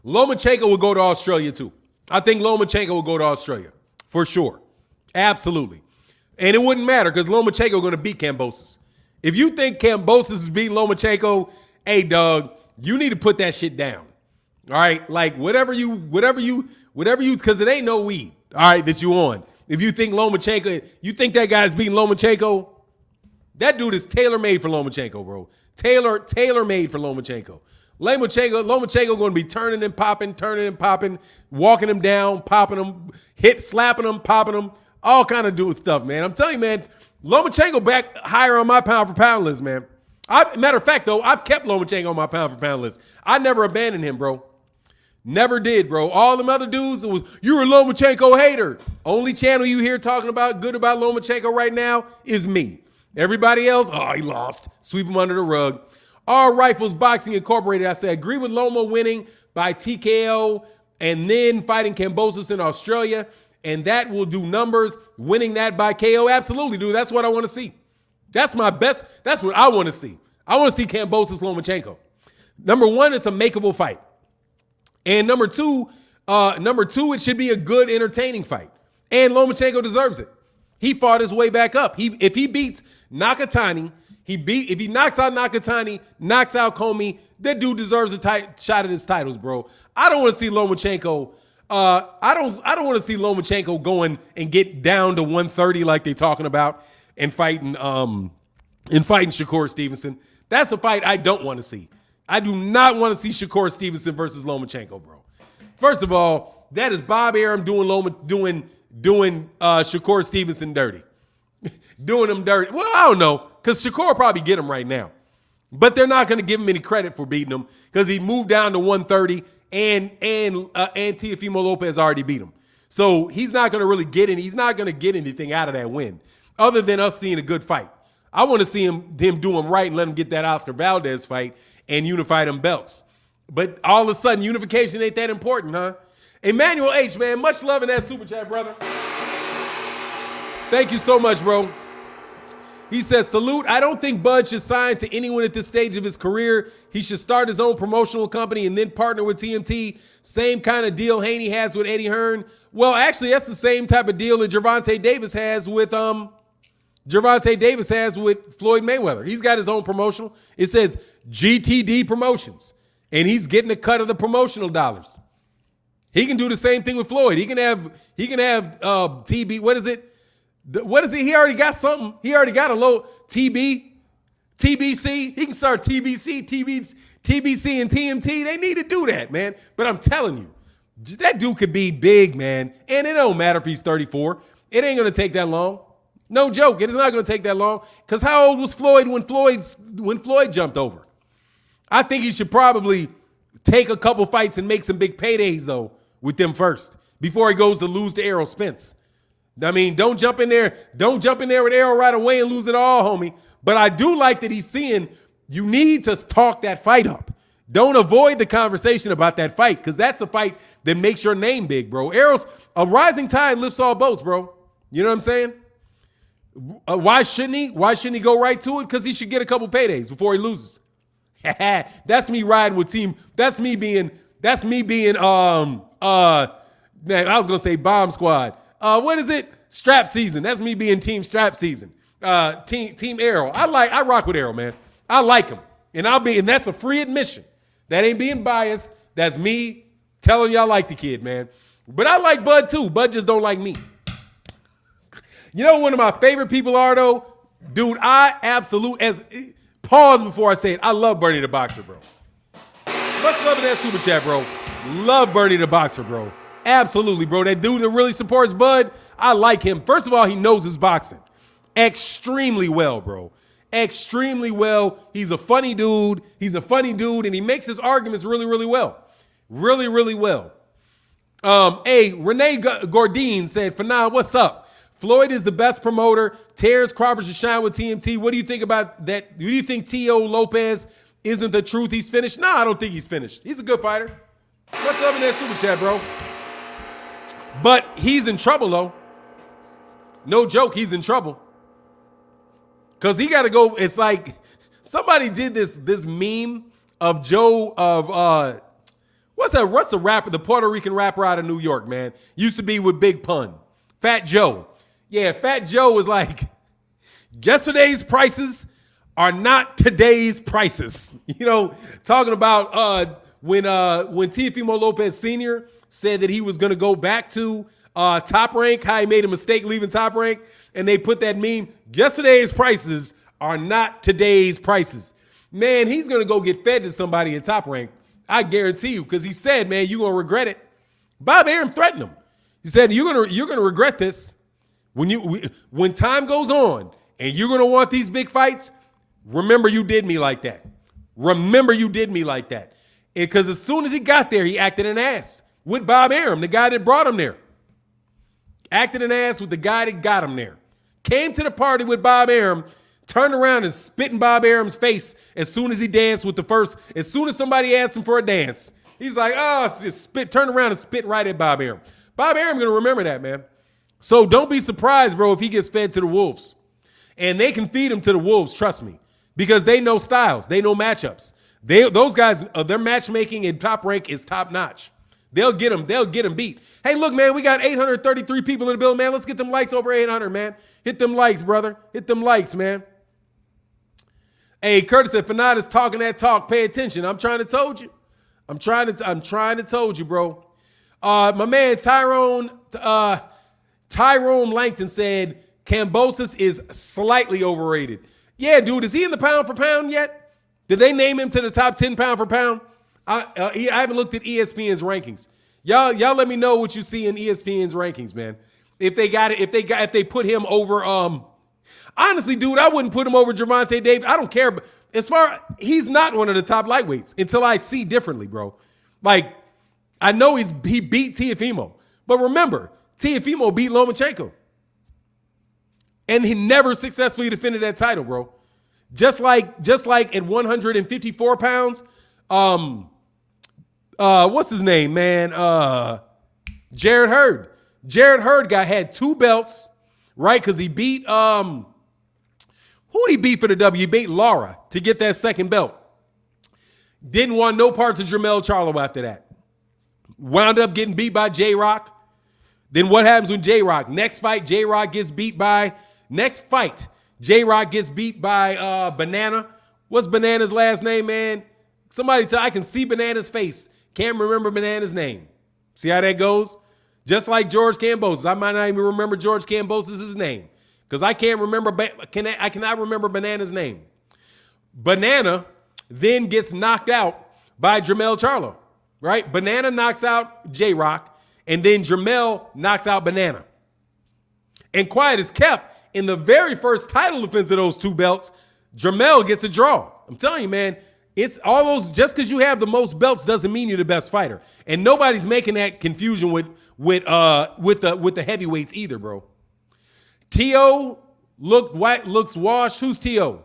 Lomachenko will go to Australia too. I think Lomachenko will go to Australia for sure. Absolutely. And it wouldn't matter because Lomachenko is going to beat Kambosos. If you think Kambosos is beating Lomachenko, hey, dog, you need to put that shit down. All right? Like, whatever you, because it ain't no weed, all right, that you on. If you think Lomachenko, you think that guy's beating Lomachenko, that dude is tailor-made for Lomachenko, bro. Tailor-made for Lomachenko. Lomachenko going to be turning and popping, walking him down, popping him, slapping him, popping him, all kind of doing stuff, man. I'm telling you, man, Lomachenko back higher on my pound-for-pound list, man. Matter of fact, though, I've kept Lomachenko on my pound-for-pound list. I never abandoned him, bro. Never did, bro. All them other dudes, it was, you're a Lomachenko hater. Only channel you hear talking about good about Lomachenko right now is me. Everybody else, oh, he lost. Sweep him under the rug. All Rifles Boxing Incorporated, I say, agree with Loma winning by TKO and then fighting Kambosos in Australia, and that will do numbers, winning that by KO. Absolutely, dude. That's what I want to see. That's my best. That's what I want to see. I want to see Kambosos Lomachenko. Number one, it's a makeable fight. And number two, it should be a good, entertaining fight. And Lomachenko deserves it. He fought his way back up. If he beats Nakatani, if he knocks out Nakatani, knocks out Comey, that dude deserves a shot at his titles, bro. I don't want to see Lomachenko. I don't want to see Lomachenko going and get down to 130 like they're talking about and fighting Shakur Stevenson. That's a fight I don't want to see. I do not want to see Shakur Stevenson versus Lomachenko, bro. First of all, that is Bob Arum doing Shakur Stevenson dirty. Doing him dirty. Well, I don't know, because Shakur will probably get him right now. But they're not going to give him any credit for beating him because he moved down to 130 and Teofimo Lopez already beat him. So he's not going to really get any. He's not going to get anything out of that win other than us seeing a good fight. I want to see him do him right and let him get that Oscar Valdez fight and unify them belts. But all of a sudden, unification ain't that important, huh? Emmanuel H, man, much love in that super chat, brother. Thank you so much, bro. He says, salute. I don't think Bud should sign to anyone at this stage of his career. He should start his own promotional company and then partner with TMT. Same kind of deal Haney has with Eddie Hearn. Well, actually, that's the same type of deal that Gervonta Davis has with Floyd Mayweather. He's got his own promotional. It says GTD Promotions, and he's getting a cut of the promotional dollars. He can do the same thing with Floyd. He can have TB. What is it? What is it? He already got something. He already got a low TBC. He can start TBC, and TMT. They need to do that, man. But I'm telling you, that dude could be big, man. And it don't matter if he's 34. It ain't going to take that long. No joke. It is not going to take that long. Because how old was Floyd when Floyd jumped over? I think he should probably take a couple fights and make some big paydays, though, with them first before he goes to lose to Errol Spence. I mean, don't jump in there. Don't jump in there with Errol right away and lose it all, homie. But I do like that he's seeing you need to talk that fight up. Don't avoid the conversation about that fight because that's the fight that makes your name big, bro. Errol's a rising tide lifts all boats, bro. You know what I'm saying? Why shouldn't he? Why shouldn't he go right to it? Because he should get a couple paydays before he loses. That's me riding with team. That's me being man, I was gonna say bomb squad. What is it? Strap season. That's me being team strap season. Team Errol. I rock with Errol, man. I like him. And that's a free admission. That ain't being biased. That's me telling y'all like the kid, man. But I like Bud too. Bud just don't like me. You know one of my favorite people are though? Dude, pause before I say it. I love Bernie the Boxer, bro. Much love in that super chat, bro. Love Bernie the Boxer, bro. Absolutely, bro. That dude that really supports Bud, I like him. First of all, he knows his boxing extremely well, bro. Extremely well. He's a funny dude. And he makes his arguments really, really well. Really, really well. Renee Gordine said, Fanan, what's up? Floyd is the best promoter. Terence Crawford should shine with TMT. What do you think about that? Do you think Teo Lopez isn't the truth? He's finished? No, I don't think he's finished. He's a good fighter. Much love in that super chat, bro. But he's in trouble, though. No joke, he's in trouble. Because he got to go. It's like somebody did this meme of Joe of, what's the rapper, the Puerto Rican rapper out of New York, man? Used to be with Big Pun. Fat Joe. Yeah, Fat Joe was like, yesterday's prices are not today's prices. You know, talking about when Teofimo Lopez Sr. said that he was going to go back to Top Rank, how he made a mistake leaving Top Rank, and they put that meme, yesterday's prices are not today's prices. Man, he's going to go get fed to somebody at Top Rank. I guarantee you, because he said, man, you're going to regret it. Bob Arum threatened him. He said, you're gonna regret this when time goes on and you're going to want these big fights. Remember you did me like that. Remember you did me like that. Because as soon as he got there, he acted an ass with Bob Arum, the guy that brought him there. Acted an ass with the guy that got him there. Came to the party with Bob Arum, turned around and spit in Bob Arum's face as soon as he danced with as soon as somebody asked him for a dance. He's like, turned around and spit right at Bob Arum. Bob Arum going to remember that, man. So don't be surprised, bro, if he gets fed to the Wolves. And they can feed him to the Wolves, trust me, because they know styles. They know matchups. Those guys, their matchmaking in Top Rank is top notch. They'll get him beat. Hey, look, man, we got 833 people in the building, man. Let's get them likes over 800, man. Hit them likes, brother. Hit them likes, man. Hey, Curtis said, Fanad is talking that talk. Pay attention. I'm trying to told you. I'm trying to told you, bro. My man Tyrone Langton said Kambosos is slightly overrated. Yeah, dude, is he in the pound for pound yet? Did they name him to the top 10 pound for pound? I haven't looked at ESPN's rankings. Y'all let me know what you see in ESPN's rankings, man. If they got it, if they put him over, honestly, dude, I wouldn't put him over Gervonta Davis. I don't care. But he's not one of the top lightweights until I see differently, bro. Like, I know he beat Teofimo. But remember, Teofimo beat Lomachenko. And he never successfully defended that title, bro. Just like at 154 pounds, what's his name, man? Jared Hurd. Jared Hurd had 2 belts, right? Because he beat who did he beat for the W? He beat Lara to get that second belt. Didn't want no parts of Jermell Charlo after that. Wound up getting beat by J-Rock. Then what happens with J-Rock? Next fight, J-Rock gets beat by Banana. What's Banana's last name, man? Somebody tell, I can see Banana's face. Can't remember Banana's name. See how that goes? Just like George Kambosos. I might not even remember George Kambosos' name because I can't remember. I cannot remember Banana's name. Banana then gets knocked out by Jermell Charlo, right? Banana knocks out J-Rock, and then Jermell knocks out Banana. And quiet is kept. In the very first title defense of those 2 belts, Jermell gets a draw. I'm telling you, man, it's all those. Just because you have the most belts doesn't mean you're the best fighter. And nobody's making that confusion with the heavyweights either, bro. T.O. looks washed. Who's T.O.?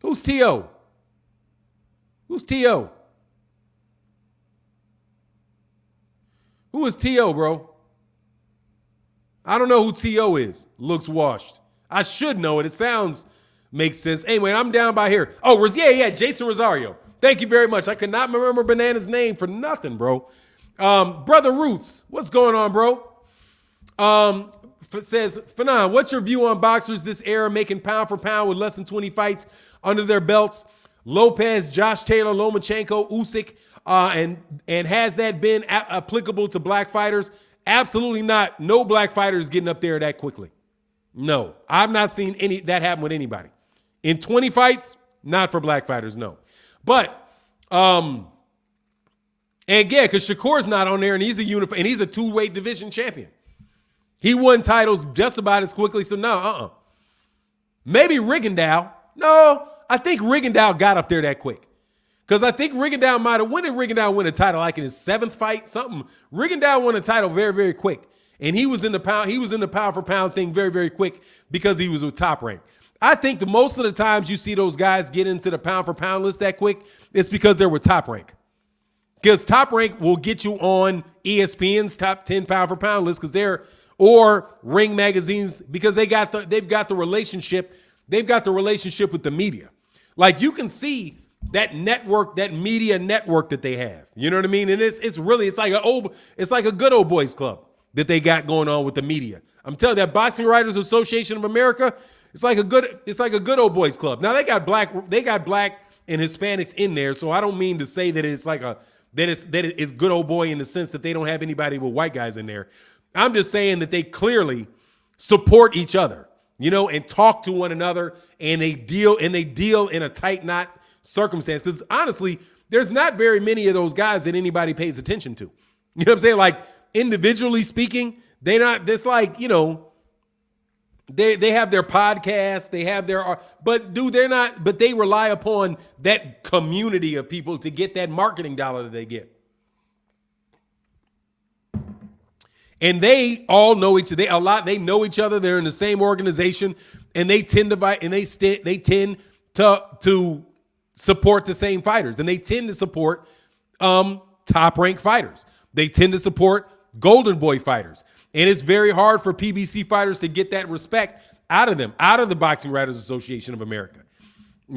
Who's T.O.? Who's T.O.? Who is T.O., bro? I don't know who T.O. is. Looks washed. I should know it. It makes sense. Anyway, I'm down by here. Oh, yeah, Jason Rosario. Thank you very much. I could not remember Banana's name for nothing, bro. Brother Roots, what's going on, bro? Says, Fanon, what's your view on boxers this era making pound for pound with less than 20 fights under their belts? Lopez, Josh Taylor, Lomachenko, Usyk, and has that been applicable to black fighters? Absolutely not. No black fighter is getting up there that quickly. No, I've not seen that happen with anybody. In 20 fights, not for black fighters, no. But, and yeah, because Shakur's not on there, and he's a 2-weight division champion. He won titles just about as quickly, so no, Maybe Rigondeaux. No, I think Rigondeaux got up there that quick. Because I think Rigondeaux might have. When did Rigondeaux win a title? Like in his 7th fight, something. Rigondeaux won a title very, very quick, and he was in the pound for pound thing very, very quick because he was with Top Rank. I think most of the times you see those guys get into the pound for pound list that quick, it's because they're with Top Rank. Because Top Rank will get you on ESPN's top 10 pound for pound list or Ring magazines because they've got the relationship. They've got the relationship with the media. Like you can see that network, that media network that they have. You know what I mean? And it's like a good old boys club that they got going on with the media. I'm telling you, that Boxing Writers Association of America, it's like a good old boys club. Now they got black and Hispanics in there, so I don't mean to say that it's that it's good old boy in the sense that they don't have anybody with white guys in there. I'm just saying that they clearly support each other, and talk to one another, and they deal in a tight knot circumstance. Because honestly, there's not very many of those guys that anybody pays attention to. You know what I'm saying? Like individually speaking, they have their podcast, they have but they rely upon that community of people to get that marketing dollar that they get. And they all know each other. They know each other. They're in the same organization, and they tend to support the same fighters, and they tend to support top ranked fighters. They tend to support golden boy fighters, and it's very hard for PBC fighters to get that respect out of them, out of the Boxing Writers Association of America.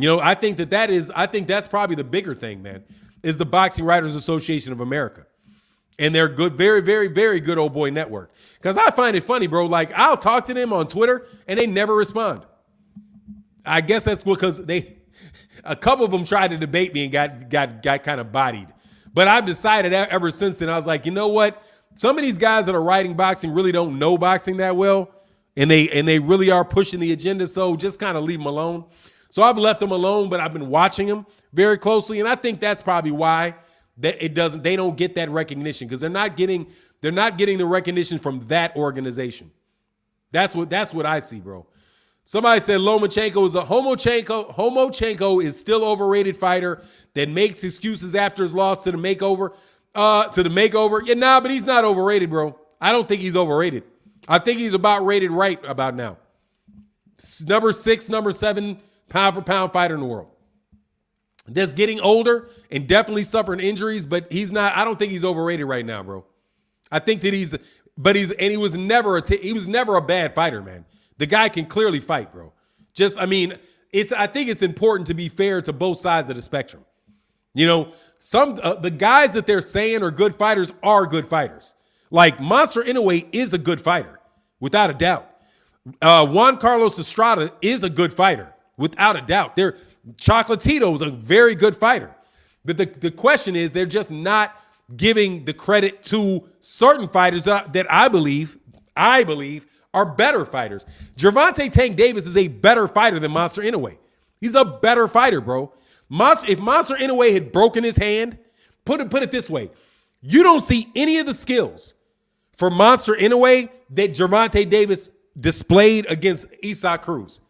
I think that's probably the bigger thing, man, is the Boxing Writers Association of America. And they're good, very, very, very good old boy network. Because I find it funny, bro. Like, I'll talk to them on Twitter, and they never respond. I guess that's because a couple of them tried to debate me and got kind of bodied. But I've decided ever since then, I was like, you know what? Some of these guys that are writing boxing really don't know boxing that well, and they really are pushing the agenda. So just kind of leave them alone. So I've left them alone, but I've been watching them very closely, and I think that's probably why. They don't get that recognition because they're not getting the recognition from that organization. That's what I see, bro. Somebody said Lomachenko is a Homochenko is still overrated fighter that makes excuses after his loss to the makeover. Yeah, nah, but he's not overrated, bro. I don't think he's overrated. I think he's about rated right about now. Number 6, number 7 pound for pound fighter in the world. That's getting older and definitely suffering injuries, but he's not. I don't think he's overrated right now, bro. I think that he was never a bad fighter, man. The guy can clearly fight, bro. I think it's important to be fair to both sides of the spectrum. You know, the guys that they're saying are good fighters are good fighters. Like Monster Inoue is a good fighter, without a doubt. Juan Carlos Estrada is a good fighter, without a doubt. Chocolatito is a very good fighter. But the question is, they're just not giving the credit to certain fighters that I believe are better fighters. Gervonta Tank Davis is a better fighter than Monster Inoue. He's a better fighter, bro. If Monster Inoue had broken his hand, put it this way, you don't see any of the skills for Monster Inoue that Gervonta Davis displayed against Isaac Cruz.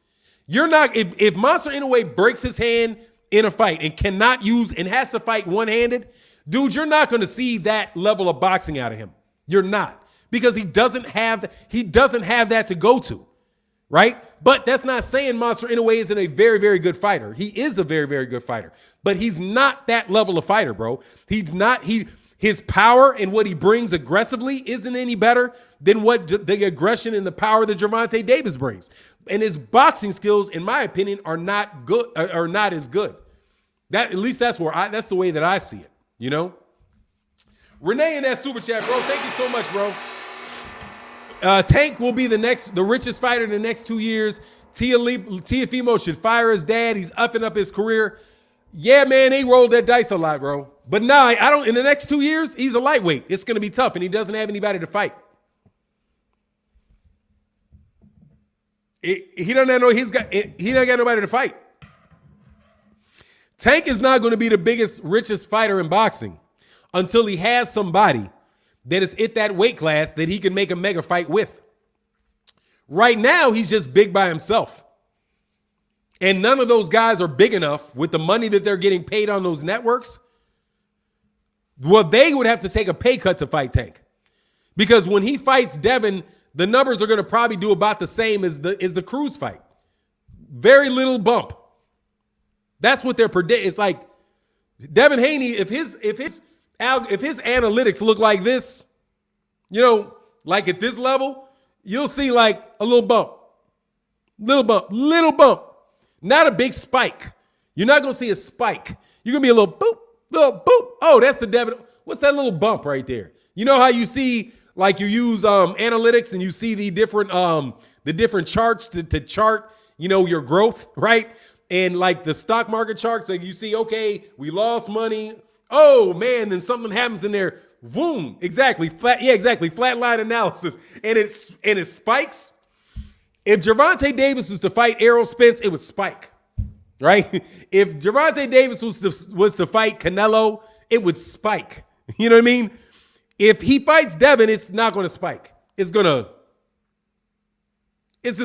You're not, if Monster Inoue breaks his hand in a fight and has to fight one-handed, dude, you're not going to see that level of boxing out of him. You're not. Because he doesn't have that to go to, right? But that's not saying Monster Inoue isn't a very, very good fighter. He is a very, very good fighter, but he's not that level of fighter, bro. His power and what he brings aggressively isn't any better than what the aggression and the power that Gervonta Davis brings. And his boxing skills, in my opinion, are not good, or not as good. That's the way that I see it, you know? Renee in that super chat, bro. Thank you so much, bro. Tank will be the richest fighter in the next 2 years. Teofimo should fire his dad. He's upping up his career. Yeah, man, they rolled that dice a lot, bro. But nah, in the next 2 years, he's a lightweight. It's going to be tough, and he doesn't have anybody to fight. He doesn't got nobody to fight. Tank is not going to be the richest fighter in boxing until he has somebody that is at that weight class that he can make a mega fight with. Right now, he's just big by himself. And none of those guys are big enough with the money that they're getting paid on those networks. Well, they would have to take a pay cut to fight Tank. Because when he fights Devin, the numbers are going to probably do about the same as the Cruz fight. Very little bump. That's what they're predicting. It's like Devin Haney, if his analytics look like this, you know, like at this level, you'll see like a little bump. Little bump. Not a big spike. You're not going to see a spike. You're going to be a little boop. Oh, that's the Devin. What's that little bump right there? You know how you see, like you use analytics and you see the different charts to chart, you know, your growth, right? And like the stock market charts, like you see, okay, we lost money. Oh man, then something happens in there. Boom. Exactly. Flat line analysis. And it spikes. If Gervonta Davis was to fight Errol Spence, it would spike. Right? If Gervonta Davis was to fight Canelo, it would spike. You know what I mean? If he fights Devin, it's not going to spike. It's just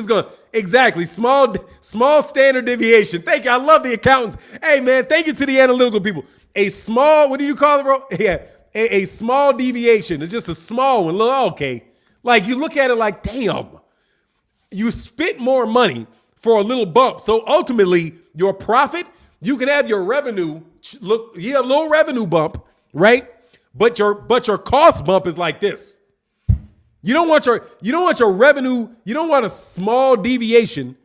gonna exactly small standard deviation. Thank you. I love the accountants. Hey man, thank you to the analytical people. A small, what do you call it, bro? Yeah, a small deviation. It's just a small one. Look, okay. Like you look at it like, damn, you spent more money for a little bump. So ultimately, your profit, you can have your revenue. Look, you have a little revenue bump, right? But your cost bump is like this. You don't want your revenue, you don't want a small deviation,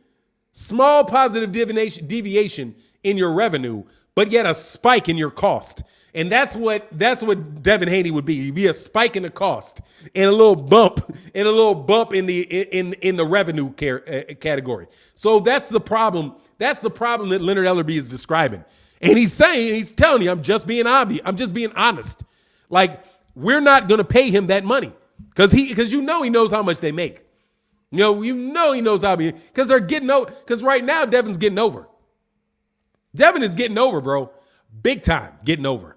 small positive deviation in your revenue, but yet a spike in your cost. And that's what Devin Haney would be. He'd be a spike in the cost and a little bump in the revenue category. So that's the problem. That's the problem that Leonard Ellerby is describing. And he's telling you, I'm just being obvious. I'm just being honest. Like, we're not going to pay him that money. Because he knows how much they make. You know he knows how many. Because they're getting over. Because right now, Devin's getting over. Devin is getting over, bro. Big time getting over.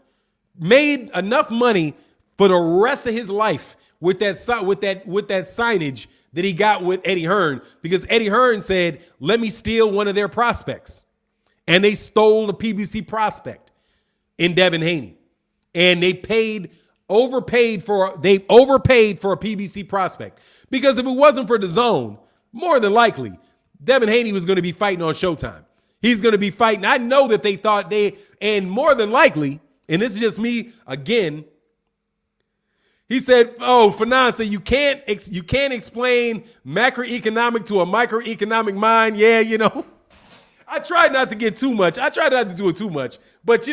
Made enough money for the rest of his life with that signage that he got with Eddie Hearn, because Eddie Hearn said, let me steal one of their prospects. And they stole the PBC prospect in Devin Haney. And they overpaid for a PBC prospect. Because if it wasn't for the zone, more than likely, Devin Haney was going to be fighting on Showtime. He's going to be fighting. I know that they thought and more than likely, and this is just me again, he said, Fanon said, you can't explain macroeconomic to a microeconomic mind. Yeah, I tried not to get too much. I tried not to do it too much. But,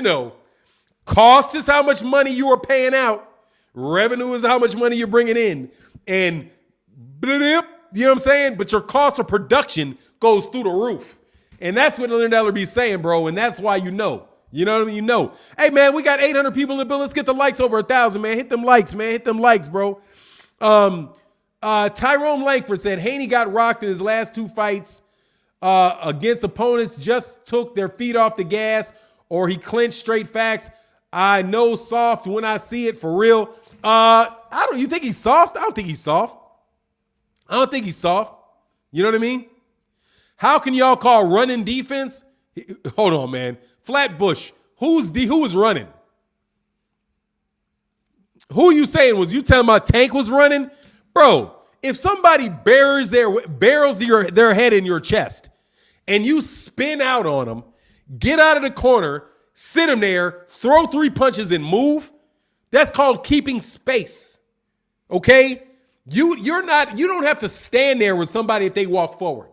cost is how much money you are paying out. Revenue is how much money you're bringing in. And, you know what I'm saying? But your cost of production goes through the roof. And that's what Leonard Eller be saying, bro. And that's why you know. You know what I mean? Hey, man, we got 800 people in the bill. Let's get the likes over 1,000, man. Hit them likes, man. Hit them likes, bro. Tyrone Langford said Haney got rocked in his last 2 fights against opponents, just took their feet off the gas, or he clinched. Straight facts. I know soft when I see it, for real. You think he's soft? I don't think he's soft. You know what I mean? How can y'all call running defense? Hold on, man. Flatbush. Who was running? Who you saying was? You telling my Tank was running? Bro, if somebody barrels their head in your chest and you spin out on them, get out of the corner, sit them there, throw 3 punches and move, that's called keeping space. Okay? You don't have to stand there with somebody if they walk forward.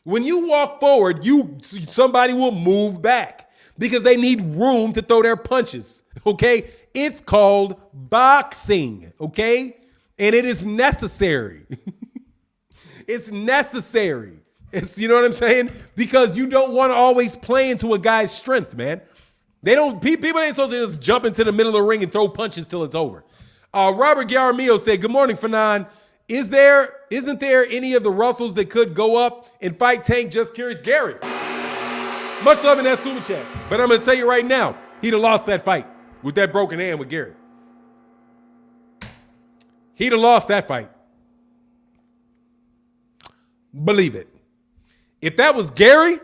When you walk forward, somebody will move back because they need room to throw their punches, okay? It's called boxing, okay? And it is necessary. It's necessary. You know what I'm saying? Because you don't want to always play into a guy's strength, man. People ain't supposed to just jump into the middle of the ring and throw punches till it's over. Robert Garamillo said, good morning, Fanon. Isn't there any of the Russells that could go up and fight Tank? Just curious. Gary. Much love in that super chat. But I'm going to tell you right now, he'd have lost that fight with that broken hand with Gary. He'd have lost that fight. Believe it. If that was Gary,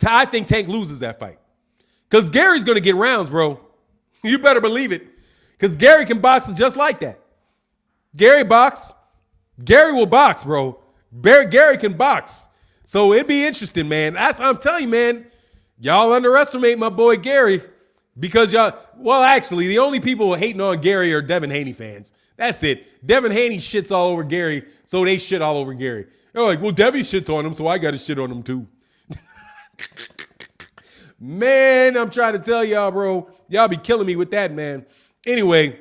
I think Tank loses that fight. Because Gary's going to get rounds, bro. You better believe it. Because Gary can box just like that. Gary will box, bro. Gary can box. So it'd be interesting, man. I'm telling you, man, y'all underestimate my boy Gary because actually, the only people hating on Gary are Devin Haney fans. That's it. Devin Haney shits all over Gary, so they shit all over Gary. They're like, well, Debbie shits on him, so I got to shit on him too. Man, I'm trying to tell y'all, bro. Y'all be killing me with that, man. Anyway,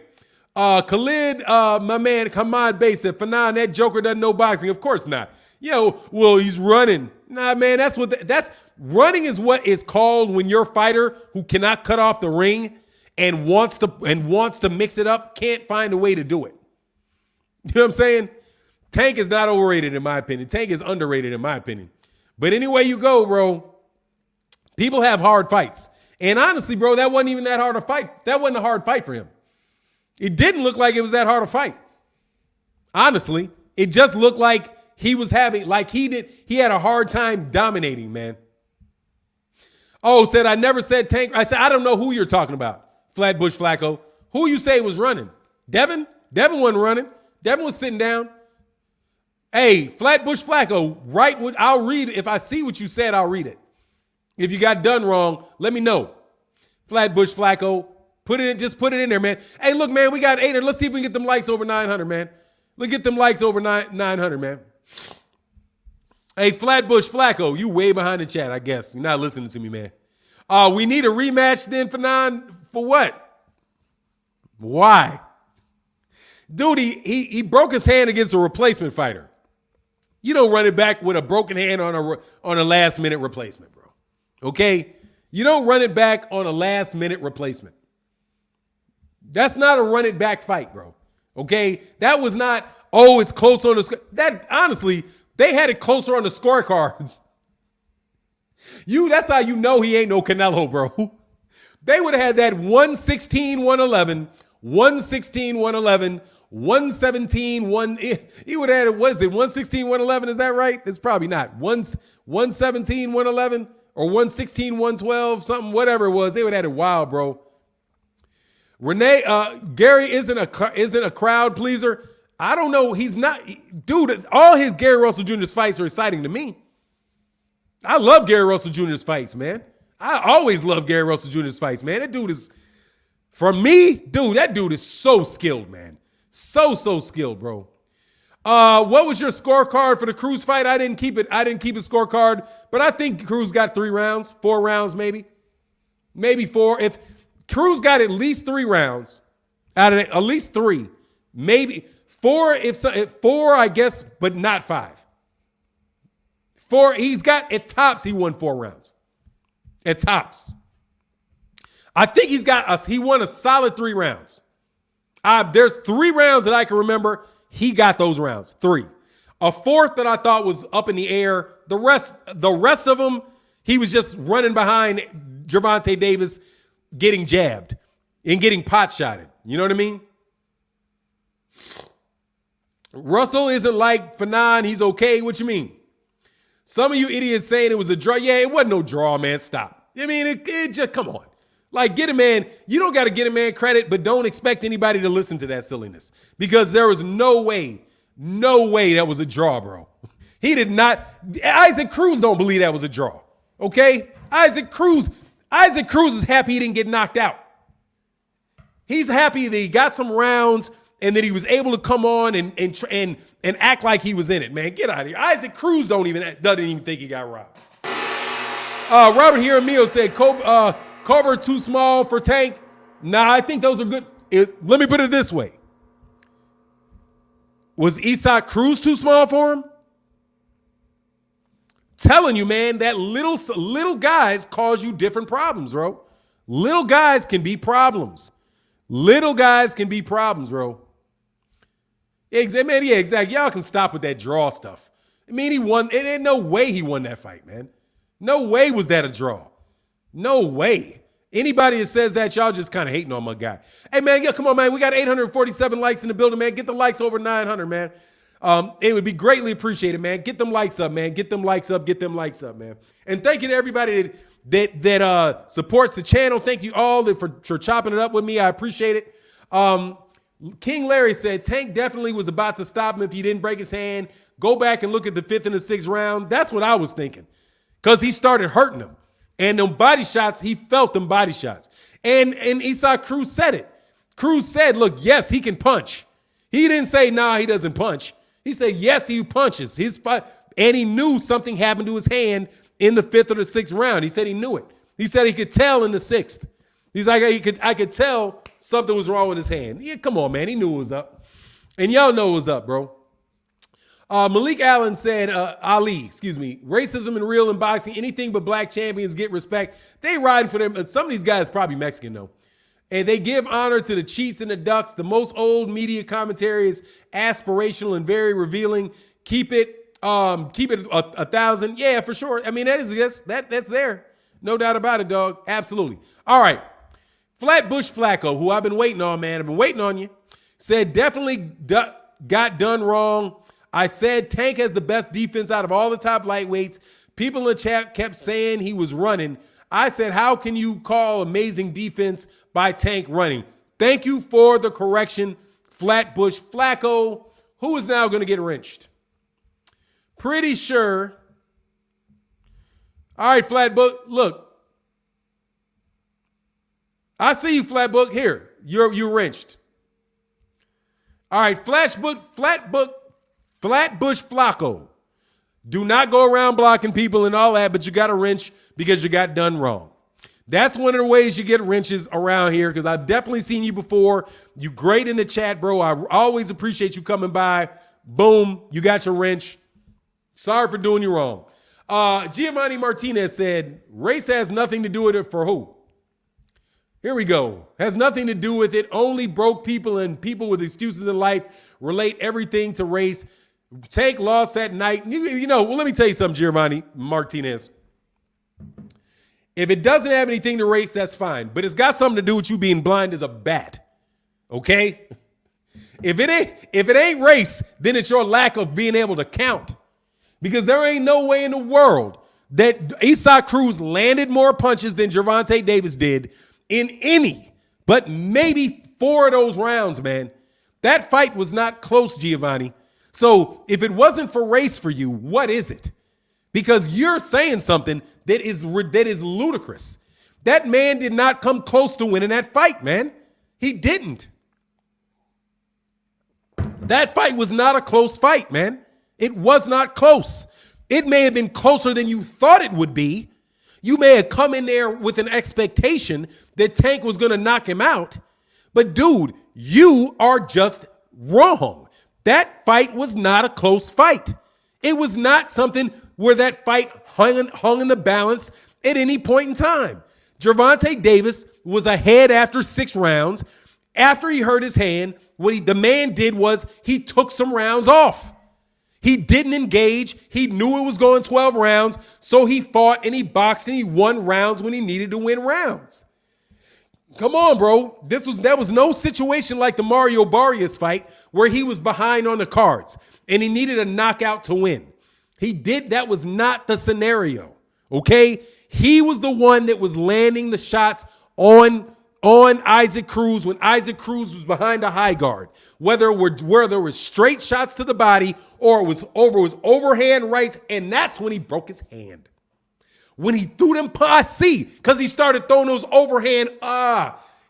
Khalid, my man, Hamad Bay said, Fanon, that Joker doesn't know boxing. Of course not. Well, he's running. Nah, man, that's running is what is called when your fighter who cannot cut off the ring and wants to mix it up can't find a way to do it. You know what I'm saying? Tank is not overrated in my opinion. Tank is underrated in my opinion. But anyway you go, bro, people have hard fights. And honestly, bro, that wasn't even that hard a fight. That wasn't a hard fight for him. It didn't look like it was that hard a fight. Honestly, it just looked like he had a hard time dominating, man. Said I never said Tank. I said, I don't know who you're talking about. Flatbush Flacco. Who you say was running? Devin? Devin wasn't running. Devin was sitting down. Hey, Flatbush Flacco, I'll read it. If I see what you said, I'll read it. If you got done wrong, let me know. Flatbush Flacco, just put it in there, man. Hey, look, man, we got 800. Let's see if we can get them likes over 900, man. Let's get them likes over 900, man. Hey, Flatbush Flacco, you way behind the chat, I guess. You're not listening to me, man. We need a rematch then for what? Why? Dude, he broke his hand against a replacement fighter. You don't run it back with a broken hand on a last-minute replacement, bro. Okay? You don't run it back on a last-minute replacement. That's not a run-it-back fight, bro. Okay? That was not, it's close on the – that, honestly, they had it closer on the scorecards. That's how you know he ain't no Canelo, bro. They would have had that 116-111, 116-111, 117, he would have added, what is it, 116, 111? Is that right? It's probably not. 117, 111 or 116, 112, something, whatever it was. They would have added wild, bro. Renee, Gary isn't a crowd pleaser. I don't know. He's not. Dude, all his Gary Russell Jr.'s fights are exciting to me. I love Gary Russell Jr.'s fights, man. I always love Gary Russell Jr.'s fights, man. That dude is, for me, dude, that dude is so skilled, man. So skilled, bro. What was your scorecard for the Cruz fight? I didn't keep it. I didn't keep a scorecard, but I think Cruz got 3 rounds, 4 rounds, maybe 4. If Cruz got at least 3 rounds, out of it, at least 3, maybe 4. If 4, I guess, but not 5. 4. He's got at tops. He won 4 rounds. At tops, I think he won a solid 3 rounds. There's 3 rounds that I can remember. He got those rounds. 3. A 4th that I thought was up in the air. The rest of them, he was just running behind Gervonta Davis, getting jabbed and getting pot shotted. You know what I mean? Russell isn't like Fanon. He's okay. What you mean? Some of you idiots saying it was a draw. Yeah, it wasn't no draw, man. Stop. I mean, it just, come on. Like, get a man. You don't got to get a man credit, but don't expect anybody to listen to that silliness, because there was no way that was a draw, bro. He did not. Isaac Cruz don't believe that was a draw. Okay? Isaac Cruz is happy he didn't get knocked out. He's happy that he got some rounds and that he was able to come on and act like he was in it, man. Get out of here. Isaac Cruz doesn't even think he got robbed. Robert Hiramio said, Cobra too small for Tank. Nah, I think those are good. Let me put it this way. Was Isaac Cruz too small for him? Telling you, man, that little guys cause you different problems, bro. Little guys can be problems. Little guys can be problems, bro. Man, yeah, exactly. Y'all can stop with that draw stuff. I mean, he won. It ain't no way he won that fight, man. No way was that a draw. No way. Anybody that says that, y'all just kind of hating on my guy. Hey, man, yeah, come on, man. We got 847 likes in the building, man. Get the likes over 900, man. It would be greatly appreciated, man. Get them likes up, man. Get them likes up. Get them likes up, man. And thank you to everybody that supports the channel. Thank you all for chopping it up with me. I appreciate it. King Larry said, Tank definitely was about to stop him if he didn't break his hand. Go back and look at the 5th and the 6th round. That's what I was thinking, because he started hurting him. And them body shots, he felt them body shots. And Isaac Cruz said it. Cruz said, look, yes, he can punch. He didn't say, nah, he doesn't punch. He said, yes, he punches. And he knew something happened to his hand in the 5th or the 6th round. He said he knew it. He said he could tell in the 6th. He's like, I could tell something was wrong with his hand. Yeah, come on, man. He knew it was up. And y'all know it was up, bro. Malik Allen said, racism and real in boxing, anything but black champions get respect. They riding for them. Some of these guys probably Mexican, though. And they give honor to the Chiefs and the Ducks. The most old media commentary is aspirational and very revealing. Keep it 1,000. Yeah, for sure. I mean, that's there. No doubt about it, dog. Absolutely. All right. Flatbush Flacco, who I've been waiting on, man. I've been waiting on you. Said definitely got done wrong. I said Tank has the best defense out of all the top lightweights. People in the chat kept saying he was running. I said, how can you call amazing defense by Tank running? Thank you for the correction, Flatbush Flacco, who is now going to get wrenched. Pretty sure. All right, Flatbush, look. I see you, Flatbush. Here, you're wrenched. All right, Flatbush Flacco. Do not go around blocking people and all that, but you got a wrench because you got done wrong. That's one of the ways you get wrenches around here, because I've definitely seen you before. You great in the chat, bro. I always appreciate you coming by. Boom, you got your wrench. Sorry for doing you wrong. Giovanni Martinez said, race has nothing to do with it for who? Here we go. Has nothing to do with it. Only broke people and people with excuses in life relate everything to race. Tank lost that night. Well, let me tell you something, Giovanni Martinez. If it doesn't have anything to race, that's fine. But it's got something to do with you being blind as a bat. Okay? If it ain't race, then it's your lack of being able to count. Because there ain't no way in the world that Isaac Cruz landed more punches than Gervonta Davis did in any, but maybe 4 of those rounds, man. That fight was not close, Giovanni. So if it wasn't for race for you, what is it? Because you're saying something that is ludicrous. That man did not come close to winning that fight, man. He didn't. That fight was not a close fight, man. It was not close. It may have been closer than you thought it would be. You may have come in there with an expectation that Tank was going to knock him out. But, dude, you are just wrong. That fight was not a close fight. It was not something where that fight hung in the balance at any point in time. Gervonta Davis was ahead after 6 rounds. After he hurt his hand, what the man did was he took some rounds off. He didn't engage. He knew it was going 12 rounds, so he fought and he boxed and he won rounds when he needed to win rounds. Come on, bro. That was no situation like the Mario Barrios fight where he was behind on the cards and he needed a knockout to win. That was not the scenario, okay? He was the one that was landing the shots on Isaac Cruz when Isaac Cruz was behind a high guard, where there was straight shots to the body or it was overhand rights, and that's when he broke his hand. When he threw them, I see, because he started throwing those overhand,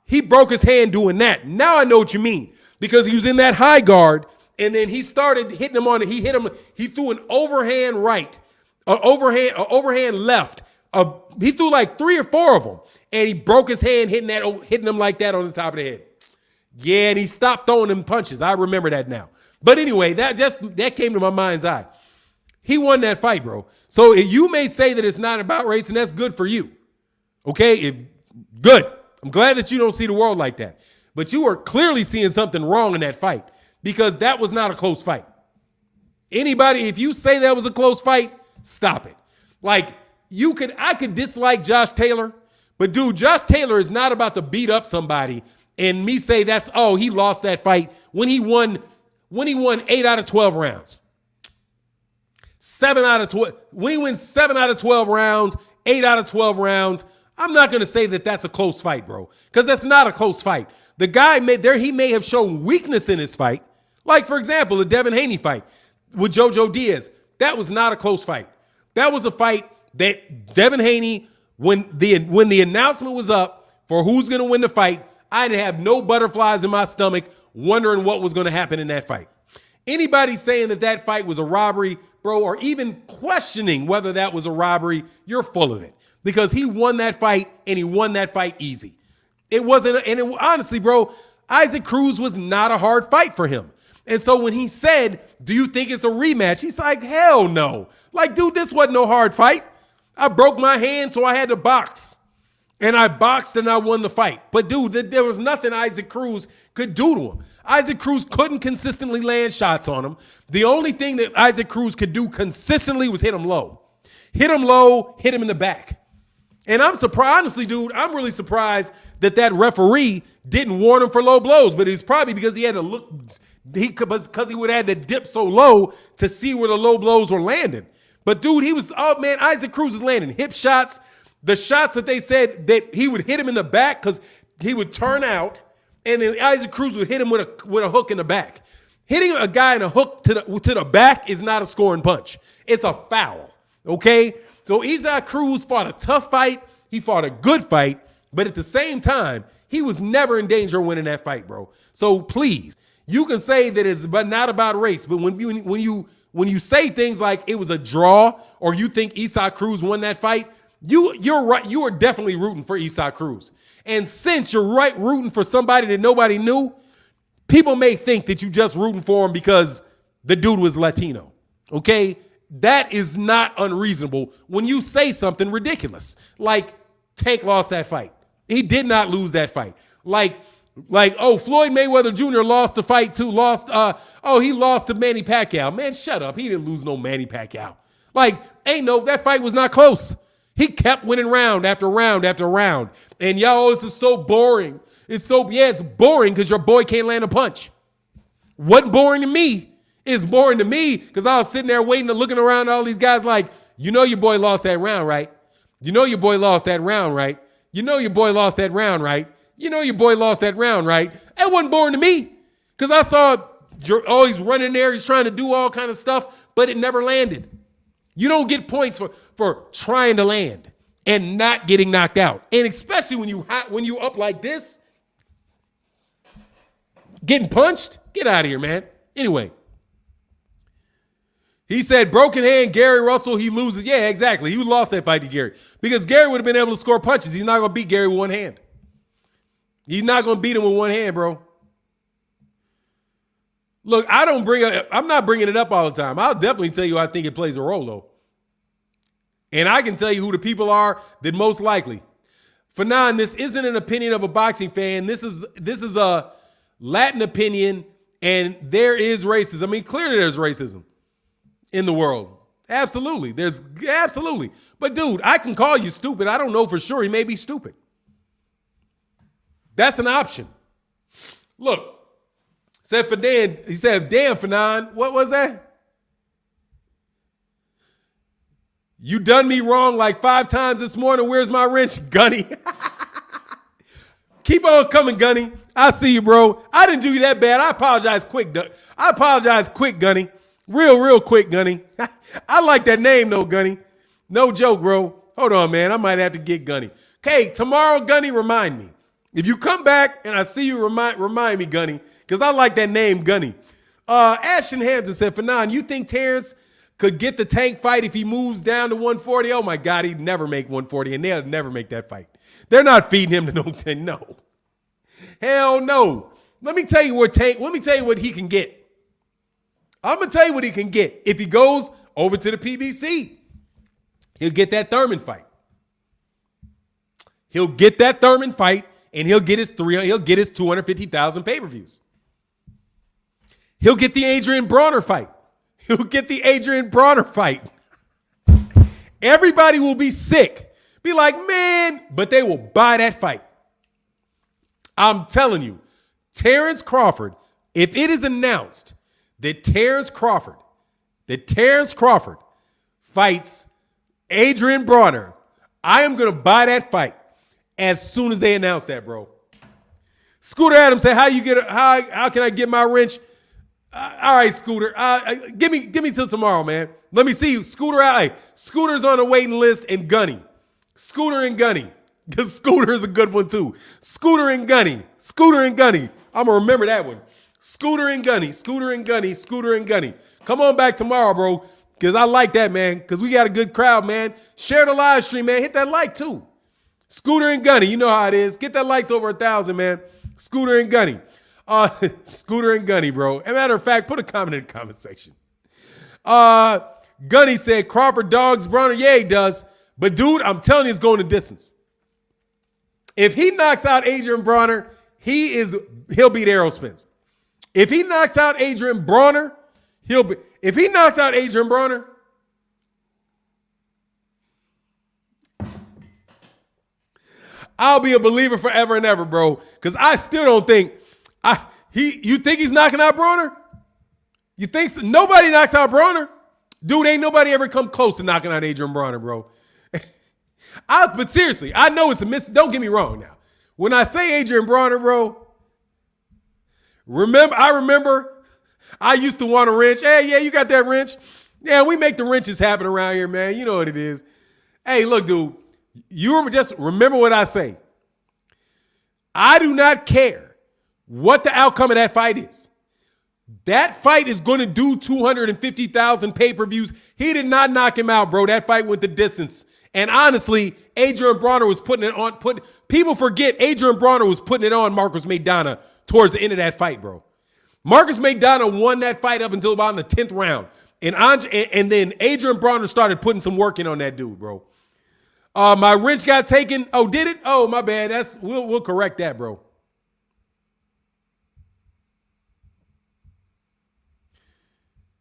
he broke his hand doing that. Now I know what you mean, because he was in that high guard, and then he started hitting him on it. He threw an overhand right, an overhand left. He threw like 3 or 4 of them, and he broke his hand hitting him like that on the top of the head. Yeah, and he stopped throwing them punches. I remember that now. But anyway, that came to my mind's eye. He won that fight, bro. So you may say that it's not about race, and that's good for you. Okay? Good. I'm glad that you don't see the world like that. But you are clearly seeing something wrong in that fight because that was not a close fight. Anybody, if you say that was a close fight, stop it. Like, I could dislike Josh Taylor, but dude, Josh Taylor is not about to beat up somebody and me say he lost that fight when he won 8 out of 12 rounds. 7 out of 12. When he wins 7 out of 12 rounds, 8 out of 12 rounds, I'm not going to say that that's a close fight, bro, because that's not a close fight. The guy he may have shown weakness in his fight. Like, for example, the Devin Haney fight with Jojo Diaz. That was not a close fight. That was a fight that Devin Haney, when the announcement was up for who's going to win the fight, I didn't have no butterflies in my stomach wondering what was going to happen in that fight. Anybody saying that fight was a robbery, bro, or even questioning whether that was a robbery, you're full of it. Because he won that fight, and he won that fight easy. It wasn't, honestly, bro, Isaac Cruz was not a hard fight for him. And so when he said, do you think it's a rematch? He's like, hell no. Like, dude, this wasn't no hard fight. I broke my hand, so I had to box. And I boxed and I won the fight. But, dude, there was nothing Isaac Cruz could do to him. Isaac Cruz couldn't consistently land shots on him. The only thing that Isaac Cruz could do consistently was hit him low. Hit him low, hit him in the back. And I'm surprised, honestly, dude, I'm really surprised that referee didn't warn him for low blows. But it's probably because he had to look, because he would have had to dip so low to see where the low blows were landing. But, dude, Isaac Cruz is landing hip shots. The shots that they said that he would hit him in the back because he would turn out, and then Isaac Cruz would hit him with a hook in the back. Hitting a guy in a hook to the back is not a scoring punch. It's a foul, okay? So Isaac Cruz fought a tough fight. He fought a good fight. But at the same time, he was never in danger of winning that fight, bro. So please, you can say that it's not about race, but when you say things like it was a draw or you think Isaac Cruz won that fight, you're right. You are definitely rooting for Isaac Cruz. And since you're rooting for somebody that nobody knew, people may think that you just rooting for him because the dude was Latino. Okay? That is not unreasonable when you say something ridiculous. Like, Tank lost that fight. He did not lose that fight. Like, Floyd Mayweather Jr. lost the fight too. He lost to Manny Pacquiao. Man, shut up. He didn't lose no Manny Pacquiao. Like, that fight was not close. He kept winning round after round after round. And this is so boring. It's boring because your boy can't land a punch. Wasn't boring to me. It's boring to me because I was sitting there waiting and looking around at all these guys like, you know your boy lost that round, right? You know your boy lost that round, right? You know your boy lost that round, right? You know your boy lost that round, right? It wasn't boring to me because I saw, oh, he's running there. He's trying to do all kind of stuff, but it never landed. You don't get points for trying to land and not getting knocked out. And especially when you up like this, getting punched, get out of here, man. Anyway, he said, broken hand, Gary Russell, he loses. Yeah, exactly. He lost that fight to Gary because Gary would have been able to score punches. He's not going to beat Gary with one hand. He's not going to beat him with one hand, bro. Look, I'm not bringing it up all the time. I'll definitely tell you I think it plays a role, though. And I can tell you who the people are that most likely. Fanon, this isn't an opinion of a boxing fan. This is a Latin opinion, and there is racism. I mean, clearly there's racism in the world. Absolutely. Absolutely. But, dude, I can call you stupid. I don't know for sure. He may be stupid. That's an option. Look. He said, damn, Fanon, what was that? You done me wrong like 5 times this morning. Where's my wrench? Gunny. Keep on coming, Gunny. I see you, bro. I didn't do you that bad. I apologize quick. Gunny. Real quick, Gunny. I like that name, though, Gunny. No joke, bro. Hold on, man. I might have to get Gunny. Okay, tomorrow, Gunny, remind me. If you come back and I see you, remind me, Gunny. Because I like that name, Gunny. Ashton Hampton said, Fanon, you think Terence could get the Tank fight if he moves down to 140? Oh, my God, he'd never make 140, and they'll never make that fight. They're not feeding him to no 10. No. Hell no. Let me tell you what he can get. I'm going to tell you what he can get. If he goes over to the PBC, he'll get that Thurman fight. He'll get that Thurman fight, and he'll get his 250,000 pay-per-views. He'll get the Adrian Bronner fight. Everybody will be sick. Be like, man, but they will buy that fight. I'm telling you, Terence Crawford, if it is announced that Terence Crawford fights Adrian Bronner, I am going to buy that fight as soon as they announce that, bro. Scooter Adams said, how can I get my wrench? All right, Scooter. Give me till tomorrow, man. Let me see you. Scooter out. Hey, Scooter's on the waiting list, and Gunny. Scooter and Gunny. Because Scooter is a good one, too. Scooter and Gunny. I'm going to remember that one. Scooter and Gunny. Come on back tomorrow, bro. Because I like that, man. Because we got a good crowd, man. Share the live stream, man. Hit that like, too. Scooter and Gunny. You know how it is. Get that likes over 1,000, man. Scooter and Gunny. Scooter and Gunny, bro. As a matter of fact, put a comment in the comment section. Gunny said Crawford dogs Bronner. Yeah, he does. But, dude, I'm telling you, it's going the distance. If he knocks out Adrian Bronner, he'll beat Errol Spence. If he knocks out Adrian Bronner, I'll be a believer forever and ever, bro. Because I still don't think you think he's knocking out Bronner? You think so? Nobody knocks out Bronner? Dude, ain't nobody ever come close to knocking out Adrian Bronner, bro. But seriously, I know it's a miss. Don't get me wrong now. When I say Adrian Bronner, bro, I remember I used to want a wrench. Hey, yeah, you got that wrench? Yeah, we make the wrenches happen around here, man. You know what it is. Hey, look, dude, just remember what I say. I do not care what the outcome of that fight is. That fight is going to do 250,000 pay-per-views. He did not knock him out, bro. That fight went the distance. And honestly, Adrian Bronner was putting it on. People forget Adrian Bronner was putting it on Marcus Maidana towards the end of that fight, bro. Marcus Maidana won that fight up until about in the 10th round. And then Adrian Bronner started putting some work in on that dude, bro. My wrench got taken. Oh, did it? Oh, my bad. We'll correct that, bro.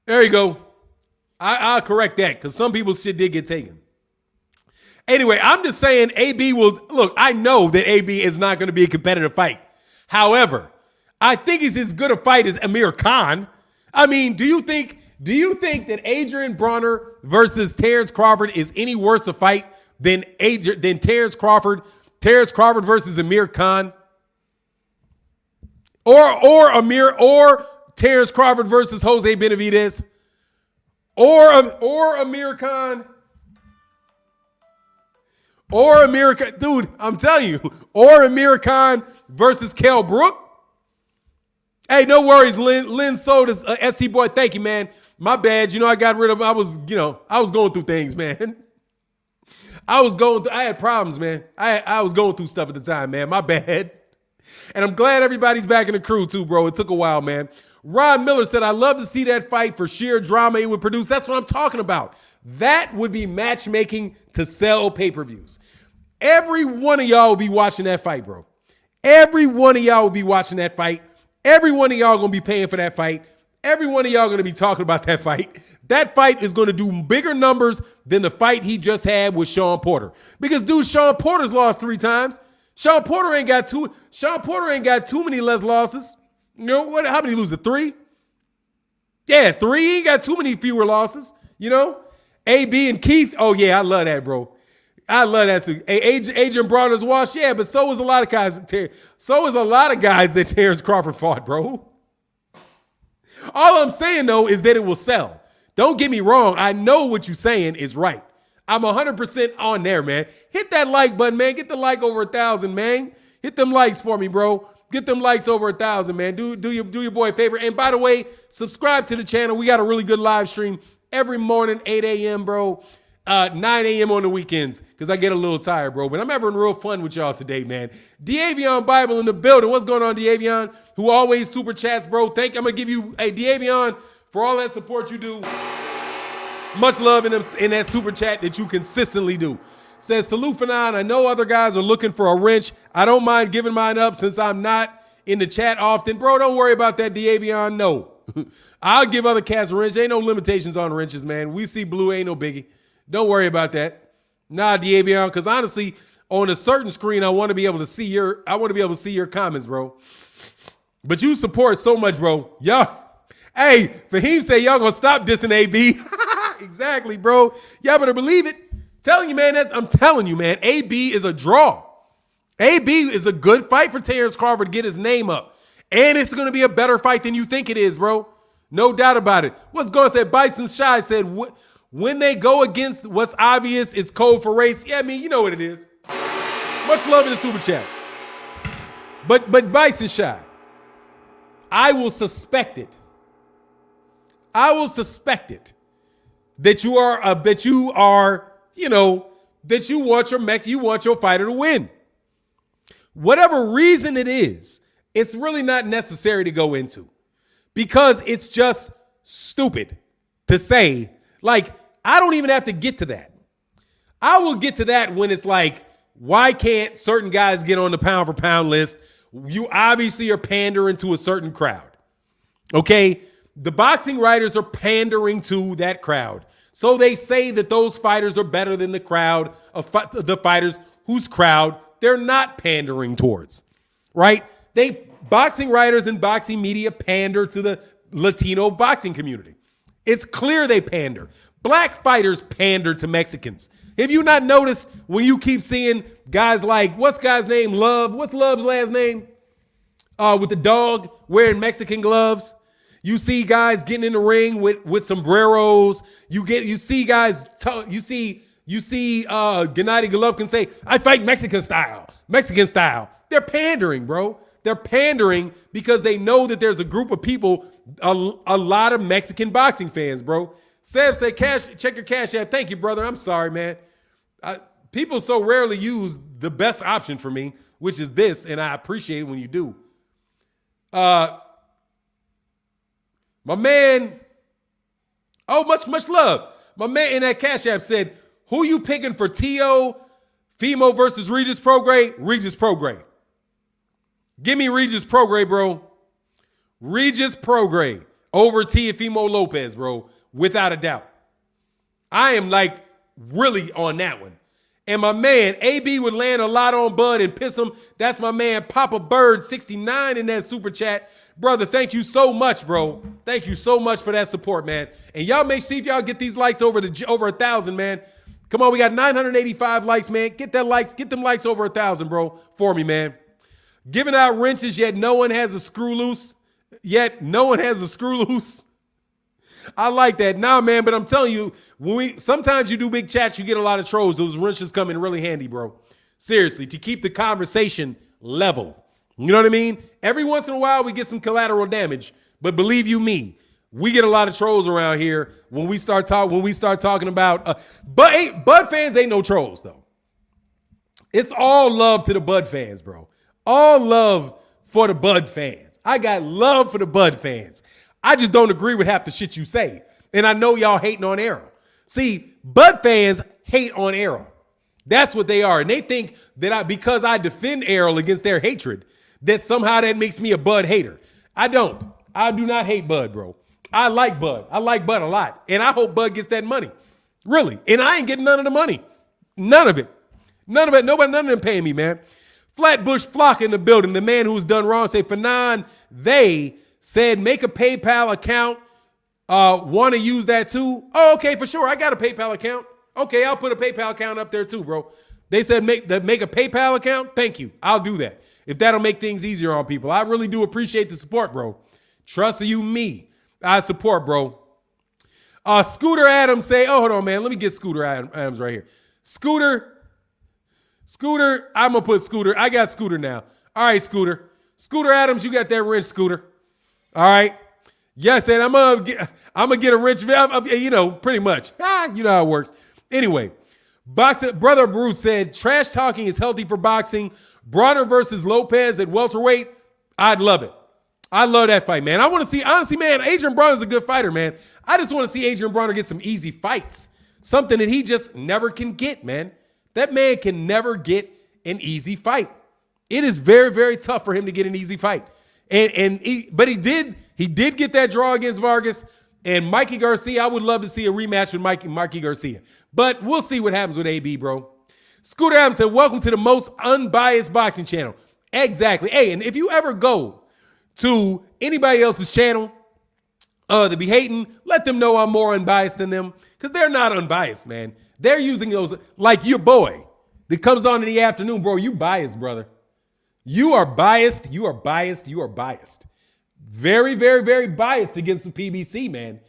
There you go. I'll correct that because some people's shit did get taken. Anyway, I'm just saying AB will – look, I know that AB is not going to be a competitive fight. However, I think he's as good a fight as Amir Khan. I mean, do you think that Adrian Bronner versus Terence Crawford is any worse a fight than Terence Crawford? Terence Crawford versus Amir Khan? Or Terence Crawford versus Jose Benavidez? Or Amir Khan? Or Amir Khan, dude, I'm telling you, or Amir Khan versus Kell Brook? Hey, no worries, Lynn sold us ST boy. Thank you, man. My bad. I got rid of. I was going through things, man. I had problems, man. I was going through stuff at the time, man. My bad. And I'm glad everybody's back in the crew too, bro. It took a while, man. Ron Miller said, "I love to see that fight for sheer drama it would produce." That's what I'm talking about. That would be matchmaking to sell pay-per-views. Every one of y'all will be watching that fight, bro. Every one of y'all will be watching that fight. Every one of y'all going to be paying for that fight. Every one of y'all going to be talking about that fight. That fight is going to do bigger numbers than the fight he just had with Sean Porter. Because, dude, Sean Porter's lost 3 times. Sean Porter ain't got too many less losses. How many lose? 3? Yeah, 3. He ain't got too many fewer losses. AB and Keith. Oh, yeah, I love that, bro. I love that. Adrian Bronner's washed. Yeah, but so was a lot of guys. So was a lot of guys that Terence Crawford fought, bro. All I'm saying, though, is that it will sell. Don't get me wrong. I know what you're saying is right. I'm 100% on there, man. Hit that like button, man. Get the like over 1,000, man. Hit them likes for me, bro. Get them likes over 1,000, man. Do your boy a favor. And by the way, subscribe to the channel. We got a really good live stream every morning, 8 a.m., bro. 9 a.m. on the weekends because I get a little tired, bro. But I'm having real fun with y'all today, man. Deavion Bible in the building. What's going on, Deavion? Who always super chats, bro. I'm going to give you, Deavion, for all that support you do. Much love in that super chat that you consistently do. Says, salute for 9. I know other guys are looking for a wrench. I don't mind giving mine up since I'm not in the chat often. Bro, don't worry about that, Deavion. No. I'll give other cats a wrench. Ain't no limitations on wrenches, man. We see blue, ain't no biggie. Don't worry about that. Nah, Deavion, because honestly, on a certain screen, I want to be able to see your comments, bro. But you support so much, bro. Y'all, hey, Fahim say y'all gonna stop dissing AB. Exactly, bro. Y'all better believe it. I'm telling you, man, AB is a draw. AB is a good fight for Terence Crawford to get his name up. And it's gonna be a better fight than you think it is, bro. No doubt about it. What's going to say? Bison Shy said, when they go against what's obvious, it's code for race. Yeah, I mean, you know what it is. Much love in the super chat. But Bison Shy, I will suspect it. That you want your fighter to win. Whatever reason it is, it's really not necessary to go into because it's just stupid to say, like, I don't even have to get to that. I will get to that when it's like, why can't certain guys get on the pound for pound list? You obviously are pandering to a certain crowd. Okay? The boxing writers are pandering to that crowd. So they say that those fighters are better than the crowd of the fighters whose crowd they're not pandering towards. Right? Boxing writers and boxing media pander to the Latino boxing community. It's clear they pander. Black fighters pander to Mexicans. Have you not noticed when you keep seeing guys like, what's guy's name? Love. What's Love's last name? With the dog wearing Mexican gloves. You see guys getting in the ring with sombreros. You see Gennady Golovkin say, I fight Mexican style. Mexican style. They're pandering, bro. They're pandering because they know that there's a group of people, a lot of Mexican boxing fans, bro. Seb said, check your cash app. Thank you, brother. I'm sorry, man. People so rarely use the best option for me, which is this, and I appreciate it when you do. My man, much love. My man in that cash app said, who you picking for Teofimo versus Regis Prograis? Regis Prograis. Give me Regis Prograis, bro. Regis Prograis over Teofimo Lopez, bro, without a doubt. I am like really on that one. And my man, AB would land a lot on Bud and piss him. That's my man, Papa Bird 69 in that super chat. Brother, thank you so much, bro. Thank you so much for that support, man. And y'all make sure if y'all get these likes over 1,000, man. Come on, we got 985 likes, man. Get them likes over 1,000, bro, for me, man. Giving out wrenches, yet no one has a screw loose. I like that. Nah, man, but I'm telling you, sometimes you do big chats, you get a lot of trolls. Those wrenches come in really handy, bro. Seriously, to keep the conversation level. You know what I mean? Every once in a while, we get some collateral damage, but believe you me, we get a lot of trolls around here when we start talking about. But Bud fans ain't no trolls though. It's all love to the Bud fans, bro. All love for the Bud fans. I got love for the Bud fans. I just don't agree with half the shit you say. And I know y'all hating on Arrow. See, Bud fans hate on Arrow. That's what they are. And they think that because I defend Arrow against their hatred, that somehow that makes me a Bud hater. I don't. I do not hate Bud, bro. I like Bud. I like Bud a lot. And I hope Bud gets that money. Really. And I ain't getting none of the money. None of it. None of it. None of them paying me, man. Flatbush Flock in the building. The man who's done wrong say, Fanon, they said make a PayPal account. Want to use that too? Oh, okay, for sure. I got a PayPal account. Okay, I'll put a PayPal account up there too, bro. They said make a PayPal account. Thank you. I'll do that. If that'll make things easier on people. I really do appreciate the support, bro. Trust you, me. I support, bro. Scooter Adams say, oh, hold on, man. Let me get Scooter Adams right here. Scooter, I'm going to put Scooter. I got Scooter now. All right, Scooter. Scooter Adams, you got that wrench, Scooter. All right. Yes, and I'm going to get a wrench, you know, pretty much. You know how it works. Anyway, Brother Bruce said, trash talking is healthy for boxing. Bronner versus Lopez at welterweight. I'd love it. I love that fight, man. I want to see, honestly, man, Adrian Bronner's a good fighter, man. I just want to see Adrian Bronner get some easy fights. Something that he just never can get, man. That man can never get an easy fight. It is very, very tough for him to get an easy fight. But he did get that draw against Vargas. And Mikey Garcia, I would love to see a rematch with Mikey Garcia. But we'll see what happens with AB, bro. Scooter Adams said, welcome to the most unbiased boxing channel. Exactly. Hey, and if you ever go to anybody else's channel to be hating, let them know I'm more unbiased than them, because they're not unbiased, man. They're using those, like your boy that comes on in the afternoon, bro. You biased, brother. You are biased. You are biased. You are biased. Very, very, very biased against the PBC, man.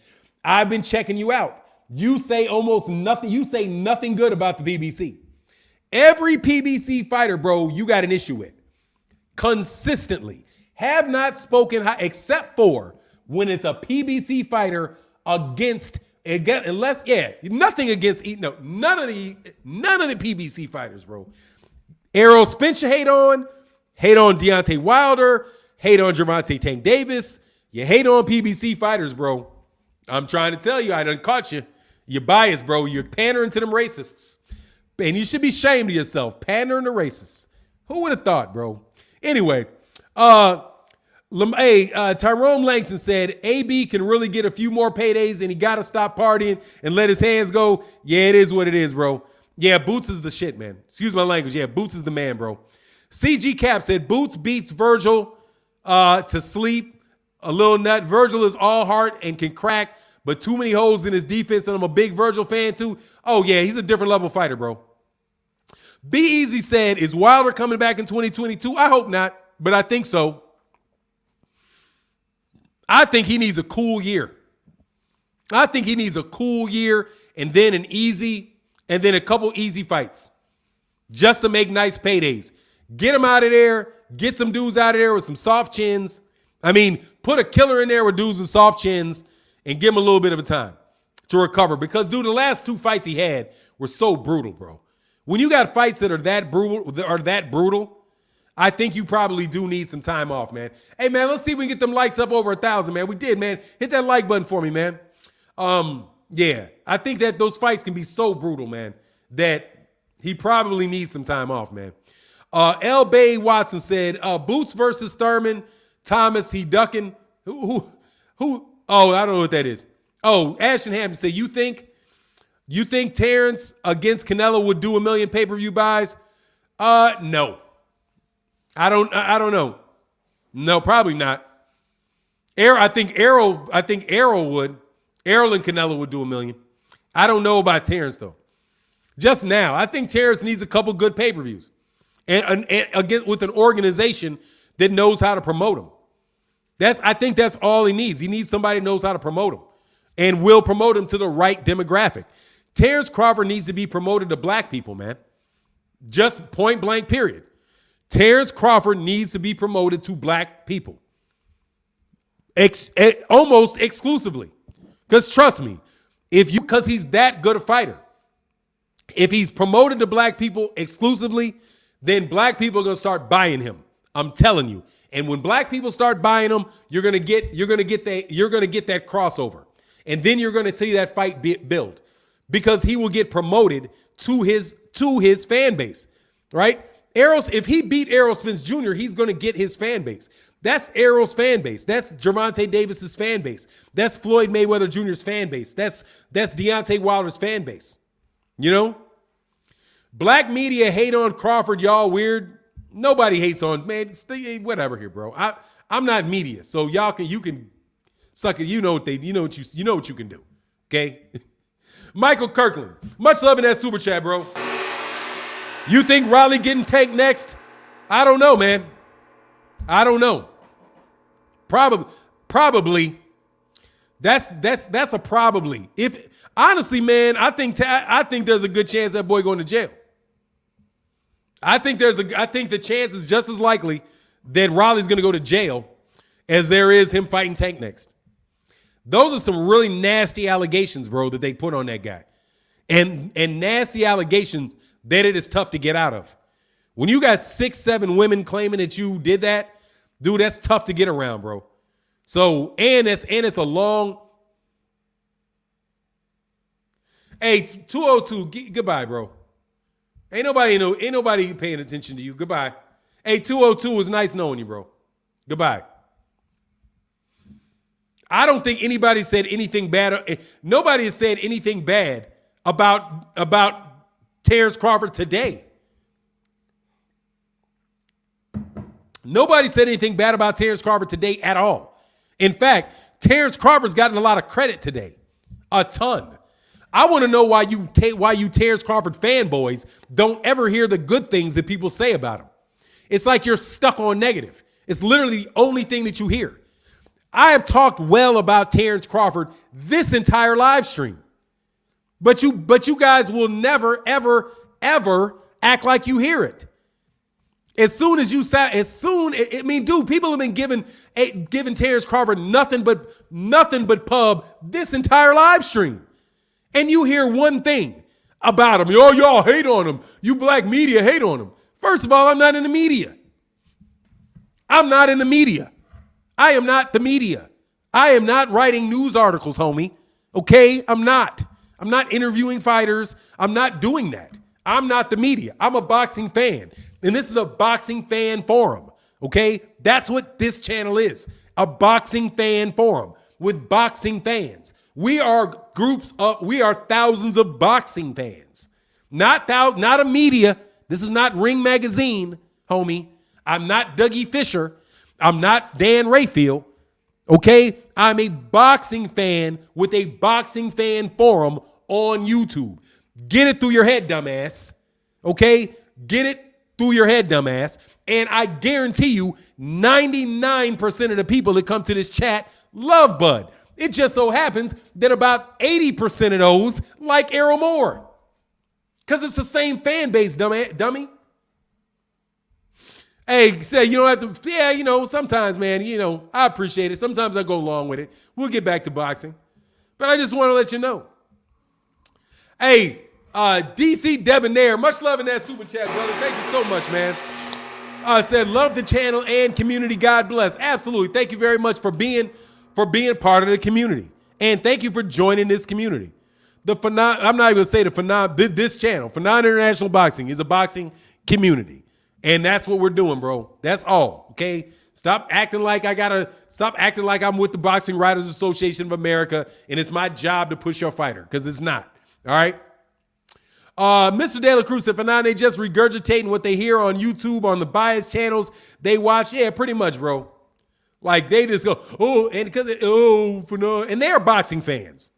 I've been checking you out. You say almost nothing. You say nothing good about the PBC. Every PBC fighter, bro, you got an issue with. Consistently. Have not spoken high, except for when it's a PBC fighter nothing against, none of the PBC fighters, bro. Errol Spence you hate on Deontay Wilder, hate on Gervonta Tank Davis. You hate on PBC fighters, bro. I'm trying to tell you, I done caught you. You're biased, bro. You're pandering to them racists. And you should be ashamed of yourself, pandering to racists. Who would have thought, bro? Anyway, Tyrone Langston said, AB can really get a few more paydays and he got to stop partying and let his hands go. Yeah, it is what it is, bro. Yeah, Boots is the shit, man. Excuse my language. Yeah, Boots is the man, bro. CG Cap said, Boots beats Virgil to sleep. A little nut. Virgil is all heart and can crack, but too many holes in his defense, and I'm a big Virgil fan too. Oh, yeah, he's a different level fighter, bro. Be Easy said, is Wilder coming back in 2022? I hope not, but I think so. I think he needs a cool year. I think he needs a cool year and then a couple easy fights just to make nice paydays. Get him out of there. Get some dudes out of there with some soft chins. I mean, put a killer in there with dudes with soft chins and give him a little bit of a time to recover. Because, dude, the last two fights he had were so brutal, bro. When you got fights that are that brutal, I think you probably do need some time off, man. Hey, man, let's see if we can get them likes up over 1,000, man. We did, man. Hit that like button for me, man. Yeah, I think that those fights can be so brutal, man, that he probably needs some time off, man. L. Bay Watson said, Boots versus Thurman, Thomas, he ducking. Who? Oh, I don't know what that is. Oh, Ashton Hampton said, you think You think Terence against Canelo would do 1 million pay-per-view buys? No. I don't know. No, probably not. I think Errol would. Errol and Canelo would do 1 million. I don't know about Terence though. Just now, I think Terence needs a couple good pay-per-views, and again with an organization that knows how to promote him. I think that's all he needs. He needs somebody who knows how to promote him and will promote him to the right demographic. Terence Crawford needs to be promoted to black people, man. Just point blank, period. Terence Crawford needs to be promoted to black people. Almost exclusively. Because trust me, because he's that good a fighter, if he's promoted to black people exclusively, then black people are going to start buying him. I'm telling you. And when black people start buying him, you're going to get that crossover. And then you're going to see that fight build, because he will get promoted to his fan base, right? If he beat Errol Spence Jr., he's going to get his fan base. That's Errol's fan base. That's Gervonta Davis's fan base. That's Floyd Mayweather Jr.'s fan base. That's Deontay Wilder's fan base. You know? Black media hate on Crawford, y'all weird. Nobody hates on, man, whatever here, bro. I'm not media, so you can suck it. You know what you can do. Okay? Michael Kirkland, much love in that super chat, bro. You think Riley getting tanked next? I don't know, man. I don't know. Probably. That's a probably. If honestly, man, I think there's a good chance that boy going to jail. I think the chance is just as likely that Riley's going to go to jail as there is him fighting Tank next. Those are some really nasty allegations, bro, that they put on that guy. And nasty allegations that it is tough to get out of. When you got 6-7 women claiming that you did that, dude, that's tough to get around, bro. So, and it's a long. Hey, 202, goodbye, bro. Ain't nobody paying attention to you. Goodbye. Hey, 202, it was nice knowing you, bro. Goodbye. I don't think anybody said anything bad. Nobody has said anything bad about Terence Crawford today. Nobody said anything bad about Terence Crawford today at all. In fact, Terence Crawford's gotten a lot of credit today. A ton. I want to know why you Terence Crawford fanboys don't ever hear the good things that people say about him. It's like you're stuck on negative. It's literally the only thing that you hear. I have talked well about Terence Crawford this entire live stream. But you guys will never, ever, ever act like you hear it. Dude, people have been giving Terence Crawford nothing but pub this entire live stream. And you hear one thing about him. Oh, y'all hate on him. You black media hate on him. First of all, I'm not in the media. I'm not in the media. I am not the media. I am not writing news articles, homie. Okay? I'm not interviewing fighters. I'm not doing that. I'm not the media. I'm a boxing fan. And this is a boxing fan forum. Okay? That's what this channel is. A boxing fan forum with boxing fans. We are thousands of boxing fans. Not a media. This is not Ring Magazine, homie. I'm not Dougie Fisher. I'm not Dan Rayfield. Okay? I'm a boxing fan with a boxing fan forum on YouTube. Get it through your head, dumbass. Okay? Get it through your head, dumbass. And I guarantee you 99% of the people that come to this chat love Bud. It just so happens that about 80% of those like Errol Moore. Because it's the same fan base, dummy. Hey, say you don't have to, yeah, sometimes, man, I appreciate it. Sometimes I go along with it. We'll get back to boxing. But I just want to let you know. Hey, DC Debonair, much love in that super chat, brother. Thank you so much, man. Said, love the channel and community. God bless. Absolutely. Thank you very much for being part of the community. And thank you for joining this community. I'm not even going to say this channel, Phenom International Boxing, is a boxing community. And that's what we're doing, bro. That's all. Okay? Stop acting like I'm with the Boxing Writers Association of America and it's my job to push your fighter, because it's not. All right. Mr. De La Cruz said, Fernand, just regurgitating what they hear on YouTube on the biased channels they watch. Yeah, pretty much, bro. Like they just go, Fernand. And they're boxing fans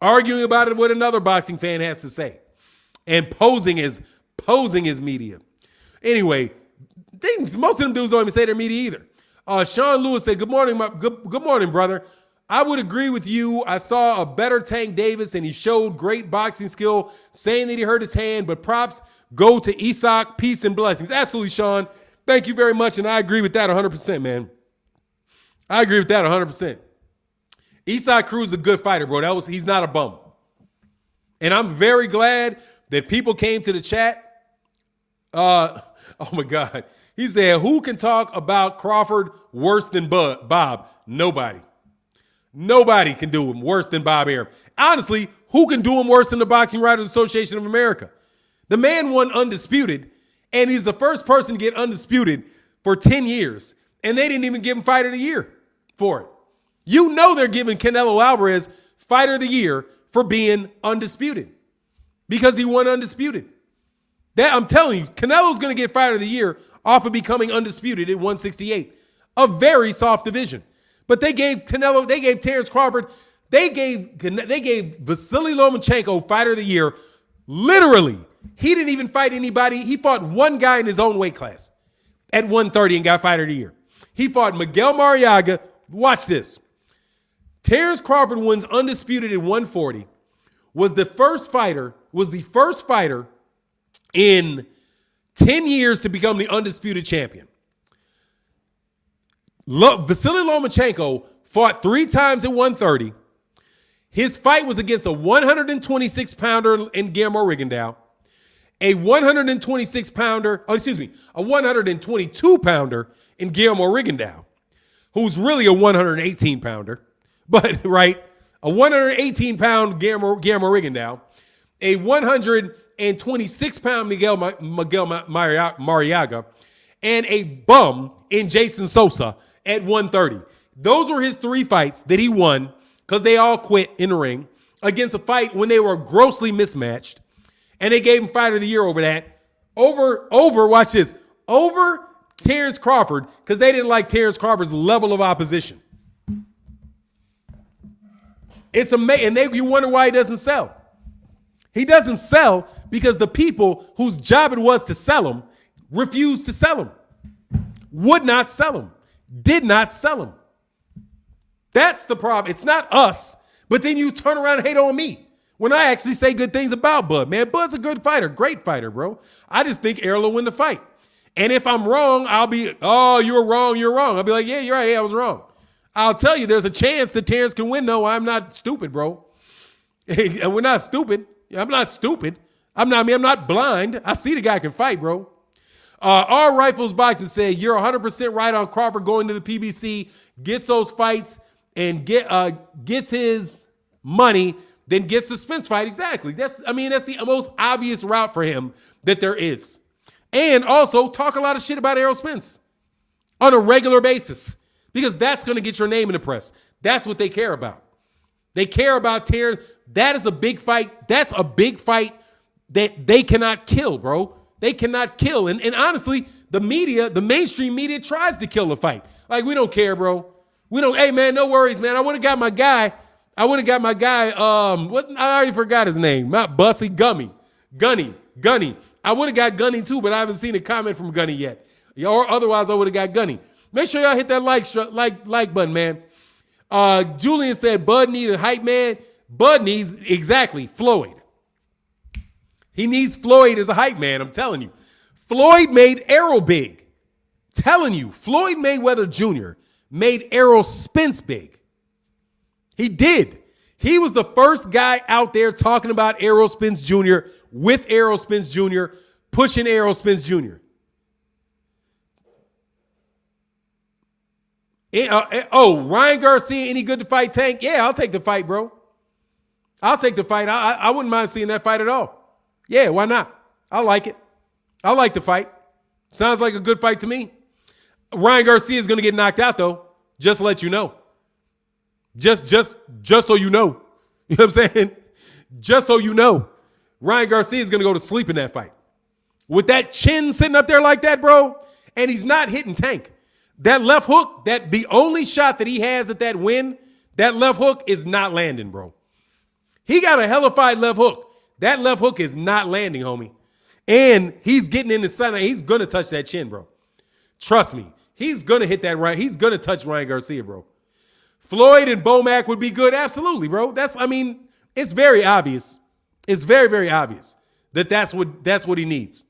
arguing about it what another boxing fan has to say and posing as media. Anyway, most of them dudes don't even say they're media either. Sean Lewis said, good morning, good morning, brother. I would agree with you. I saw a better Tank Davis, and he showed great boxing skill, saying that he hurt his hand, but props go to Isak. Peace and blessings. Absolutely, Sean. Thank you very much, and I agree with that 100%, man. I agree with that 100%. Isak Cruz is a good fighter, bro. He's not a bum. And I'm very glad that people came to the chat. Oh, my God. He said, who can talk about Crawford worse than Bob? Nobody. Nobody can do him worse than Bob Arum. Honestly, who can do him worse than the Boxing Writers Association of America? The man won undisputed, and he's the first person to get undisputed for 10 years, and they didn't even give him Fighter of the Year for it. You know they're giving Canelo Alvarez Fighter of the Year for being undisputed because he won undisputed. That I'm telling you, Canelo's going to get Fighter of the Year off of becoming undisputed at 168, a very soft division. But they gave Canelo, they gave Terence Crawford, they gave Vasily Lomachenko Fighter of the Year. Literally, he didn't even fight anybody. He fought one guy in his own weight class at 130 and got Fighter of the Year. He fought Miguel Mariaga. Watch this. Terence Crawford wins undisputed at 140. Was the first fighter in 10 years to become the undisputed champion. Vasily Lomachenko fought 3 times at 130. His fight was against a 126-pounder in Guillermo Rigondeaux, a 122-pounder in Guillermo Rigondeaux, who's really a 118-pounder, but right, a 118-pound Guillermo Rigondeaux, a 126-pound Miguel Mariaga, and a bum in Jason Sosa at 130. Those were his 3 fights that he won because they all quit in the ring against a fight when they were grossly mismatched. And they gave him Fighter of the Year over that. Watch this, over Terence Crawford because they didn't like Terence Crawford's level of opposition. It's amazing. And you wonder why he doesn't sell. He doesn't sell because the people whose job it was to sell him refused to sell him, would not sell him, did not sell him. That's the problem. It's not us, but then you turn around and hate on me when I actually say good things about Bud. Man, Bud's a good fighter, great fighter, bro. I just think Errol will win the fight. And if I'm wrong, I'll be, oh, you're wrong. I'll be like, yeah, you're right. Yeah, I was wrong. I'll tell you there's a chance that Terence can win. No, I'm not stupid, bro. And we're not stupid. I'm not stupid. I'm not blind. I see the guy can fight, bro. Our Rifles Boxing said, you're 100% right on Crawford going to the PBC, gets those fights, and gets his money, then gets the Spence fight. Exactly. That's the most obvious route for him that there is. And also talk a lot of shit about Errol Spence on a regular basis because that's going to get your name in the press. That's what they care about. They care about Terence. That is a big fight. That's a big fight that they cannot kill, bro. They cannot kill. And honestly, the media, the mainstream media tries to kill the fight. Like, we don't care, bro. We don't, hey, man, no worries, man. I would have got my guy. I already forgot his name. Not Bussy, Gunny. I would have got Gunny too, but I haven't seen a comment from Gunny yet. Or otherwise, I would have got Gunny. Make sure y'all hit that like button, man. Julian said Bud needed a hype man. Bud needs, exactly, Floyd. He needs Floyd as a hype man, I'm telling you. Floyd made Errol big. Telling you, Floyd Mayweather Jr. made Errol Spence big. He did. He was the first guy out there talking about Errol Spence Jr. with Errol Spence Jr., pushing Errol Spence Jr. Ryan Garcia, any good to fight Tank? Yeah, I'll take the fight, bro. I'll take the fight. I wouldn't mind seeing that fight at all. Yeah, why not? I like it. I like the fight. Sounds like a good fight to me. Ryan Garcia is going to get knocked out, though. Just to let you know. Just so you know. You know what I'm saying? Just so you know, Ryan Garcia is going to go to sleep in that fight. With that chin sitting up there like that, bro, and he's not hitting Tank. That left hook, that the only shot that he has at that win, that left hook is not landing, bro. He got a hellified left hook. That left hook is not landing, homie. And he's getting in the center. He's going to touch that chin, bro. Trust me. He's going to hit that right. He's going to touch Ryan Garcia, bro. Floyd and Bomac would be good. Absolutely, bro. It's very obvious. It's very, very obvious that that's what he needs.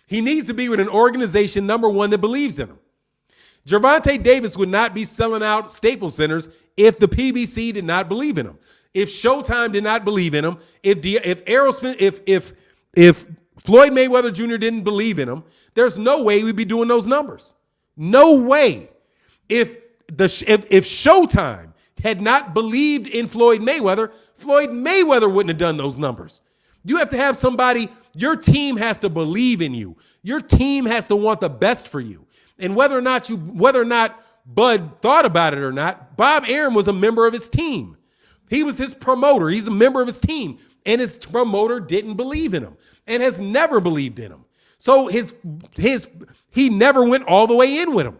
He needs to be with an organization, number one, that believes in him. Gervonta Davis would not be selling out Staples Centers if the PBC did not believe in him. If Showtime did not believe in him, if Floyd Mayweather Jr. didn't believe in him, there's no way we'd be doing those numbers. No way. If Showtime had not believed in Floyd Mayweather wouldn't have done those numbers. You have to have somebody, your team has to believe in you. Your team has to want the best for you. And whether or not Bud thought about it or not, Bob Arum was a member of his team. He was his promoter. He's a member of his team. And his promoter didn't believe in him and has never believed in him. So he never went all the way in with him.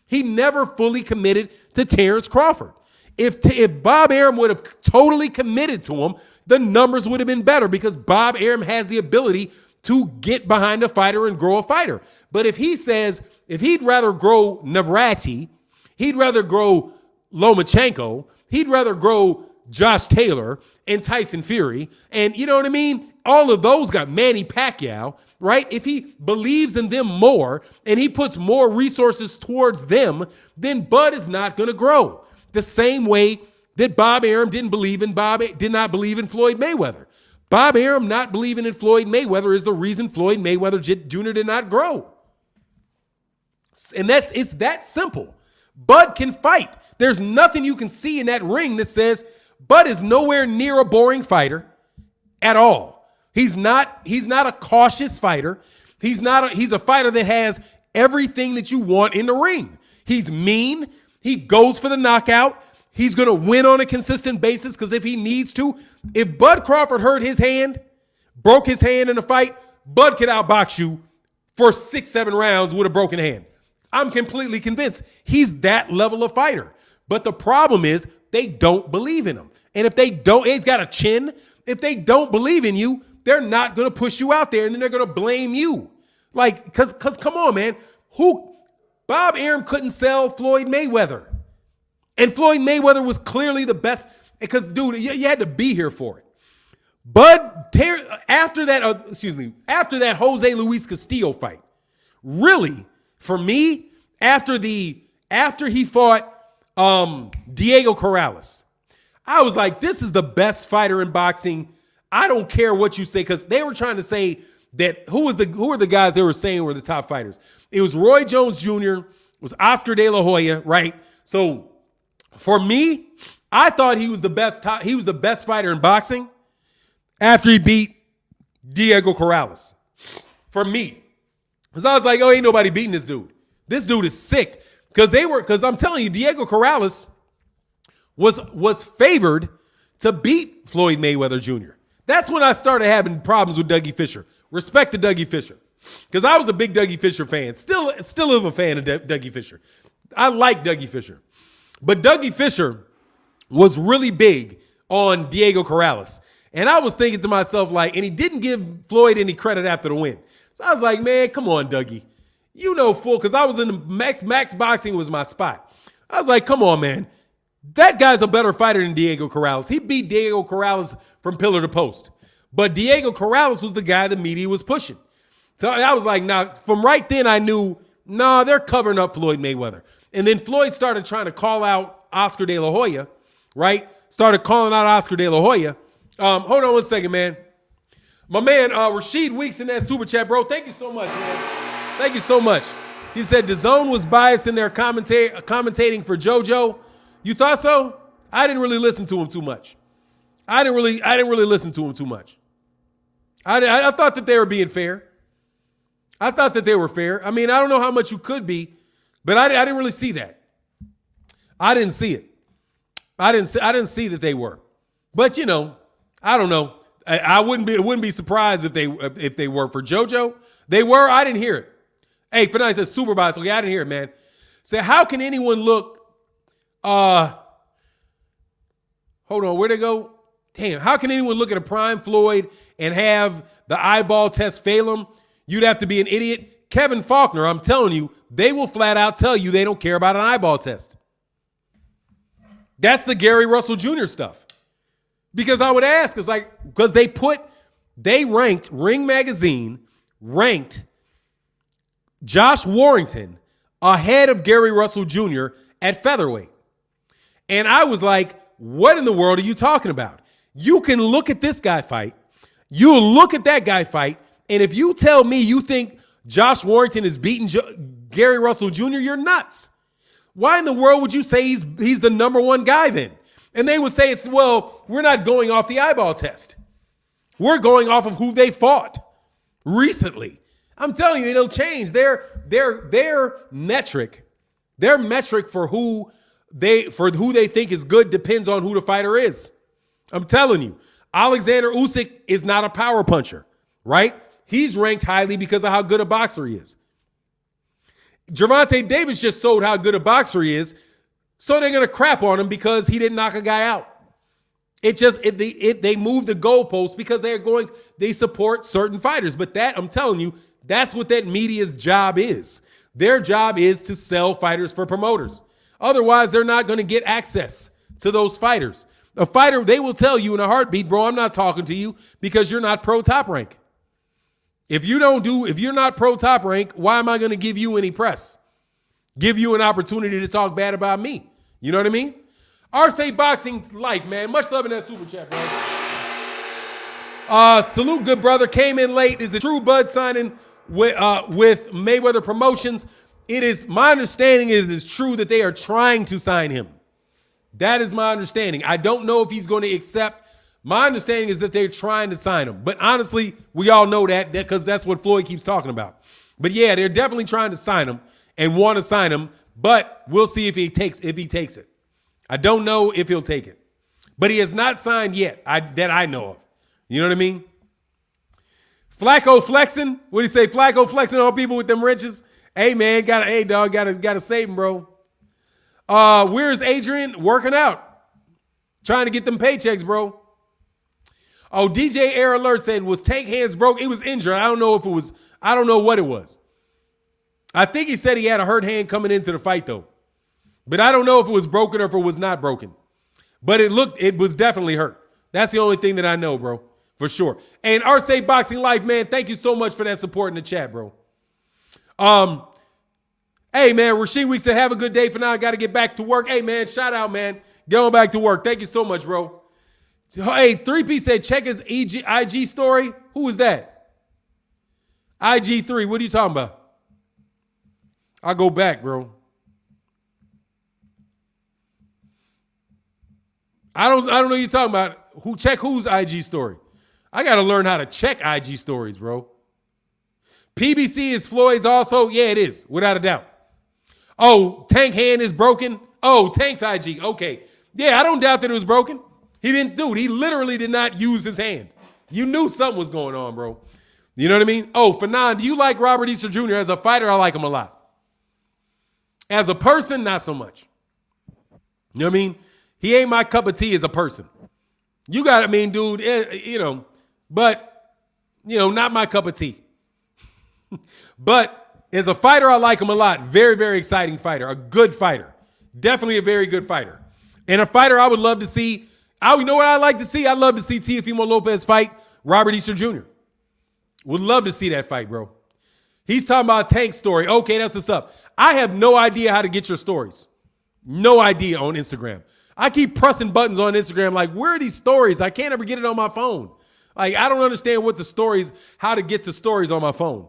He never fully committed to Terence Crawford. If Bob Arum would have totally committed to him, the numbers would have been better because Bob Arum has the ability to get behind a fighter and grow a fighter. But if he says, if he'd rather grow Navrati, he'd rather grow Lomachenko, he'd rather grow Josh Taylor and Tyson Fury, and you know what I mean? All of those got Manny Pacquiao, right? If he believes in them more and he puts more resources towards them, then Bud is not going to grow. The same way that Bob Arum did not believe in Floyd Mayweather. Bob Arum not believing in Floyd Mayweather is the reason Floyd Mayweather Jr. did not grow. And it's that simple. Bud can fight. There's nothing you can see in that ring that says Bud is nowhere near a boring fighter at all. He's not a cautious fighter. He's a fighter that has everything that you want in the ring. He's mean. He goes for the knockout. He's going to win on a consistent basis because if he needs to, if Bud Crawford hurt his hand, broke his hand in a fight, Bud could outbox you for 6-7 rounds with a broken hand. I'm completely convinced he's that level of fighter. But the problem is they don't believe in him. And if they don't, he's got a chin. If they don't believe in you, they're not going to push you out there and then they're going to blame you. Like, cause come on, man. Bob Arum couldn't sell Floyd Mayweather. And Floyd Mayweather was clearly the best because, dude, you had to be here for it. After that Jose Luis Castillo fight, really, for me, after he fought Diego Corrales, I was like, this is the best fighter in boxing. I don't care what you say, because they were trying to say that who are the guys they were saying were the top fighters? It was Roy Jones Jr., it was Oscar De La Hoya, right? So for me, I thought he was the best fighter in boxing after he beat Diego Corrales. For me. Because I was like, oh, ain't nobody beating this dude. This dude is sick. Because I'm telling you, Diego Corrales was favored to beat Floyd Mayweather Jr. That's when I started having problems with Dougie Fisher. Respect to Dougie Fisher. Because I was a big Dougie Fisher fan. Still am a fan of Dougie Fisher. I like Dougie Fisher. But Dougie Fisher was really big on Diego Corrales. And I was thinking to myself, and he didn't give Floyd any credit after the win. So I was like, man, come on, Dougie. You know full, because I was in the Max Boxing was my spot. I was like, come on, man. That guy's a better fighter than Diego Corrales. He beat Diego Corrales from pillar to post. But Diego Corrales was the guy the media was pushing. So I was like, nah, from right then I knew, nah, they're covering up Floyd Mayweather. And then Floyd started trying to call out Oscar De La Hoya, right? Started calling out Oscar De La Hoya. Hold on one second, man. My man, Rashid Weeks in that super chat, bro. Thank you so much, man. Thank you so much. He said DAZN was biased in their commentating for JoJo. You thought so? I didn't really listen to him too much. I didn't really listen to him too much. I thought that they were being fair. I thought that they were fair. I mean, I don't know how much you could be, but I didn't really see that. I didn't see it. I didn't see that they were. But, I don't know. I wouldn't be surprised if they were. For JoJo, they were. I didn't hear it. Hey, Finale says Superboss. Okay, I didn't hear it, man. Say, how can anyone look? Hold on, where'd they go? Damn, how can anyone look at a prime Floyd and have the eyeball test fail him? You'd have to be an idiot. Kevin Faulkner, I'm telling you, they will flat out tell you they don't care about an eyeball test. That's the Gary Russell Jr. stuff. Because I would ask, it's like, because they ranked, Ring Magazine ranked Josh Warrington ahead of Gary Russell Jr. at featherweight. And I was like, what in the world are you talking about? You can look at this guy fight. You look at that guy fight. And if you tell me you think Josh Warrington is beating Gary Russell Jr., you're nuts. Why in the world would you say he's the number one guy then? And they would say, we're not going off the eyeball test. We're going off of who they fought recently. I'm telling you, it'll change. Their metric for who they think is good depends on who the fighter is. I'm telling you, Alexander Usyk is not a power puncher, right? He's ranked highly because of how good a boxer he is. Gervonta Davis just showed how good a boxer he is, so they're gonna crap on him because he didn't knock a guy out. They move the goalposts because they support certain fighters. But that, I'm telling you, that's what that media's job is. Their job is to sell fighters for promoters. Otherwise, they're not going to get access to those fighters. A fighter, they will tell you in a heartbeat, bro, I'm not talking to you because you're not pro top rank. If you're not pro top rank, why am I going to give you any press? Give you an opportunity to talk bad about me. You know what I mean? RSA Boxing Life, man. Much love in that super chat, bro. Salute, good brother. Came in late. Is the True Bud signing with Mayweather Promotions? It is my understanding it is true that they are trying to sign him. That is my understanding. I don't know if he's going to accept. My understanding is that they're trying to sign him. But honestly, we all know that because that's what Floyd keeps talking about. But yeah, they're definitely trying to sign him and want to sign him. But we'll see if he takes it. I don't know if he'll take it. But he has not signed yet that I know of. You know what I mean? Flacco flexing. What do you say? Flacco flexing on people with them wrenches. Hey, man, gotta save him, bro. Where's Adrian? Working out. Trying to get them paychecks, bro. Oh, DJ Air Alert said, was Tank hands broke? He was injured. I don't know what it was. I think he said he had a hurt hand coming into the fight, though. But I don't know if it was broken or if it was not broken. But it was definitely hurt. That's the only thing that I know, bro. For sure. And RSA Boxing Life, man, thank you so much for that support in the chat, bro. Hey, man, Rasheed Week said, have a good day for now. I got to get back to work. Hey, man, shout out, man. Get on back to work. Thank you so much, bro. Hey, 3P said, check his IG story. Who was that? IG3. What are you talking about? I'll go back, bro. I don't know what you're talking about. Check whose IG story? I got to learn how to check IG stories, bro. PBC is Floyd's also? Yeah, it is, without a doubt. Oh, Tank hand is broken? Oh, Tank's IG. Okay. Yeah, I don't doubt that it was broken. He literally did not use his hand. You knew something was going on, bro. You know what I mean? Oh, Fanon, do you like Robert Easter Jr. as a fighter? I like him a lot. As a person, not so much. You know what I mean? He ain't my cup of tea as a person. You got it, dude, but, not my cup of tea. But as a fighter, I like him a lot. Very, very exciting fighter. A good fighter. Definitely a very good fighter. And a fighter I would love to see. You know what I'd like to see? I'd love to see Teofimo Lopez fight Robert Easter Jr. Would love to see that fight, bro. He's talking about Tank's story. Okay, that's what's up. I have no idea how to get your stories. No idea on Instagram. I keep pressing buttons on Instagram like, where are these stories? I can't ever get it on my phone. Like, I don't understand how to get to stories on my phone.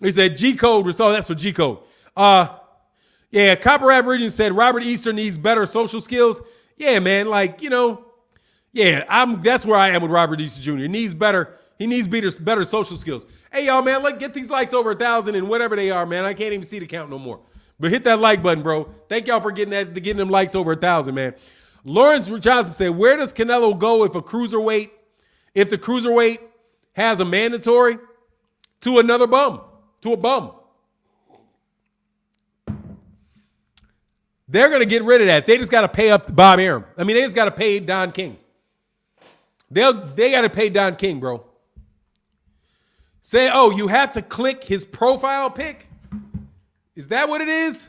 He said G-code. So that's for G-code. Yeah, Copper Aboriginal said Robert Easter needs better social skills. Yeah, man. That's where I am with Robert Easter Jr. He needs better social skills. Hey, y'all, man, get these likes over 1,000 and whatever they are, man. I can't even see the count no more. But hit that like button, bro. Thank y'all for getting them likes over 1,000, man. Lawrence Johnson said, where does Canelo go if the cruiserweight has a mandatory? To another bum, to a bum. They're going to get rid of that. They just got to pay up Bob Arum. I mean, they just got to pay Don King. They got to pay Don King, bro. Say, oh, you have to click his profile pic? Is that what it is?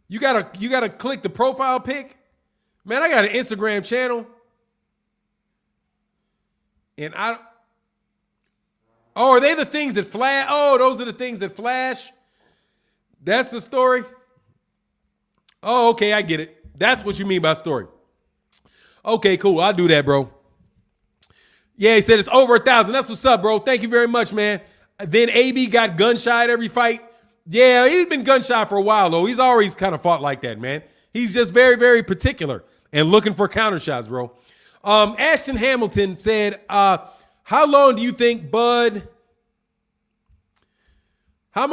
You gotta click the profile pic? Man, I got an Instagram channel. And are they the things that flash? Oh, those are the things that flash. That's the story. Oh, okay, I get it. That's what you mean by story. Okay, cool. I'll do that, bro. Yeah, he said it's over 1,000. That's what's up, bro. Thank you very much, man. Then AB got gun shy at every fight. Yeah, he's been gun shy for a while, though. He's always kind of fought like that, man. He's just very, very particular and looking for counter shots, bro. Ashton Hamilton said, how long do you think Bud... How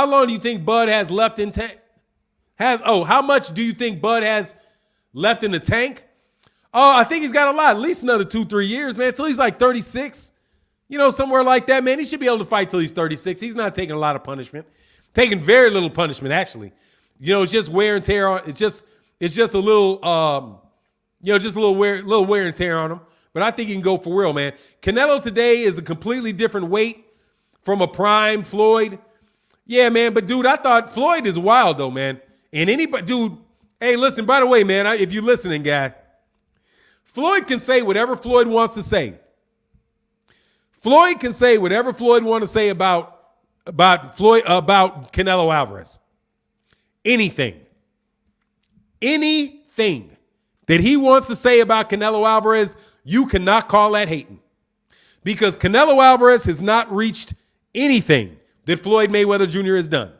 long do you think Bud has left in tank? How much do you think Bud has left in the tank? Oh, I think he's got a lot, at least another 2-3 years, man, until he's like 36. You know, somewhere like that, man. He should be able to fight till he's 36. He's not taking a lot of punishment. Taking very little punishment, actually. You know, it's just wear and tear on. It's just a little, just a little wear and tear on him. But I think he can go for real, man. Canelo today is a completely different weight from a prime Floyd. Yeah, man. But dude, I thought Floyd is wild though, man. And anybody, dude. Hey, listen. By the way, man, if you're listening, guy, Floyd can say whatever Floyd wants to say. Floyd can say whatever Floyd wants to say about Canelo Alvarez. Anything that he wants to say about Canelo Alvarez, you cannot call that hating. Because Canelo Alvarez has not reached anything that Floyd Mayweather Jr. has done.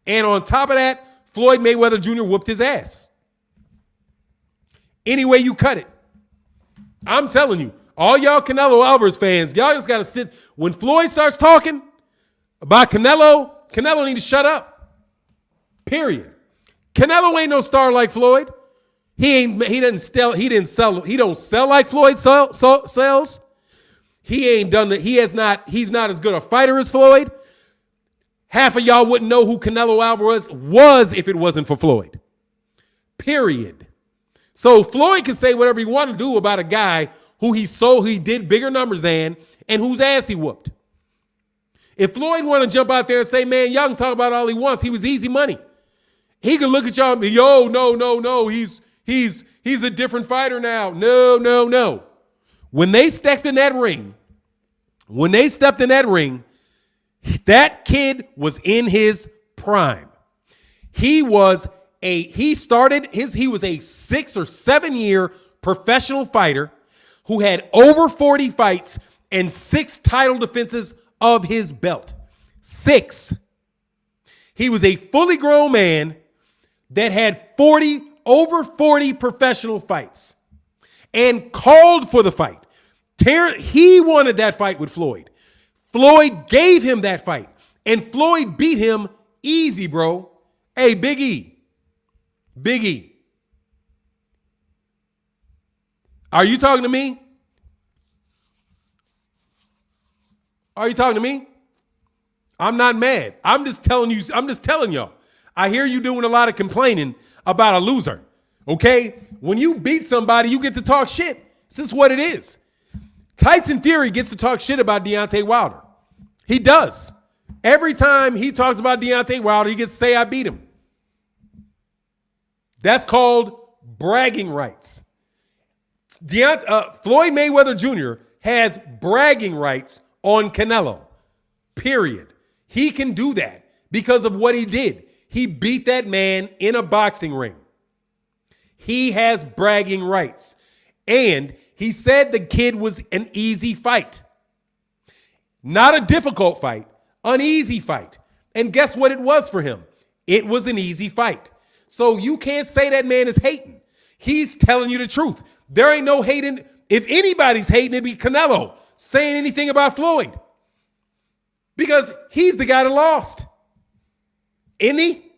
And on top of that, Floyd Mayweather Jr. whooped his ass. Any way you cut it. I'm telling you, all y'all Canelo Alvarez fans, y'all just got to sit. When Floyd starts talking about Canelo need to shut up. Period. Canelo ain't no star like Floyd. He don't sell like Floyd sells. He's not as good a fighter as Floyd. Half of y'all wouldn't know who Canelo Alvarez was if it wasn't for Floyd. Period. So Floyd can say whatever he want to do about a guy who he did bigger numbers than and whose ass he whooped. If Floyd want to jump out there and say, man, y'all can talk about all he wants. He was easy money. He can look at y'all and be, yo, no. He's a different fighter now. No. When they stepped in that ring, that kid was in his prime. He was a 6 or 7 year professional fighter who had over 40 fights and 6 title defenses of his belt. 6. He was a fully grown man that had over 40 professional fights and called for the fight. He wanted that fight with Floyd. Floyd gave him that fight, and Floyd beat him easy, bro. Hey, Big E. Are you talking to me? I'm not mad. I'm just telling y'all. I hear you doing a lot of complaining about a loser. Okay? When you beat somebody, you get to talk shit. This is what it is. Tyson Fury gets to talk shit about Deontay Wilder. He does. Every time he talks about Deontay Wilder, he gets to say, I beat him. That's called bragging rights. Floyd Mayweather Jr. has bragging rights on Canelo. Period. He can do that because of what he did. He beat that man in a boxing ring. He has bragging rights. And he said the kid was an easy fight. Not a difficult fight, an easy fight. And guess what it was for him? It was an easy fight. So you can't say that man is hating. He's telling you the truth. There ain't no hating. If anybody's hating, it'd be Canelo saying anything about Floyd. Because he's the guy that lost. Isn't he?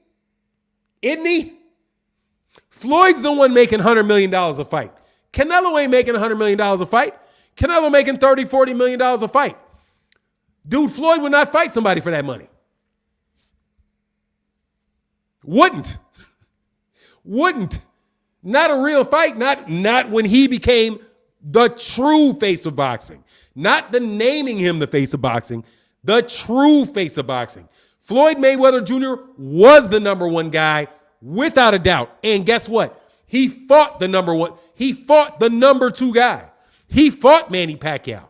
Isn't he? Floyd's the one making $100 million a fight. Canelo ain't making $100 million a fight. Canelo making $30, $40 million a fight. Dude, Floyd would not fight somebody for that money. Wouldn't. Not a real fight. Not when he became the true face of boxing. Not the naming him the face of boxing. The true face of boxing. Floyd Mayweather Jr. was the number one guy without a doubt. And guess what? He fought the number one. He fought the number two guy. He fought Manny Pacquiao.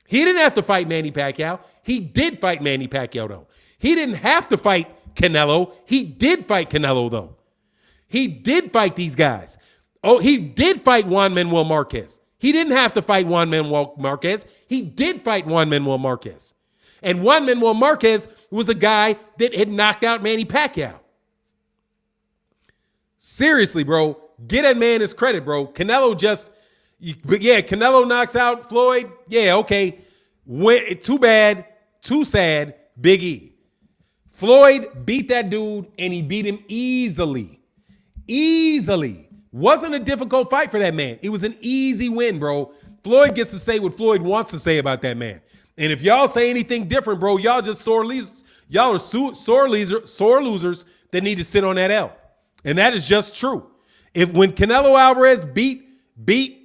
He didn't have to fight Manny Pacquiao. He did fight Manny Pacquiao, though. He didn't have to fight Canelo. He did fight Canelo, though. He did fight these guys. Oh, he did fight Juan Manuel Marquez. He didn't have to fight Juan Manuel Marquez. He did fight Juan Manuel Marquez. And Juan Manuel Marquez was the guy that had knocked out Manny Pacquiao. Seriously, bro. Get that man his credit, bro. Canelo Canelo knocks out Floyd. Yeah, okay. Too bad, too sad, Big E. Floyd beat that dude, and he beat him easily. Easily. Wasn't a difficult fight for that man. It was an easy win, bro. Floyd gets to say what Floyd wants to say about that man. And if y'all say anything different, bro, y'all just sore losers. Y'all are sore losers that need to sit on that L. And that is just true. When Canelo Alvarez beat David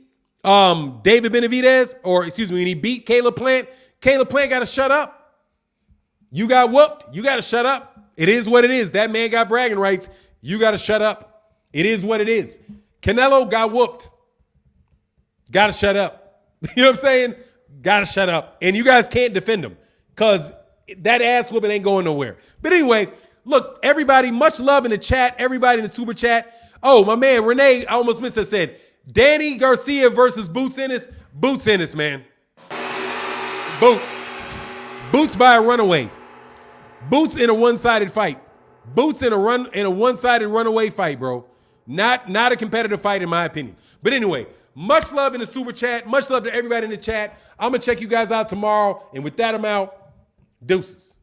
Benavidez, when he beat Caleb Plant got to shut up. You got whooped. You got to shut up. It is what it is. That man got bragging rights. You got to shut up. It is what it is. Canelo got whooped. Got to shut up. You know what I'm saying? Got to shut up. And you guys can't defend him because that ass whooping ain't going nowhere. But anyway, look, everybody, much love in the chat. Everybody in the super chat. Oh, my man, Renee, I almost missed that, said, Danny Garcia versus Boots Ennis. Boots Ennis, man. Boots. Boots by a runaway. Boots in a one-sided fight. Boots in a one-sided runaway fight, bro. Not a competitive fight, in my opinion. But anyway, much love in the super chat. Much love to everybody in the chat. I'm going to check you guys out tomorrow. And with that, I'm out. Deuces.